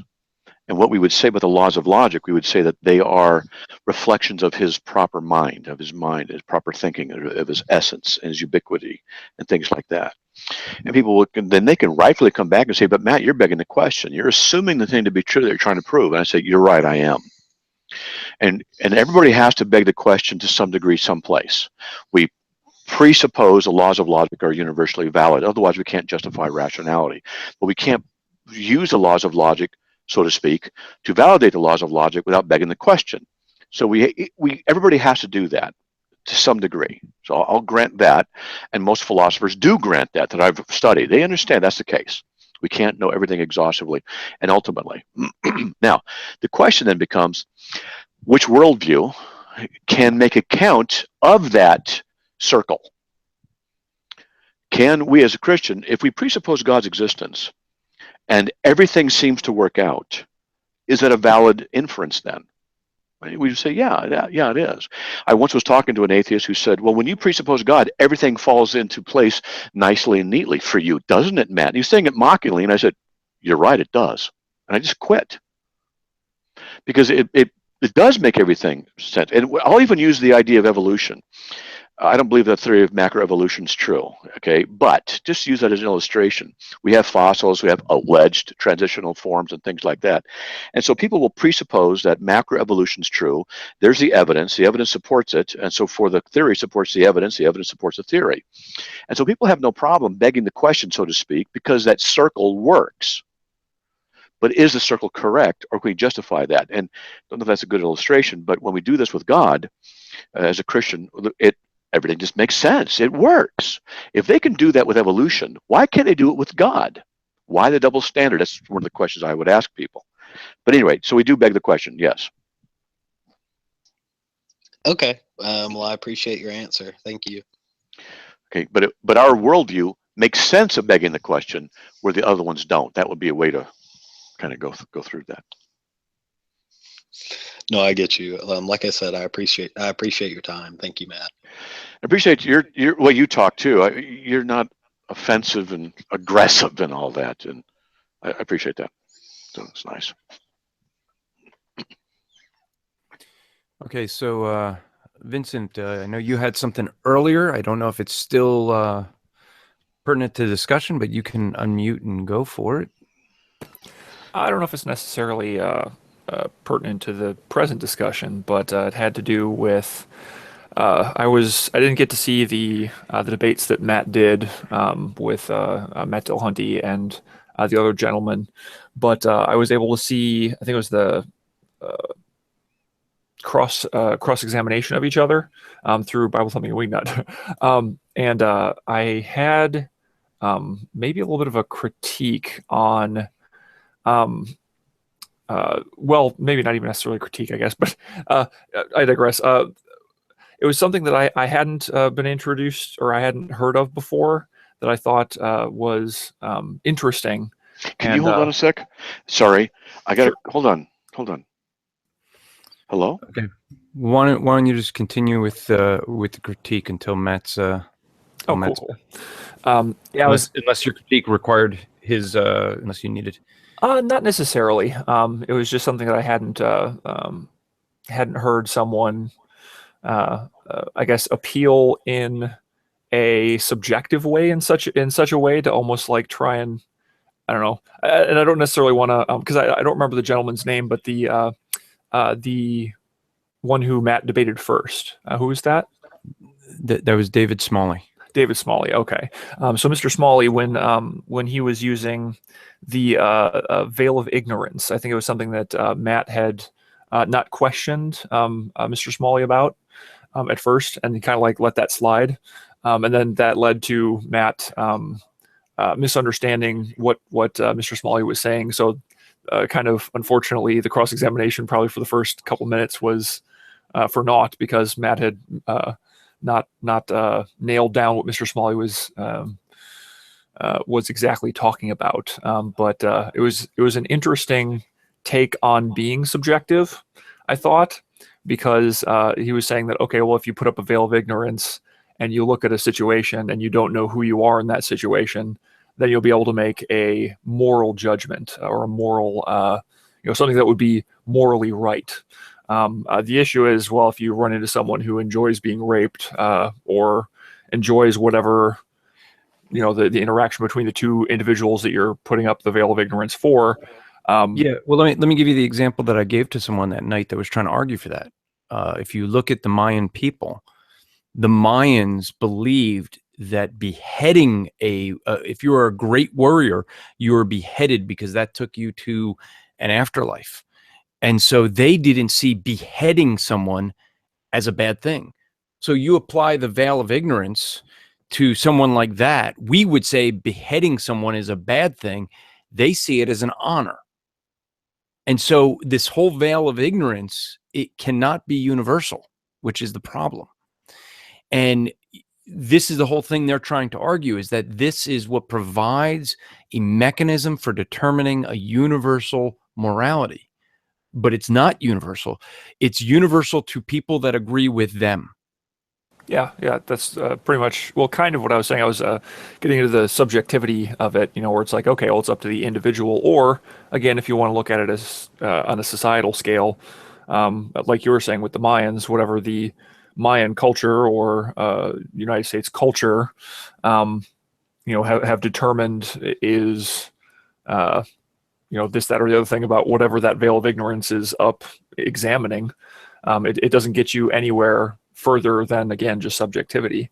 And what we would say about the laws of logic, we would say that they are reflections of his proper mind, his proper thinking, of his essence, and his ubiquity, and things like that. And people then they can rightfully come back and say, but Matt, you're begging the question. You're assuming the thing to be true that you're trying to prove. And I say, you're right, I am. And everybody has to beg the question to some degree, someplace. We presuppose the laws of logic are universally valid. Otherwise, we can't justify rationality. But we can't use the laws of logic, so to speak, to validate the laws of logic without begging the question. So everybody has to do that to some degree. So I'll grant that, and most philosophers do grant that I've studied. They understand that's the case. We can't know everything exhaustively and ultimately. Now, the question then becomes, which worldview can make account of that circle? Can we as a Christian, if we presuppose God's existence, and everything seems to work out, is that a valid inference then? We would say, yeah, it is. I once was talking to an atheist who said, well, when you presuppose God, everything falls into place nicely and neatly for you, doesn't it, Matt? And he was saying it mockingly, and I said, you're right, it does. And I just quit. Because it does make everything sense. And I'll even use the idea of evolution. I don't believe the theory of macroevolution is true, okay? But just use that as an illustration. We have fossils, we have alleged transitional forms and things like that. And so people will presuppose that macroevolution is true. There's the evidence supports it. And so for the theory supports the evidence supports the theory. And so people have no problem begging the question, so to speak, because that circle works. But is the circle correct, or can we justify that? And I don't know if that's a good illustration, but when we do this with God, as a Christian, everything just makes sense. It works. If they can do that with evolution, why can't they do it with God? Why the double standard? That's one of the questions I would ask people. But anyway, so we do beg the question, yes. Okay. Well, I appreciate your answer. Thank you. Okay, but our worldview makes sense of begging the question where the other ones don't. That would be a way to kind of go through that. No, I get you. Like I said, I appreciate your time. Thank you, Matt. I appreciate your way you talk too. You're not offensive and aggressive and all that, and I appreciate that. So it's nice. Okay, so Vincent, I know you had something earlier. I don't know if it's still pertinent to discussion, but you can unmute and go for it. I don't know if it's necessarily pertinent to the present discussion, but it had to do with I didn't get to see the debates that Matt did with Matt Dillahunty and the other gentleman, but I was able to see, I think it was the cross examination of each other through Bible Thumping and Wingnut, and I had maybe a little bit of a critique on. Well, maybe not even necessarily critique, I guess, but I digress. It it was something that I hadn't been introduced or I hadn't heard of before that I thought was interesting. Can you hold on a sec? Sorry, I got to hold on. Hello. Okay. Why don't you just continue with the critique until Matt's? Cool. Yeah, unless your critique required his, unless you needed. Not necessarily. It was just something that I hadn't heard someone, I guess, appeal in a subjective way, in such a way to almost like try and, I don't know, and I don't necessarily want to, because I don't remember the gentleman's name, but the one who Matt debated first. Who was that? That was David Smalley. David Smalley. Okay. So Mr. Smalley, when he was using the veil of ignorance, I think it was something that Matt had not questioned Mr. Smalley about at first, and he kind of like let that slide. And then that led to Matt misunderstanding what Mr. Smalley was saying. So kind of unfortunately, the cross-examination probably for the first couple minutes was for naught, because Matt had not nailed down what Mr. Smalley was exactly talking about. But it was an interesting take on being subjective, I thought, because he was saying that, okay, well, if you put up a veil of ignorance and you look at a situation and you don't know who you are in that situation, then you'll be able to make a moral judgment or a moral, something that would be morally right. The issue is, well, if you run into someone who enjoys being raped or enjoys whatever, the interaction between the two individuals that you're putting up the veil of ignorance for. Yeah, well, let me give you the example that I gave to someone that night that was trying to argue for that. If you look at the Mayan people, the Mayans believed that beheading if you were a great warrior, you were beheaded because that took you to an afterlife. And so they didn't see beheading someone as a bad thing. So you apply the veil of ignorance to someone like that, we would say beheading someone is a bad thing. They see it as an honor. And so this whole veil of ignorance, it cannot be universal, which is the problem. And this is the whole thing they're trying to argue, is that this is what provides a mechanism for determining a universal morality. But it's not universal. It's universal to people that agree with them. Yeah, that's pretty much, well, kind of what I was saying. I was getting into the subjectivity of it, where it's like, okay, well, it's up to the individual. Or, again, if you want to look at it as on a societal scale, like you were saying with the Mayans, whatever the Mayan culture or United States culture, have determined is, this, that, or the other thing about whatever that veil of ignorance is up examining. It doesn't get you anywhere further than, again, just subjectivity.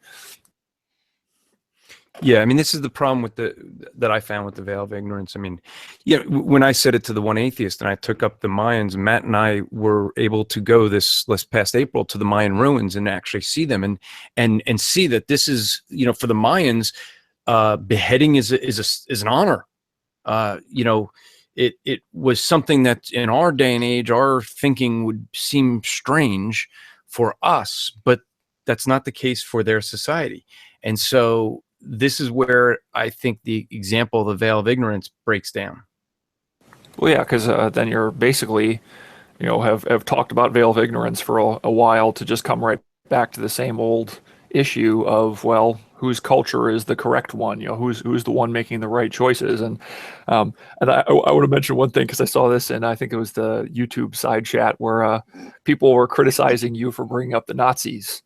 Yeah, I mean, this is the problem with that I found with the veil of ignorance. I mean, when I said it to the one atheist and I took up the Mayans, Matt and I were able to go this past April to the Mayan ruins and actually see them and see that this is, for the Mayans, beheading is an honor. It was something that in our day and age, our thinking would seem strange for us, but that's not the case for their society. And so this is where I think the example of the veil of ignorance breaks down. Well, yeah, because then you're basically, have talked about veil of ignorance for a while to just come right back to the same old issue of, well, whose culture is the correct one? Who's the one making the right choices? And I want to mention one thing, because I saw this and I think it was the YouTube side chat where people were criticizing you for bringing up the Nazis.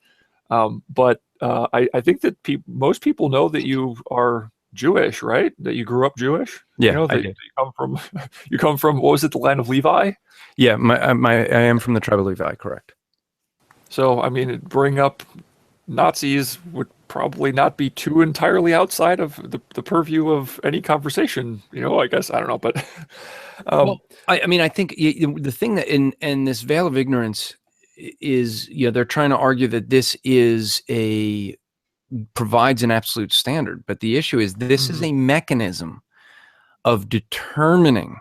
But I think that most people know that you are Jewish, right? That you grew up Jewish. Yeah, I did. You come from what was it, the land of Levi? Yeah, I am from the tribe of Levi, correct. So I mean, bring up Nazis would probably not be too entirely outside of the purview of any conversation, I guess. I don't know, but well, I think the thing that in this veil of ignorance is, they're trying to argue that this provides an absolute standard, but the issue is this is a mechanism of determining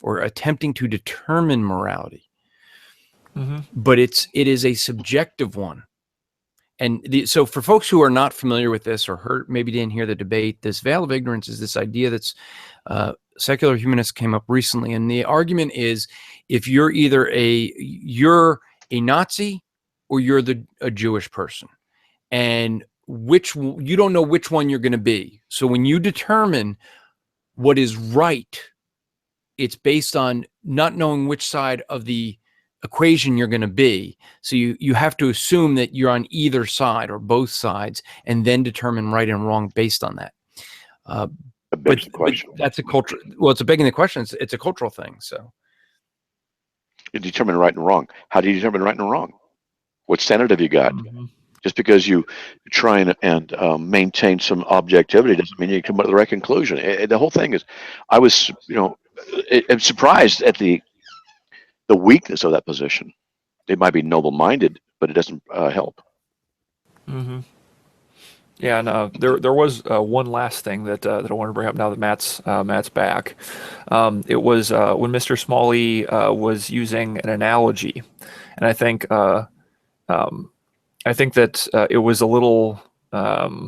or attempting to determine morality. But it is a subjective one. So for folks who are not familiar with this or maybe didn't hear the debate, this veil of ignorance is this idea that's secular humanists came up recently. And the argument is if you're either you're a Nazi or you're a Jewish person, and you don't know which one you're going to be. So when you determine what is right, it's based on not knowing which side of the equation you're going to be. So you have to assume that you're on either side or both sides, and then determine right and wrong based on that. But that's a culture. Well, it's begging the question. It's a cultural thing. So you determine right and wrong. How do you determine right and wrong? What standard have you got? Mm-hmm. Just because you try and maintain some objectivity doesn't mean you come up with the right conclusion. The whole thing is, I was, I'm surprised at the weakness of that position. It might be noble-minded, but it doesn't help. Mm-hmm. Yeah, and there was one last thing that I want to bring up now that Matt's back. It was when Mr. Smalley was using an analogy, and I think that it was a little. I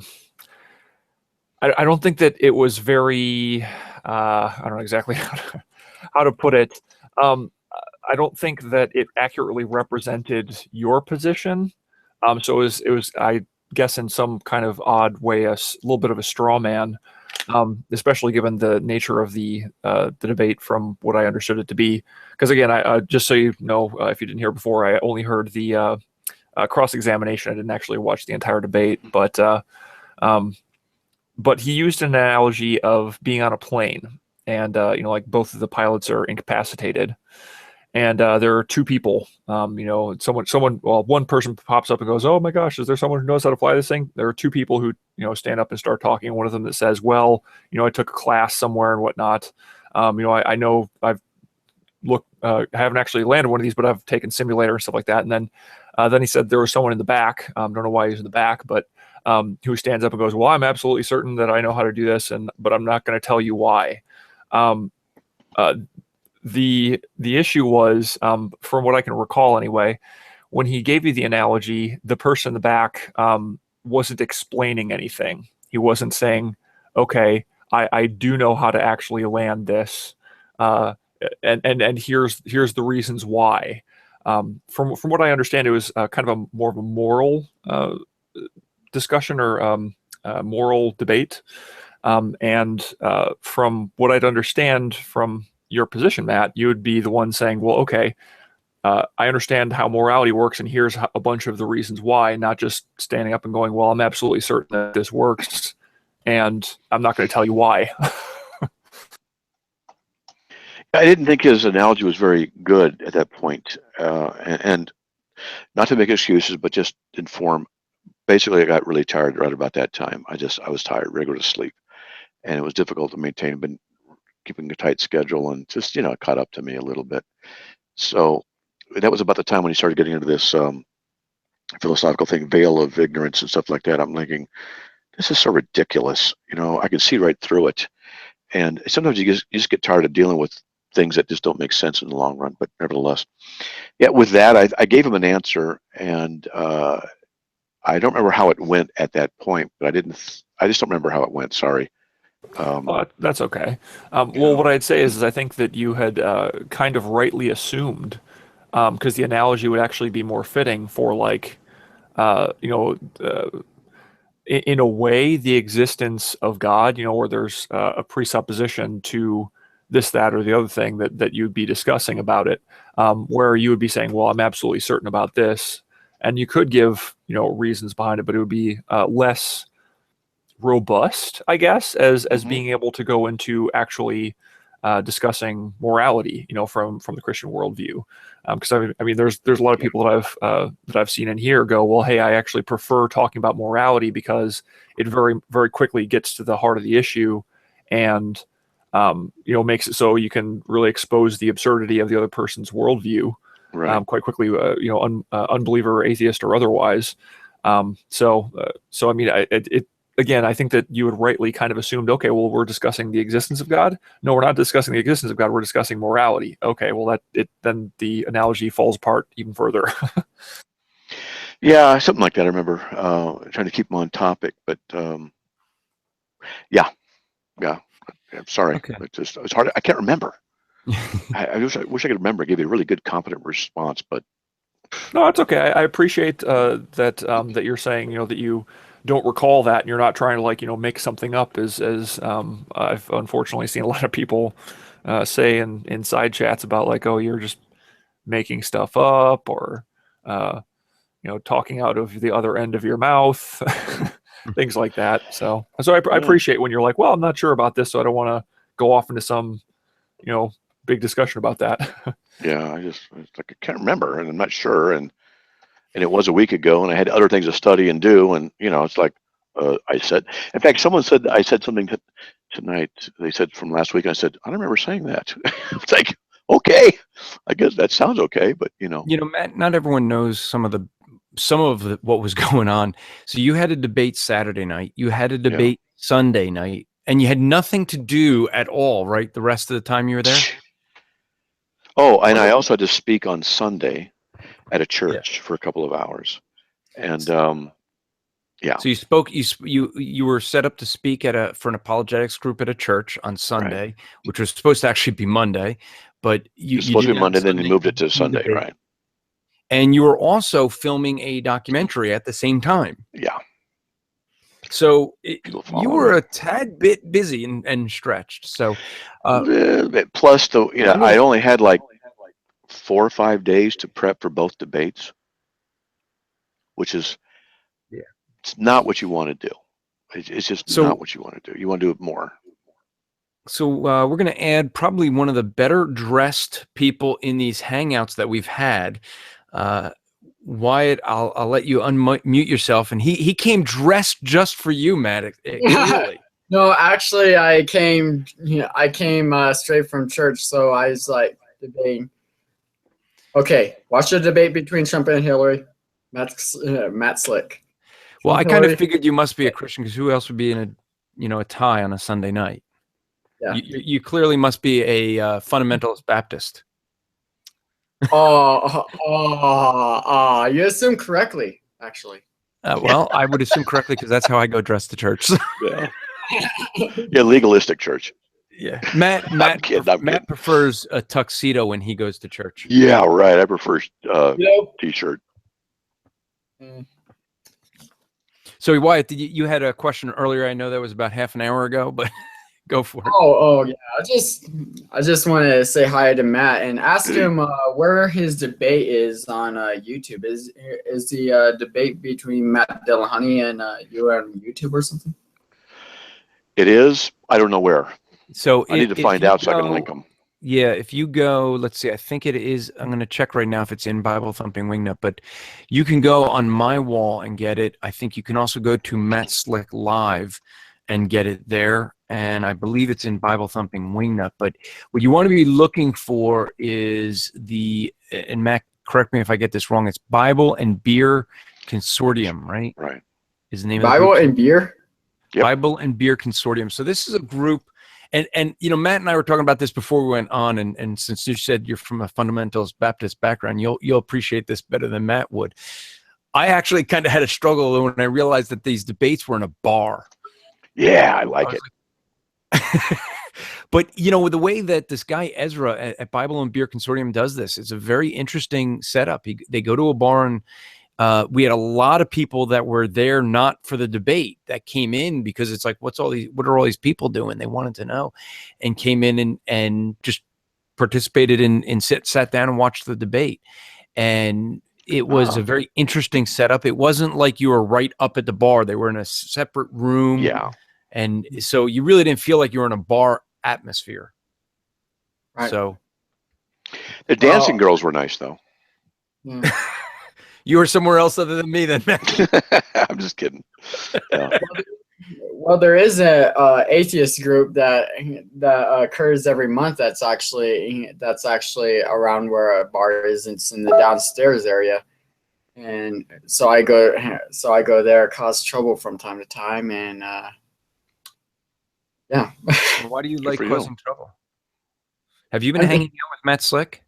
don't think that it was very. I don't know exactly how to put it. I don't think that it accurately represented your position. So it was I guess in some kind of odd way a little bit of a straw man, especially given the nature of the debate from what I understood it to be. Because again, I just so you know, if you didn't hear before, I only heard the cross-examination. I didn't actually watch the entire debate, but he used an analogy of being on a plane, and like both of the pilots are incapacitated. And there are two people, one person pops up and goes, "Oh my gosh, is there someone who knows how to fly this thing?" There are two people who, stand up and start talking. One of them that says, "Well, I took a class somewhere and whatnot. I know I've haven't actually landed one of these, but I've taken simulator and stuff like that." And then he said there was someone in the back. Don't know why he's in the back, but who stands up and goes, "Well, I'm absolutely certain that I know how to do this, but I'm not going to tell you why." The issue was, from what I can recall anyway, when he gave you the analogy, the person in the back wasn't explaining anything. He wasn't saying, "Okay, I do know how to actually land this, and here's the reasons why." From what I understand, it was kind of more of a moral discussion or moral debate. And from what I'd understand from your position, Matt, you would be the one saying, "Well, okay, I understand how morality works, and here's a bunch of the reasons why," not just standing up and going, "Well, I'm absolutely certain that this works, and I'm not going to tell you why." I didn't think his analogy was very good at that point, and not to make excuses, but just inform. Basically, I got really tired right about that time. I was tired, ready to go to sleep, and it was difficult to maintain, but keeping a tight schedule, and just caught up to me a little bit. So that was about the time when he started getting into this philosophical thing, veil of ignorance and stuff like that. I'm thinking, this is so ridiculous. I can see right through it, and sometimes you just get tired of dealing with things that just don't make sense in the long run. But nevertheless, yeah, with that, I gave him an answer, and I don't remember how it went at that point, but I just don't remember how it went. Sorry. That's okay. Well, what I'd say is I think that you had kind of rightly assumed, because the analogy would actually be more fitting for in a way, the existence of God, where there's a presupposition to this, that, or the other thing that you'd be discussing about it, where you would be saying, "Well, I'm absolutely certain about this," and you could give reasons behind it, but it would be less robust, I guess, as being able to go into actually discussing morality, from the Christian worldview. Because I mean, there's a lot of people that I've seen in here go, "Well, hey, I actually prefer talking about morality because it very, very quickly gets to the heart of the issue, and makes it so you can really expose the absurdity of the other person's worldview quite quickly, unbeliever, atheist, or otherwise." So I mean, Again, I think that you had rightly kind of assumed, okay, well, we're discussing the existence of God. No, we're not discussing the existence of God. We're discussing morality. Okay, well, then the analogy falls apart even further. Yeah, something like that. I remember trying to keep them on topic, but yeah. I'm sorry. Okay. It's hard. I can't remember. I wish I could remember. I gave you a really good, competent response, but No, it's okay. I appreciate that that you're saying, that you don't recall that, and you're not trying to make something up. As I've unfortunately seen a lot of people say in side chats about oh, you're just making stuff up, or talking out of the other end of your mouth, things like that. So I appreciate when you're like, well, I'm not sure about this, so I don't want to go off into some big discussion about that. yeah, it's like I can't remember, and I'm not sure, and it was a week ago, and I had other things to study and do, and it's like I said. In fact, someone said I said something tonight. They said from last week. I said I don't remember saying that. It's like, okay, I guess that sounds okay, but Matt, not everyone knows some of what was going on. So you had a debate Saturday night, you had a debate Sunday night, and you had nothing to do at all, right? The rest of the time you were there. Oh, and I also had to speak on Sunday at a church for a couple of hours, and yeah. So you spoke. You were set up to speak for an apologetics group at a church on Sunday, right, which was supposed to actually be Monday, but you supposed to be Monday, then you moved it to Sunday, right? And you were also filming a documentary at the same time. Yeah. So you were a tad bit busy and stretched. So plus I only had like 4 or 5 days to prep for both debates, which is it's not what you want to do. It's just not what you want to do. You want to do it more. So we're going to add probably one of the better dressed people in these hangouts that we've had. Wyatt, I'll let you unmute yourself, and he came dressed just for you, Matt. Really? No, actually, I came straight from church, so I was like debating. Okay, watch the debate between Trump and Hillary. Matt Slick. Well, I kind of figured you must be a Christian, because who else would be in a tie on a Sunday night? Yeah. You clearly must be a fundamentalist Baptist. You assumed correctly, actually. Well, I would assume correctly, because that's how I go dressed to church. Yeah, legalistic church. Yeah, Matt prefers a tuxedo when he goes to church. Yeah, right. I prefer t-shirt. So Wyatt, you had a question earlier. I know that was about half an hour ago, but go for it. Oh yeah. I just want to say hi to Matt and ask him where his debate is on YouTube. Is the debate between Matt Dillahunty and you on YouTube or something? It is. I don't know where. So I need to find out so I can link them. Yeah, if you go, let's see, I think it is, I'm going to check right now if it's in Bible Thumping Wingnut, but you can go on my wall and get it. I think you can also go to Matt Slick Live and get it there. And I believe it's in Bible Thumping Wingnut. But what you want to be looking for is and Matt, correct me if I get this wrong, it's Bible and Beer Consortium, right? Right. Is the name Bible of the group. and Beer? Yep. Bible and Beer Consortium. So this is a group. And Matt and I were talking about this before we went on, and since you said you're from a fundamentalist Baptist background, you'll appreciate this better than Matt would. I actually kind of had a struggle when I realized that these debates were in a bar. Yeah, I like it. But with the way that this guy Ezra at Bible and Beer Consortium does this, it's a very interesting setup. They go to a bar, and we had a lot of people that were there not for the debate, that came in because it's like, what are all these people doing? They wanted to know, and came in and just participated and sat down and watched the debate. And it was a very interesting setup. It wasn't like you were right up at the bar. They were in a separate room. Yeah. And so you really didn't feel like you were in a bar atmosphere. Right. So the dancing girls were nice, though. Yeah. You were somewhere else other than me, then, man. I'm just kidding. Yeah. Well, there is a atheist group that occurs every month. That's actually around where a bar is. It's in the downstairs area, and so I go there, cause trouble from time to time, and yeah. Well, why do you like causing trouble? Have you been hanging out with Matt Slick?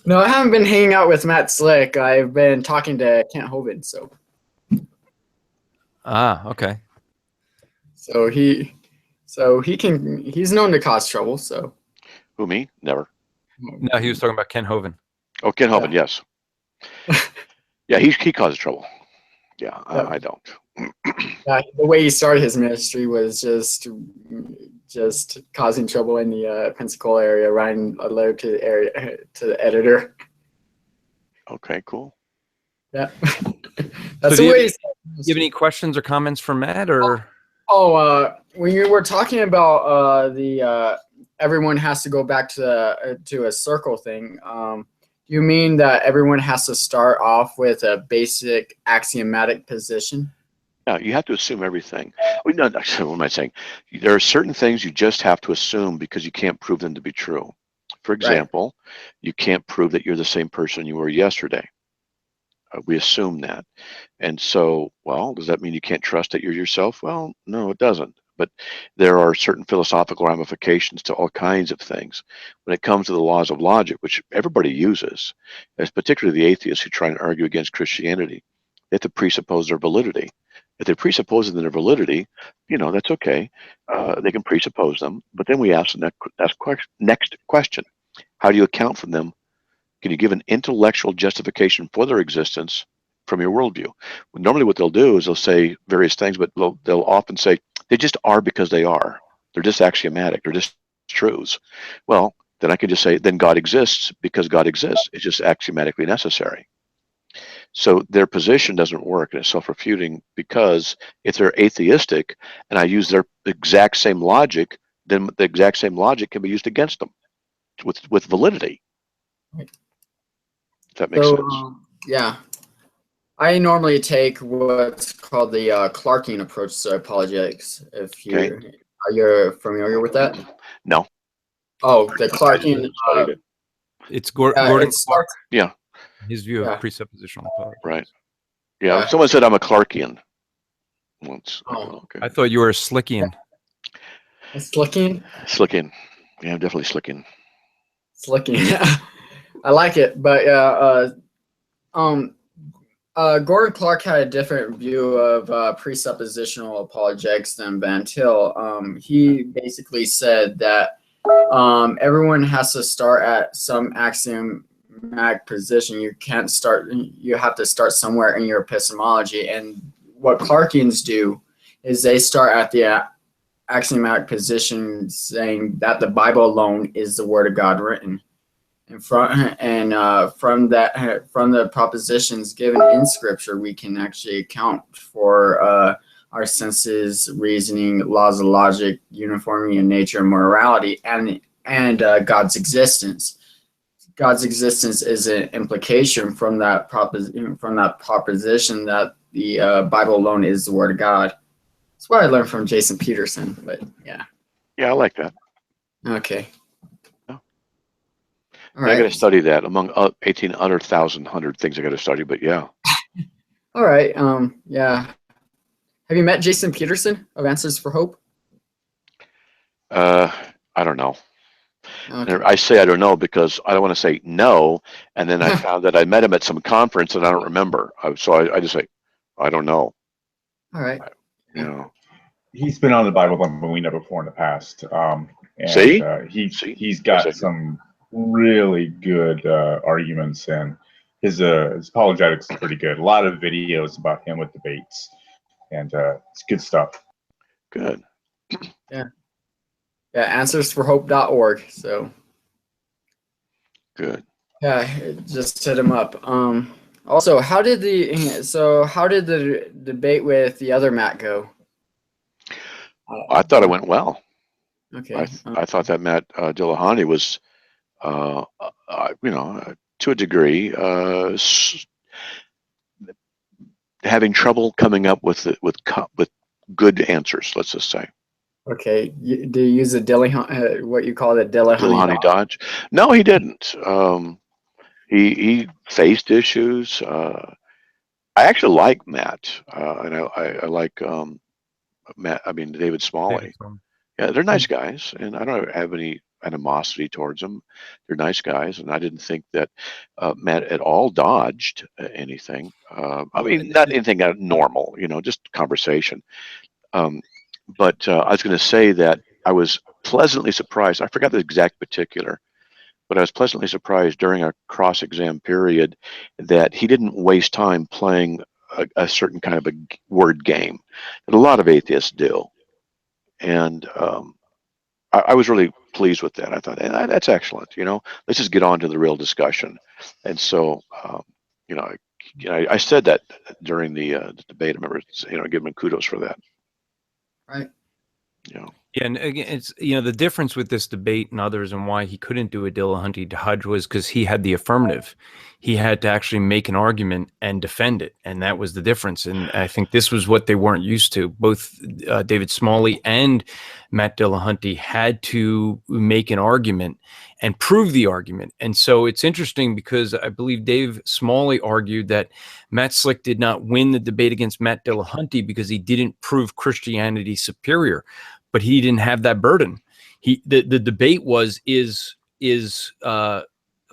No, I haven't been hanging out with Matt Slick. I've been talking to Kent Hovind. So Okay. He's known to cause trouble. So Who, me? Never. No, he was talking about Ken Hovind. Oh, Ken Hovind, yes. Yeah, he causes trouble. Yeah, I don't. The way he started his ministry was just causing trouble in the Pensacola area, writing a letter to the editor. Okay, cool. Yeah. That's so do you have any questions or comments for Matt, or? When you were talking about everyone has to go back to a circle thing, you mean that everyone has to start off with a basic axiomatic position? No, you have to assume everything. No, what am I saying? There are certain things you just have to assume because you can't prove them to be true. For example, you can't prove that you're the same person you were yesterday. We assume that. And so, well, does that mean you can't trust that you're yourself? Well, no, it doesn't. But there are certain philosophical ramifications to all kinds of things. When it comes to the laws of logic, which everybody uses, as particularly the atheists who try and argue against Christianity, they have to presuppose their validity. If they presuppose their validity, that's okay. They can presuppose them. But then we ask the next question. How do you account for them? Can you give an intellectual justification for their existence from your worldview? Normally what they'll do is they'll say various things, but they'll often say, they just are because they are. They're just axiomatic. They're just truths. Well, then I can just say, then God exists because God exists. It's just axiomatically necessary. So their position doesn't work, and it's self-refuting, because if they're atheistic and I use their exact same logic, then the exact same logic can be used against them with validity. If that makes sense. Yeah. I normally take what's called the Clarkian approach to apologetics. If you're familiar with that? No. Oh, the Clarkian. It's Gordon Clark. Yeah. His view of presuppositional apologetics. Right. Yeah. Someone said I'm a Clarkian once. Oh, okay. I thought you were a Slickian. A Slickian? Slickian. Yeah, I'm definitely Slickian. Slickian. I like it, but Gordon Clark had a different view of presuppositional apologetics than Van Til. He basically said that everyone has to start at some axiomatic position. You have to start somewhere in your epistemology. And what Clarkians do is they start at the axiomatic position, saying that the Bible alone is the Word of God written. And from the propositions given in Scripture, we can actually account for our senses, reasoning, laws of logic, uniformity in nature, and morality, and God's existence. God's existence is an implication from that proposition that the Bible alone is the Word of God. That's what I learned from Jason Peterson. But yeah. Yeah, I like that. Okay. I got to study that among 1,800 things I got to study, but yeah. All right. Yeah. Have you met Jason Peterson of Answers for Hope? I don't know. Okay. I say I don't know because I don't want to say no, and then I found that I met him at some conference and I don't remember. So I just say, I don't know. All right. He's been on the Bible Thumping Wingnut before in the past. See? He's got some really good arguments, and his apologetics is pretty good. A lot of videos about him with debates, and it's good stuff. Good. Yeah. Answersforhope.org. So good. Yeah, just hit him up. Also, how did the debate with the other Matt go? I thought it went well. Okay. I thought that Matt Dillahunty was to a degree, having trouble coming up with good answers. Let's just say. Okay. Do you use the what you call the Dillahunty dodge? No, he didn't. He faced issues. I actually like Matt, and I like Matt. I mean David Smalley. Yeah, they're nice guys, and I don't have any animosity towards them. They're nice guys, and I didn't think that Matt at all dodged anything. I mean, not anything normal, just conversation. But I was going to say that I was pleasantly surprised. I forgot the exact particular, but I was pleasantly surprised during a cross-exam period that he didn't waste time playing a certain kind of a word game that a lot of atheists do. And I was really pleased with that. I thought, that's excellent. Let's just get on to the real discussion. And so, I said that during the debate. I remember, giving him kudos for that. Right. Yeah, and again, it's the difference with this debate and others, and why he couldn't do a Dillahunty Hudge was because he had the affirmative. He had to actually make an argument and defend it, and that was the difference. And I think this was what they weren't used to. Both David Smalley and Matt Dillahunty had to make an argument and prove the argument. And so it's interesting because I believe Dave Smalley argued that Matt Slick did not win the debate against Matt Dillahunty because he didn't prove Christianity superior. But he didn't have that burden. The debate was, is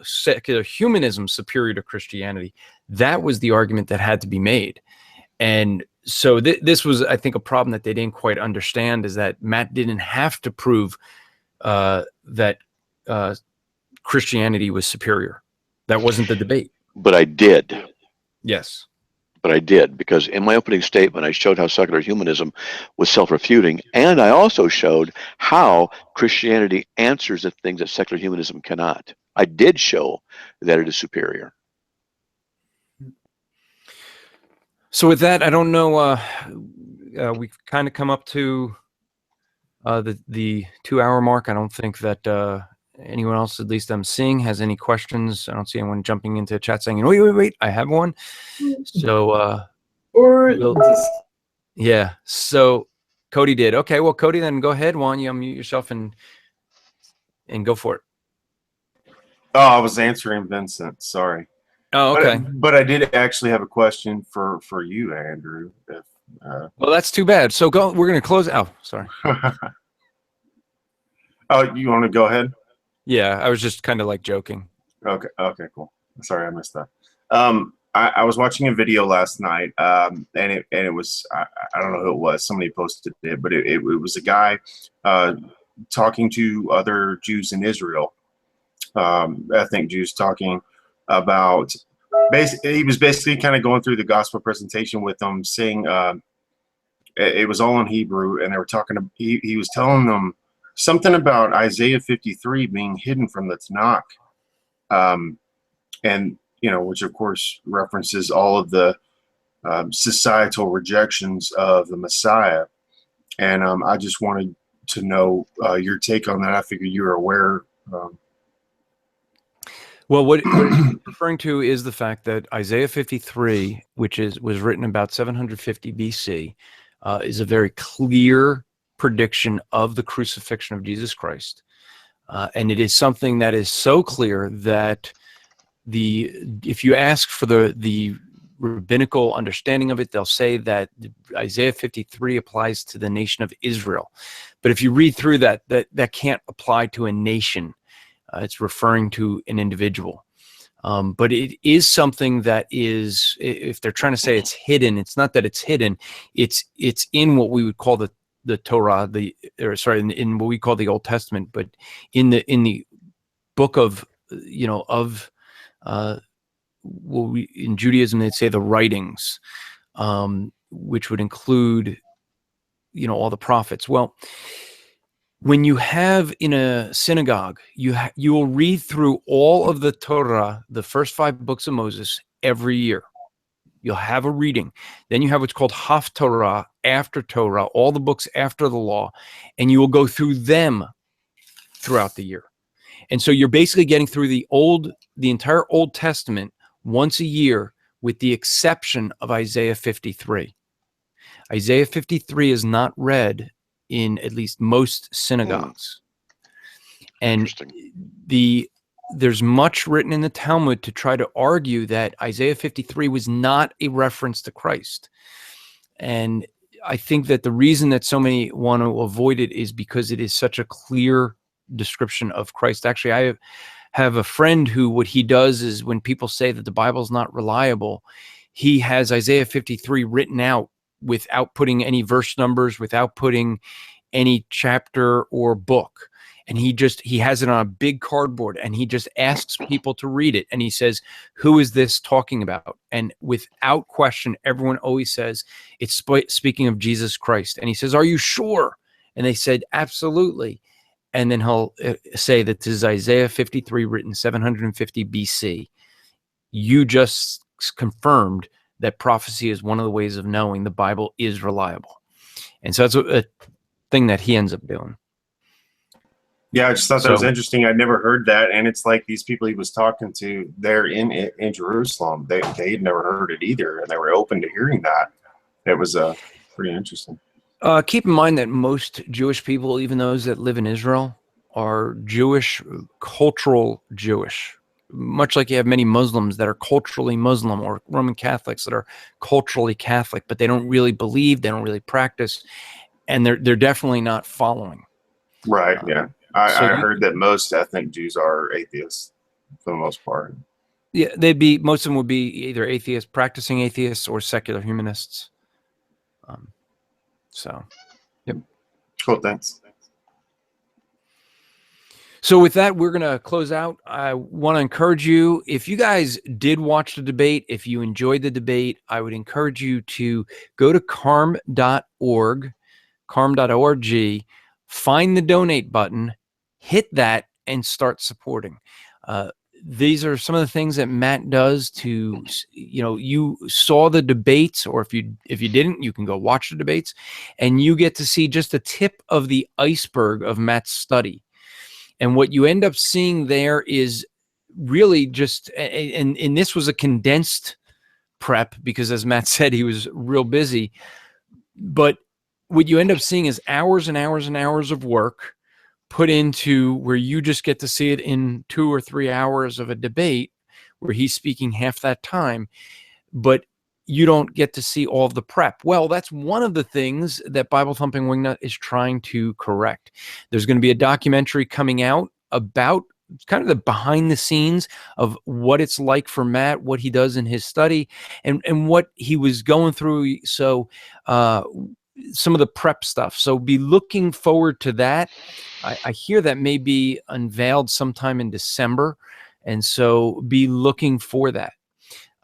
secular humanism superior to Christianity? That was the argument that had to be made. And so this was, I think, a problem that they didn't quite understand, is that Matt didn't have to prove that Christianity was superior. That wasn't the debate. But I did. Yes. But I did, because in my opening statement, I showed how secular humanism was self-refuting, and I also showed how Christianity answers the things that secular humanism cannot. I did show that it is superior. So with that, I don't know, we've kind of come up to the 2-hour mark. I don't think that anyone else, at least I'm seeing, has any questions. I don't see anyone jumping into the chat saying, wait, I have one. So, yeah. So Cody did. Okay. Well, Cody, then go ahead. Why don't you unmute yourself and go for it? Oh, I was answering Vincent. Sorry. Oh, okay. But I did actually have a question for you, Andrew. Well, that's too bad. So we're going to close. Oh, sorry. Oh, you want to go ahead? Yeah, I was just kind of like joking. Okay, cool. Sorry, I missed that. I was watching a video last night, and it was, I don't know who it was. Somebody posted it, but it was a guy talking to other Jews in Israel, ethnic Jews, talking about he was basically kind of going through the gospel presentation with them, saying it was all in Hebrew, and they were talking. He was telling them something about Isaiah 53 being hidden from the Tanakh, and which of course references all of the societal rejections of the Messiah. And I just wanted to know your take on that. I figured you were aware. Well, what you're referring to is the fact that Isaiah 53, which was written about 750 BC, is a very clear prediction of the crucifixion of Jesus Christ. And it is something that is so clear that if you ask for the rabbinical understanding of it, they'll say that Isaiah 53 applies to the nation of Israel. But if you read through that can't apply to a nation. It's referring to an individual. But it is something that is, if they're trying to say it's hidden, it's not that it's hidden. It's in what we would call the Torah, in what we call the Old Testament, but in the book of, in Judaism, they'd say the writings, which would include, all the prophets. Well, when you have in a synagogue, you will read through all of the Torah, the first 5 books of Moses, every year. You'll have a reading. Then you have what's called Haftorah, after Torah, all the books after the law, and you will go through them throughout the year. And so you're basically getting through the entire Old Testament once a year, with the exception of Isaiah 53. Isaiah 53 is not read in at least most synagogues. And there's much written in the Talmud to try to argue that Isaiah 53 was not a reference to Christ. And I think that the reason that so many want to avoid it is because it is such a clear description of Christ. Actually, I have a friend who, what he does is when people say that the Bible's not reliable, he has Isaiah 53 written out without putting any verse numbers, without putting any chapter or book. And he has it on a big cardboard, and he just asks people to read it. And he says, who is this talking about? And without question, everyone always says, it's speaking of Jesus Christ. And he says, are you sure? And they said, absolutely. And then he'll say that this is Isaiah 53 written 750 BC. You just confirmed that prophecy is one of the ways of knowing the Bible is reliable. And so that's a thing that he ends up doing. Yeah, I just thought that was interesting. I'd never heard that, and it's like these people he was talking to there in Jerusalem, they'd never heard it either, and they were open to hearing that. It was pretty interesting. Keep in mind that most Jewish people, even those that live in Israel, are Jewish, cultural Jewish. Much like you have many Muslims that are culturally Muslim, or Roman Catholics that are culturally Catholic, but they don't really believe, they don't really practice, and they're definitely not following. Right. Yeah. I heard that most ethnic Jews are atheists for the most part. Yeah, most of them would be either atheists, practicing atheists, or secular humanists. Yep. Cool. Thanks. So with that, we're going to close out. I want to encourage you, if you guys did watch the debate, if you enjoyed the debate, I would encourage you to go to carm.org, find the donate button, hit that, and start supporting. These are some of the things that Matt does to, you saw the debates, or if you didn't, you can go watch the debates, and you get to see just the tip of the iceberg of Matt's study. And what you end up seeing there is really just, and this was a condensed prep because, as Matt said, he was real busy. But what you end up seeing is hours and hours and hours of work put into where you just get to see it in 2 or 3 hours of a debate where he's speaking half that time, but you don't get to see all of the prep. Well, that's one of the things that Bible Thumping Wingnut is trying to correct. There's going to be a documentary coming out about kind of the behind the scenes of what it's like for Matt, what he does in his study, and what he was going through. So some of the prep stuff. So be looking forward to that. I hear that may be unveiled sometime in December. And so be looking for that.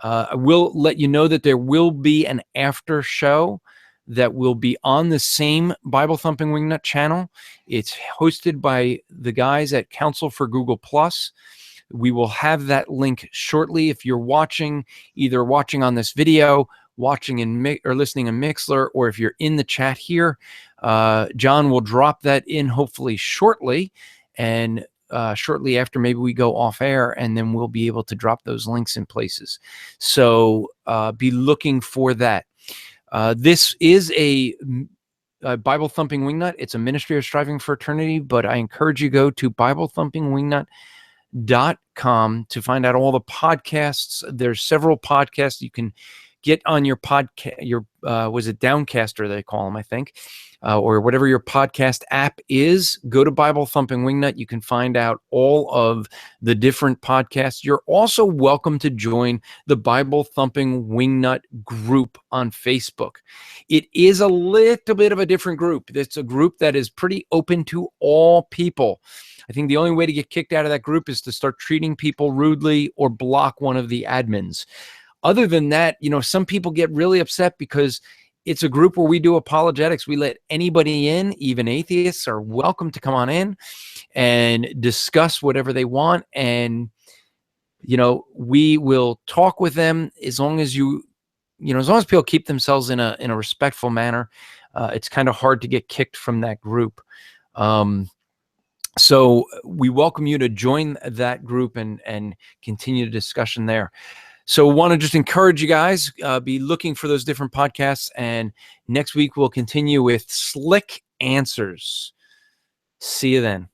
I will let you know that there will be an after show that will be on the same Bible Thumping Wingnut channel. It's hosted by the guys at Council for Google+. We will have that link shortly. If you're watching, either watching on this video, watching or listening in Mixler, or if you're in the chat here, John will drop that in hopefully shortly. And shortly after, maybe we go off air, and then we'll be able to drop those links in places. So be looking for that. This is a Bible Thumping Wingnut. It's a ministry of striving for eternity, but I encourage you to go to BibleThumpingWingnut.com to find out all the podcasts. There's several podcasts you can get on your podcast, was it Downcastor they call them, I think, or whatever your podcast app is. Go to Bible Thumping Wingnut. You can find out all of the different podcasts. You're also welcome to join the Bible Thumping Wingnut group on Facebook. It is a little bit of a different group. It's a group that is pretty open to all people. I think the only way to get kicked out of that group is to start treating people rudely or block one of the admins. Other than that, some people get really upset because it's a group where we do apologetics. We let anybody in, even atheists are welcome to come on in and discuss whatever they want. And, we will talk with them as long as as long as people keep themselves in a respectful manner. It's kind of hard to get kicked from that group. So we welcome you to join that group and continue the discussion there. So want to just encourage you guys, be looking for those different podcasts. And next week, we'll continue with Slick Answers. See you then.